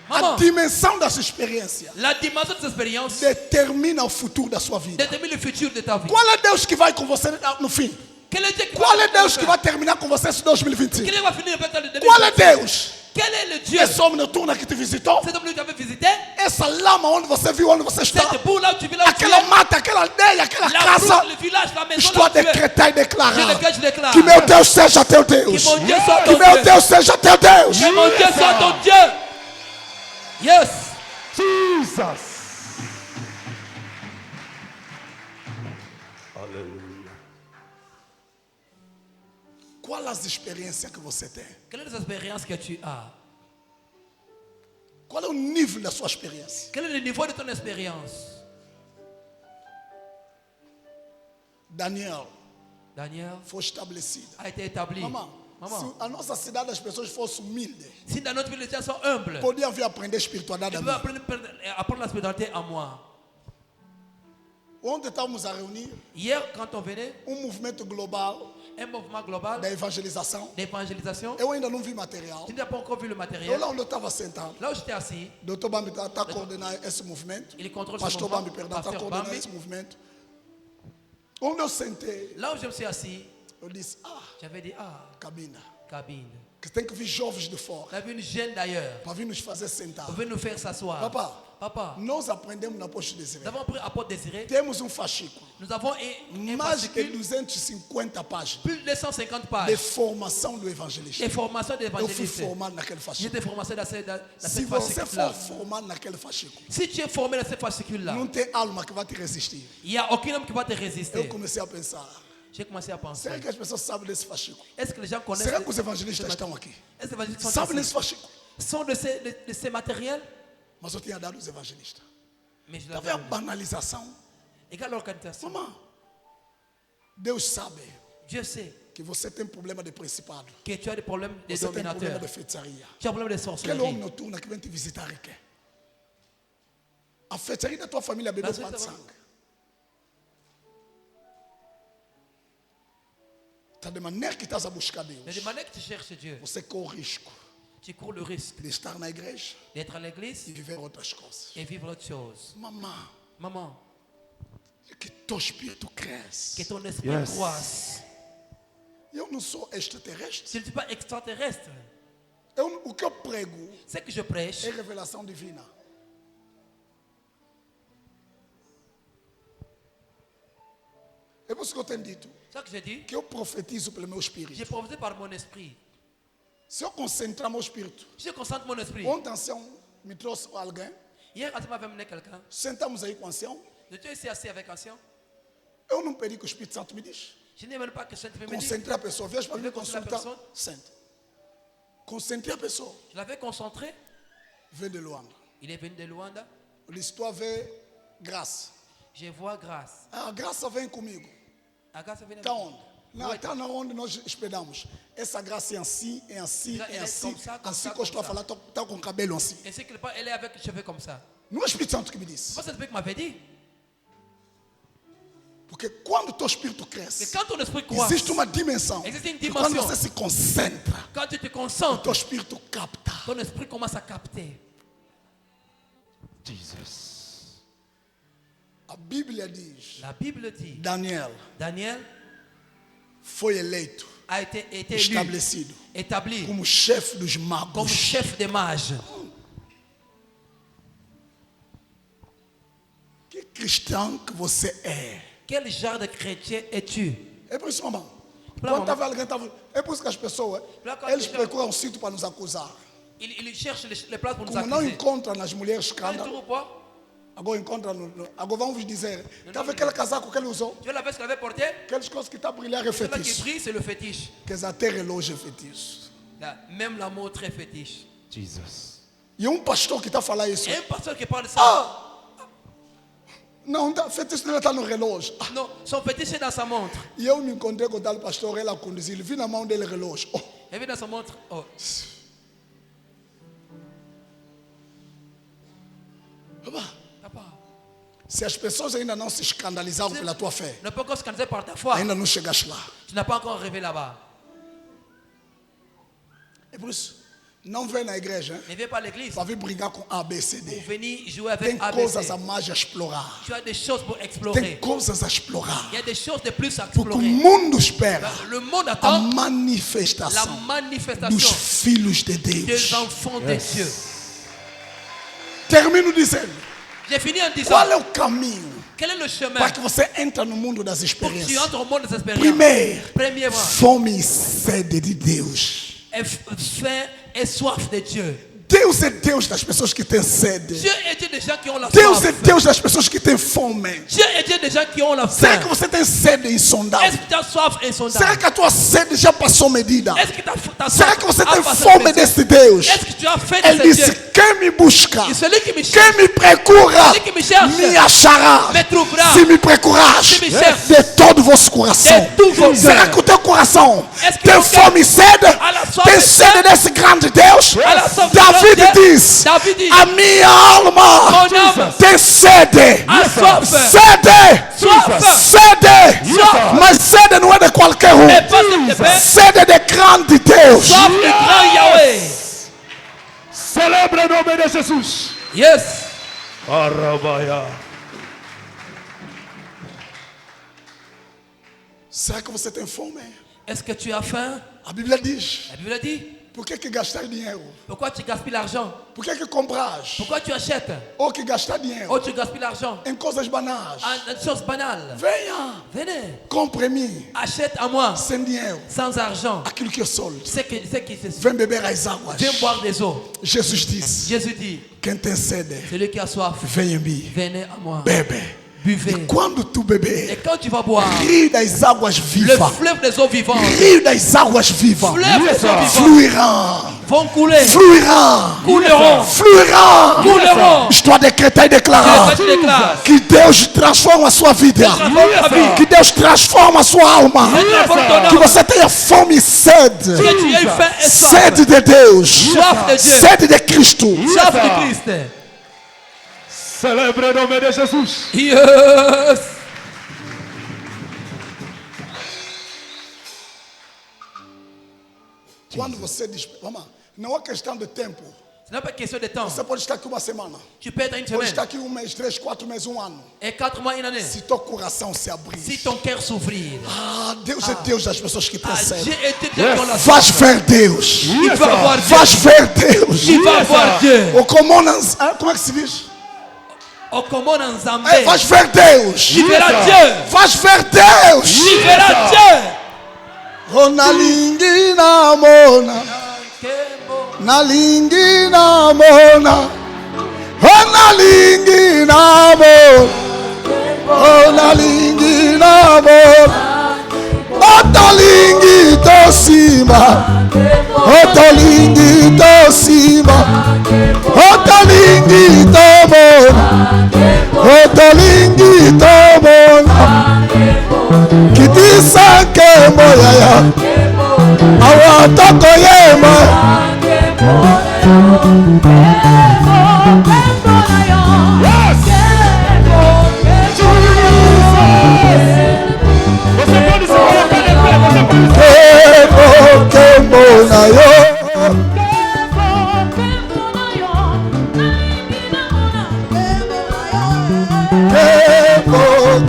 Maman. a dimensão dessa experiência La dimension de cette expérience determina o futuro da sua vida. détermine le futur de ta vie. Qual é Deus que vai com você no fim? Quel est Dieu qui Qual é va Deus que vai terminar com você esse 2025? Quel est va finir avec toi le Qual é 2025? Deus? Quel est le Dieu? Esse homem noturno que te visitou? Cet homme que tu avais visité? Essa lama onde você viu, onde você está? Cette boue là où tu vis là où tu Aquela es? mata, aquela aldeia, aquela La casa? boue, le village, la maison Estou a là où tu es? decretar e Je declarar décrète, je déclare. que meu Deus seja teu Deus. Que mon Dieu soit Que ton meu Dieu. Deus seja teu Deus. Que mon Dieu soit ton Dieu. Yes. Jesus! Aleluia. Qual as experiências que você tem? Quelle est l'expérience que tu as? Qual é o nível da sua experiência? Quel est le niveau de ton expérience? Daniel Daniel foi estabelecido. a été établi. Mamãe, Maman, se a nossa cidade as pessoas fossem humildes, si dans notre ville les gens sont humbles, podiam vir aprender espiritualidade tu a peux mim. apprendre la spiritualité à moi. Onde estávamos a reunir Hier, quand on venait, movimento global un mouvement global da evangelização. d'évangélisation, Eu ainda não vi material. tu n'as pas encore vu le Eu matériel. lá onde eu estava sentado, Là où j'étais assis, Dr. Bambi está coordenando esse movimento. il contrôle ce Pastor mouvement. Bambi, perdão, está Pasteur coordenando Bambi. esse movimento. Onde eu sentei, Là où je me suis assis, eu disse, j'avais dit, ah, cabina, cabine. que tem que vir jovens de fora On a vu une jeune d'ailleurs. para vir nos fazer sentar. On veut nous faire s'asseoir. Papa, Nós aprendemos na Posto nous Desiré. avons appris à Porte Désiré. Temos fascículo, Nous avons un mais de fascicule, 250 páginas plus de 150 de pages. formação do evangelista. Des formations Eu fui d'évangélistes. formado naquele fascículo. J'étais formé dans Se cette você fascicule-là. for formado naquele fascículo, Si tu es formé dans cette fascicule-là, não tem alma que vai te resistir. il n'y a aucun homme qui va te Eu résister. comecei a pensar, J'ai commencé à penser. será que as pessoas sabem desse fascículo? Est-ce que les gens connaissent Será que os evangelistas estão aqui? Est-ce que les évangélistes Sabem sont desse ici? fascículo? Sont de ces matériels? Mas eu tinha dado os evangelistas. Mais je Tá l'avais vendo a oublié. banalização? Égale l'organisation. Maman, Deus sabe Dieu sait que você tem problema de principado. que tu as des problèmes de Você tem problema dominateurs. de feitiçaria. Tu as un problème de Aquele homem sorcellerie. noturno que vem te visitar aqui. A feitiçaria da tua família bebeu Mas pá de então- sangue. Tá de maneira que estás a buscar Mais Deus. de manière que tu cherches Dieu, Você corre o risco tu cours le risque de estar na igreja d'être à e l'église viver outras coisas. et vivre autre chose. Mamãe, Maman, que teu espírito cresce. que ton esprit Yes. croisse. Eu não sou extraterrestre. Je ne suis pas extraterrestre. O que eu prego Ce que je prêche, é revelação divina. É por isso que eu tenho dito c'est ça que j'ai dit. que eu profetizo pelo meu J'ai espírito. prophétisé par mon esprit. Se eu concentrar meu espírito, Si je concentre mon esprit. ontem ancião me trouxe alguém, Hier, quand tu m'avais amené quelqu'un, sentamos aí com o ancião, je suis ici assis avec ancien. eu não pedi que o Espírito Santo me diz. Je n'ai même pas que Saint me dit. Concentrar a pessoa, viens para Je me vais concentrer a consultar, pessoa. senta. Concentrer a pessoa, Je l'avais concentré. vem de Luanda. Il est venu de Luanda. L'histoire vê graça. Je vois grâce. A graça vem comigo. A grâce vient avec Está moi. onde? Não, está na onde nós esperamos. Essa graça é assim, é assim, Ele é é assim. como ça, como Assim ça, que eu estou a como falar, está com o cabelo assim. Et c'est qu'il parle, elle est avec les cheveux comme ça. Não é o Espírito Santo que me disse. Moi, c'est ce que m'avait dit. Porque quando o teu espírito Que cresce, quand ton esprit croît, existe uma dimensão. Existe une Que quando dimension. você se concentra, quand tu te o concentres, teu espírito capta. ton esprit commence à capter. Jesus. A Bíblia diz, La Bible dit, Daniel Daniel foi eleito, a été élu, estabelecido établi como chefe dos comme magos. chef des mages. Que cristão que você é? Quel genre de chrétien es-tu? É por isso, mamãe. Pra Quando mamãe. estava alguém, tava, é por isso que as pessoas, Pra quando eles então- procuram um sítio para nos acusar. Il cherche les places pour nous Como não accuser. encontra nas mulheres Quand il escândalo, trouve pas, agora encontra agora vamos vos dizer, estava aquele casaco que ele usou, tu vois la veste qu'il avait portée? aquelas coisas que está a brilhar é Celle-là qui fetiche. brille, c'est le fétiche. Quer dizer, até relógio é fetiche. Même l'amour très fétiche. Jesus. E pastor que está a falar isso. Et un pasteur qui parle de ça. Não, fetiche dele está no relógio. Non, son fétiche est dans sa montre. E eu me encontrei com o tal pastor, ele a conduzir, vi na mão dele relógio. Il vu dans sa montre. Oh, papa. Se as pessoas ainda não se escandalizaram pela tua fé, Ne peut encore se canaliser par ta foi. ainda não chegaste lá. Tu n'as pas encore arrivé là-bas. É por isso, não vem na igreja Ne viens pas à l'église para vir brigar com A, B, C, pour D. venir jouer Tem avec coisas a ABC. mais a explorar. Tu as des choses pour Tem explorer. coisas a explorar. Il y a des choses de plus à Porque o explorer. mundo espera Le monde a attend la manifestação dos manifestation filhos de Deus. des enfants de Dieu. Termino dizendo, J'ai fini en disant, qual é o caminho quel est le chemin para que você entre no mundo das pour que tu experiências? entres au monde des expériences? Primeiro, Premièrement, fome e sede de Deus. faim et soif de Dieu. Deus é Deus das pessoas que têm sede. Dieu est Dieu des gens qui ont la Deus soif. é Deus das pessoas que têm fome. Dieu est Dieu des gens qui ont la Será faim. que você tem sede Est-ce insondável? que tu as soif Será insondable? que a tua sede já passou medida? Est-ce que ta Será soif que você a tem passé fome le desse Deus? Est-ce que tu as faim Ele de ce disse: Dieu? quem me busca, Et celui qui me quem cherche, me procura, celui qui me cherche, me achará. me trouvera. Se me procurar Se me cherche, de todo o vosso coração. de tout votre Será cœur. que o teu coração Est-ce que tem ton cœur fome e sede? a la soif Tem de sede desse grande Deus? A la soif de David Dieu. diz: David dit, a minha alma mon âme tem sede. a soif. Sede! Soif. Sede! Soif. Mas sede não é de qualquer um. Et pas de paix, Sede de grande Deus. soif du grand Yahweh. Celebre o nome de Jesus. Yes. Arabaya. Será que você tem fome? Est-ce que tu as faim? A Bíblia diz: La Bible dit, por que gastar dinheiro? pourquoi tu gaspilles l'argent? Por que compras? Pourquoi tu achètes? Ou que gastar dinheiro Oh, tu gaspilles l'argent em coisas banais? en choses banales. Venha, Venez, compre em mim, achète à moi, sem dinheiro, sans argent, aquilo que eu sou. ce qui se suit. Vem beber as águas. Viens boire des eaux. Jesus disse: Jésus dit, quem tem sede, celui qui a soif, vem em mim, venez à moi, bebe. buvez. Quando tu beber, Et quand tu vas boire, rio das águas le vivas, fleuve des eaux vivantes, rio das águas vivas fleuve des eaux vivantes fluirão vont couler, fluirá, couleront, fluirá. couleront. Estou a decretar e declarar Je déclare, que Deus transforma a sua vida, transforme ta vie, que Deus transforma a sua alma, transforme ton que âme, você tenha fome e sede, que tu aies faim et soif, sede de Deus, soif de Dieu, sede de Cristo. soif de Christ. Célèbre le nom de Jésus. Yes. Quando você diz, vamos, não é questão de tempo. Ce n'est pas question de temps. Você pode estar aqui uma semana, Tu peux être une pode semaine estar aqui um mês, 3, 4 meses, um ano. et 4 mois, une année. Se teu coração se abrir, Si ton cœur s'ouvrir, Deus é Deus das pessoas que Dieu percebem. est Dieu dans la Vais ver Deus, Tu vas voir Dieu. vais ver Deus. Tu vas voir Dieu. Ou como é que se diz? Oh, comment on s'en É, vais ver Deus. Tu verras Dieu. Vais ver Deus. Tu verras Dieu. Ronalingi na mona, nalingi na mona, ronalingi na mona, ronalingi na mona, otolingi to simba, otolingi to simba, otolingi to mona, otolingi to mona. Kitisanke moyaya awatoko yema Você pode se colocar de pé, você pode se kemo na yo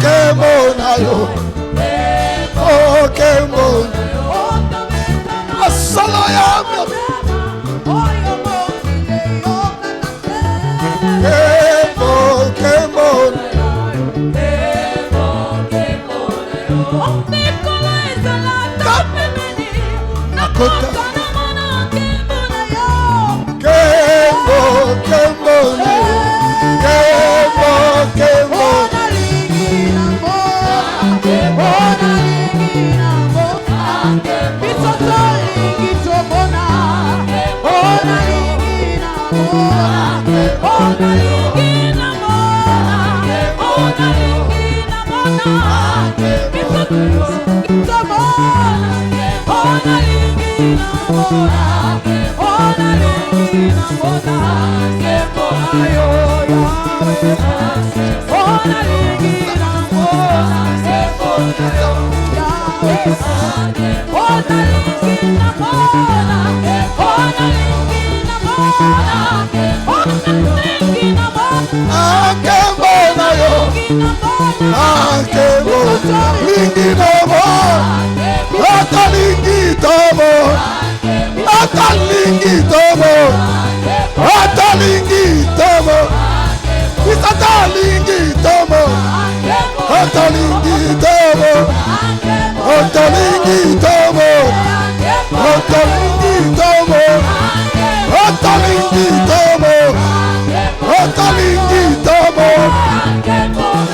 kemo na yo kemo asala ya kemo nakota kemo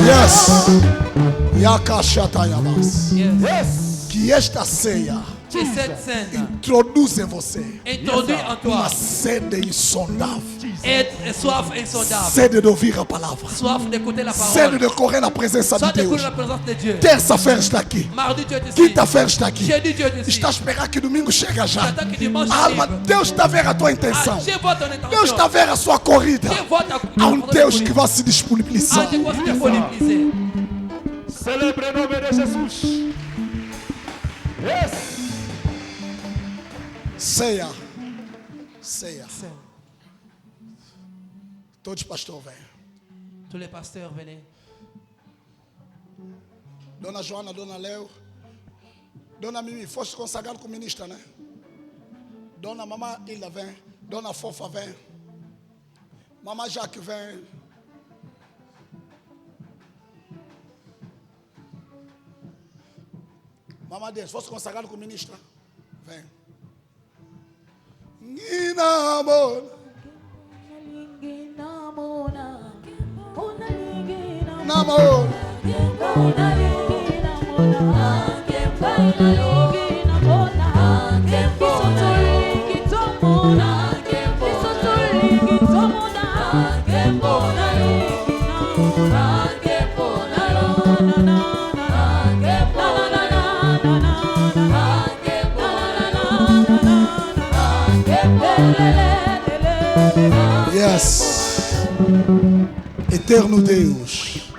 Yes. Yakashatayabas. Yes. Que esta ceia Que cette scène introduz em você introduit en toi uma sede insondável, et soif insondable, sede de ouvir a palavra, soif d'écouter la sede parole, de correr na presença de soif Deus. d'écouter la présence de Dieu. Terça-feira está aqui, Mardi, Dieu est ici. quinta-feira está aqui. Jeudi, Dieu est ici. Está a esperar que domingo chega já. J'attends que dimanche Alma, arrive. Deus está a ver a tua intenção. Ah, je vois ton Deus intention. está a ver a sua corrida. Je vois ta Há Deus que vai se disponibilizar. Ah, je vois se disponibiliser. Célèbre le nom de Jésus. Yes. Ceia. Ceia. Todos pastor vem. Tous les pasteurs, venez. Dona Joana, Dona Leo, Dona Mimi, foste consagrado como ministra, né? Dona Mamá Ilha vem, Dona Fofa vem, Mamá Jaque vem. Mamá Deus, foste consagrado como ministra? Vem. Namor. Yes. Eterno Deus,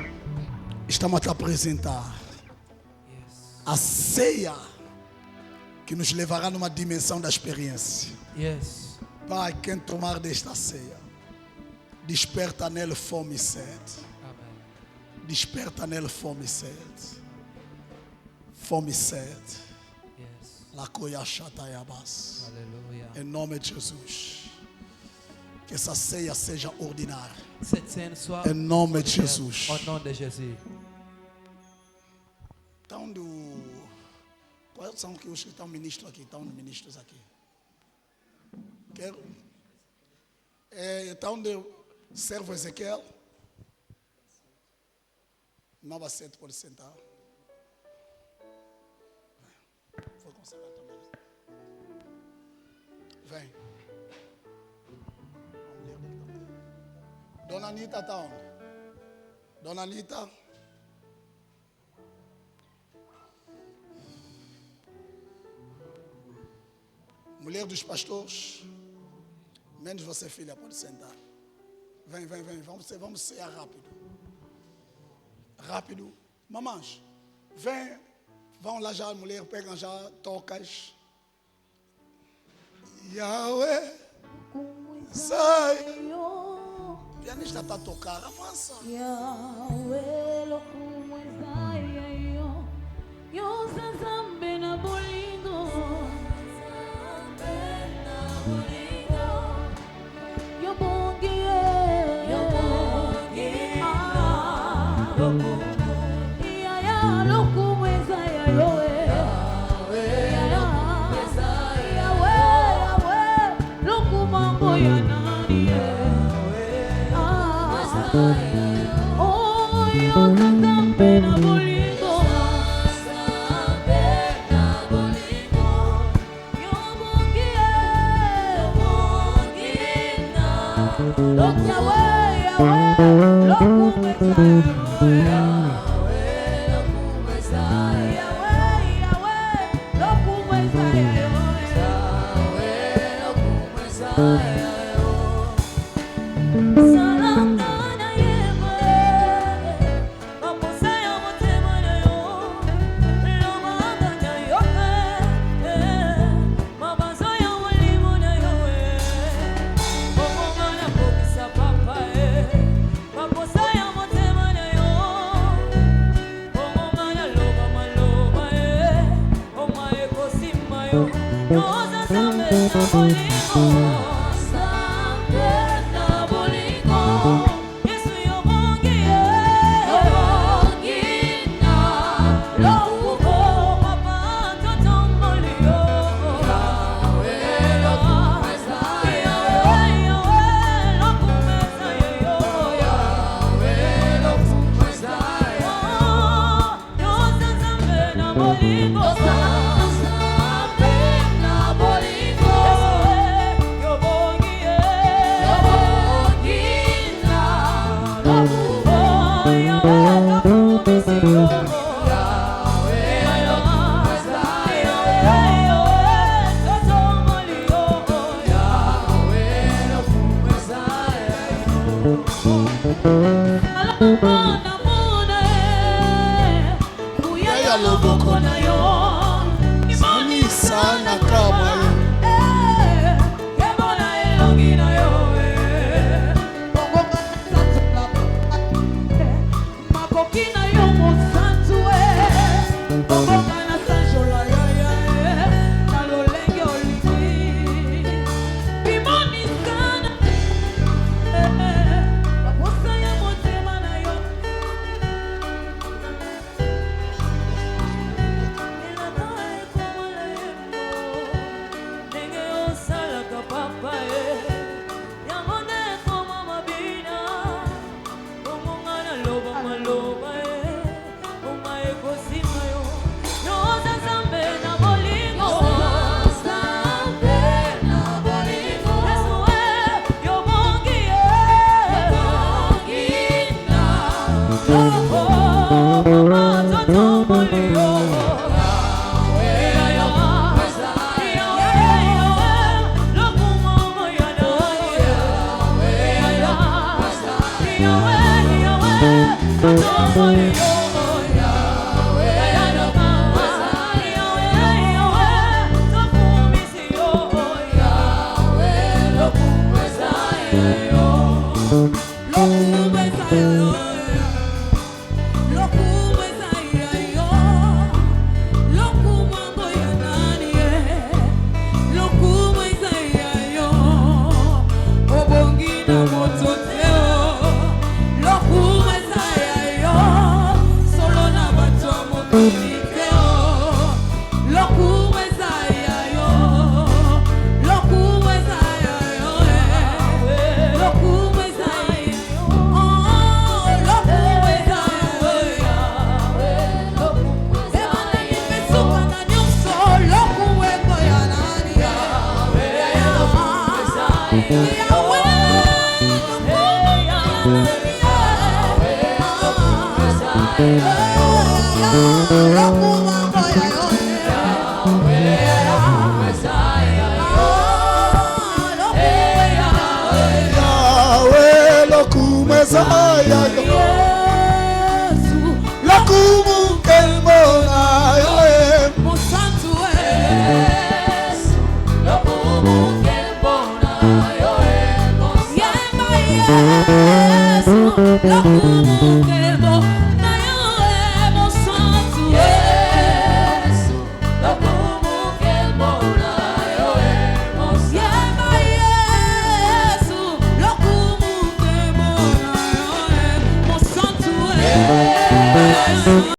estamos a te apresentar a ceia que nos levará numa dimensão da experiência. Yes. Pai, quem tomar desta ceia, desperta nele fome e sede. Amen. Desperta nele fome e sede. Fome e sede. Yes. Lacoia Chatayabas. Aleluia. Em nome de Jesus. Que essa ceia seja ordinária. Cette scène soit Em nome de ordinaire. Jesus. Au nom de Jésus. Então, quais são que os que estão ministros aqui? Estão ministros aqui. Quero. Então, do servo Ezequiel. Nova 7 pode sentar. Vou consagrar também. Vem. Dona Anitta está onde? Dona Anitta. Mulher dos pastores. Menos você, filha, pode sentar. Vem. Vamos cear rápido. Rápido. Mamães, vem. Vão lá já, mulher, pegam já tocas. Yahweh. Sai. O pianista está a tocar, avança. Yahweh lokumu Isaiah yo zambe na bolingo yo bongie ya lokumu Isaiah Yahweh lokumu boya nani oh, yo zambe na bolingo yo bongie Yahweh lokumu Isaiah Salangana yema, maposa ya motema na yo, lomanga yo mabazo ya walimu na yo omongana kokisa papa maposa ya motema na yo, omongana loba maloba omaye kosima yo, yoza zambe na bolingo. Yahweh, Yesu, lakumuke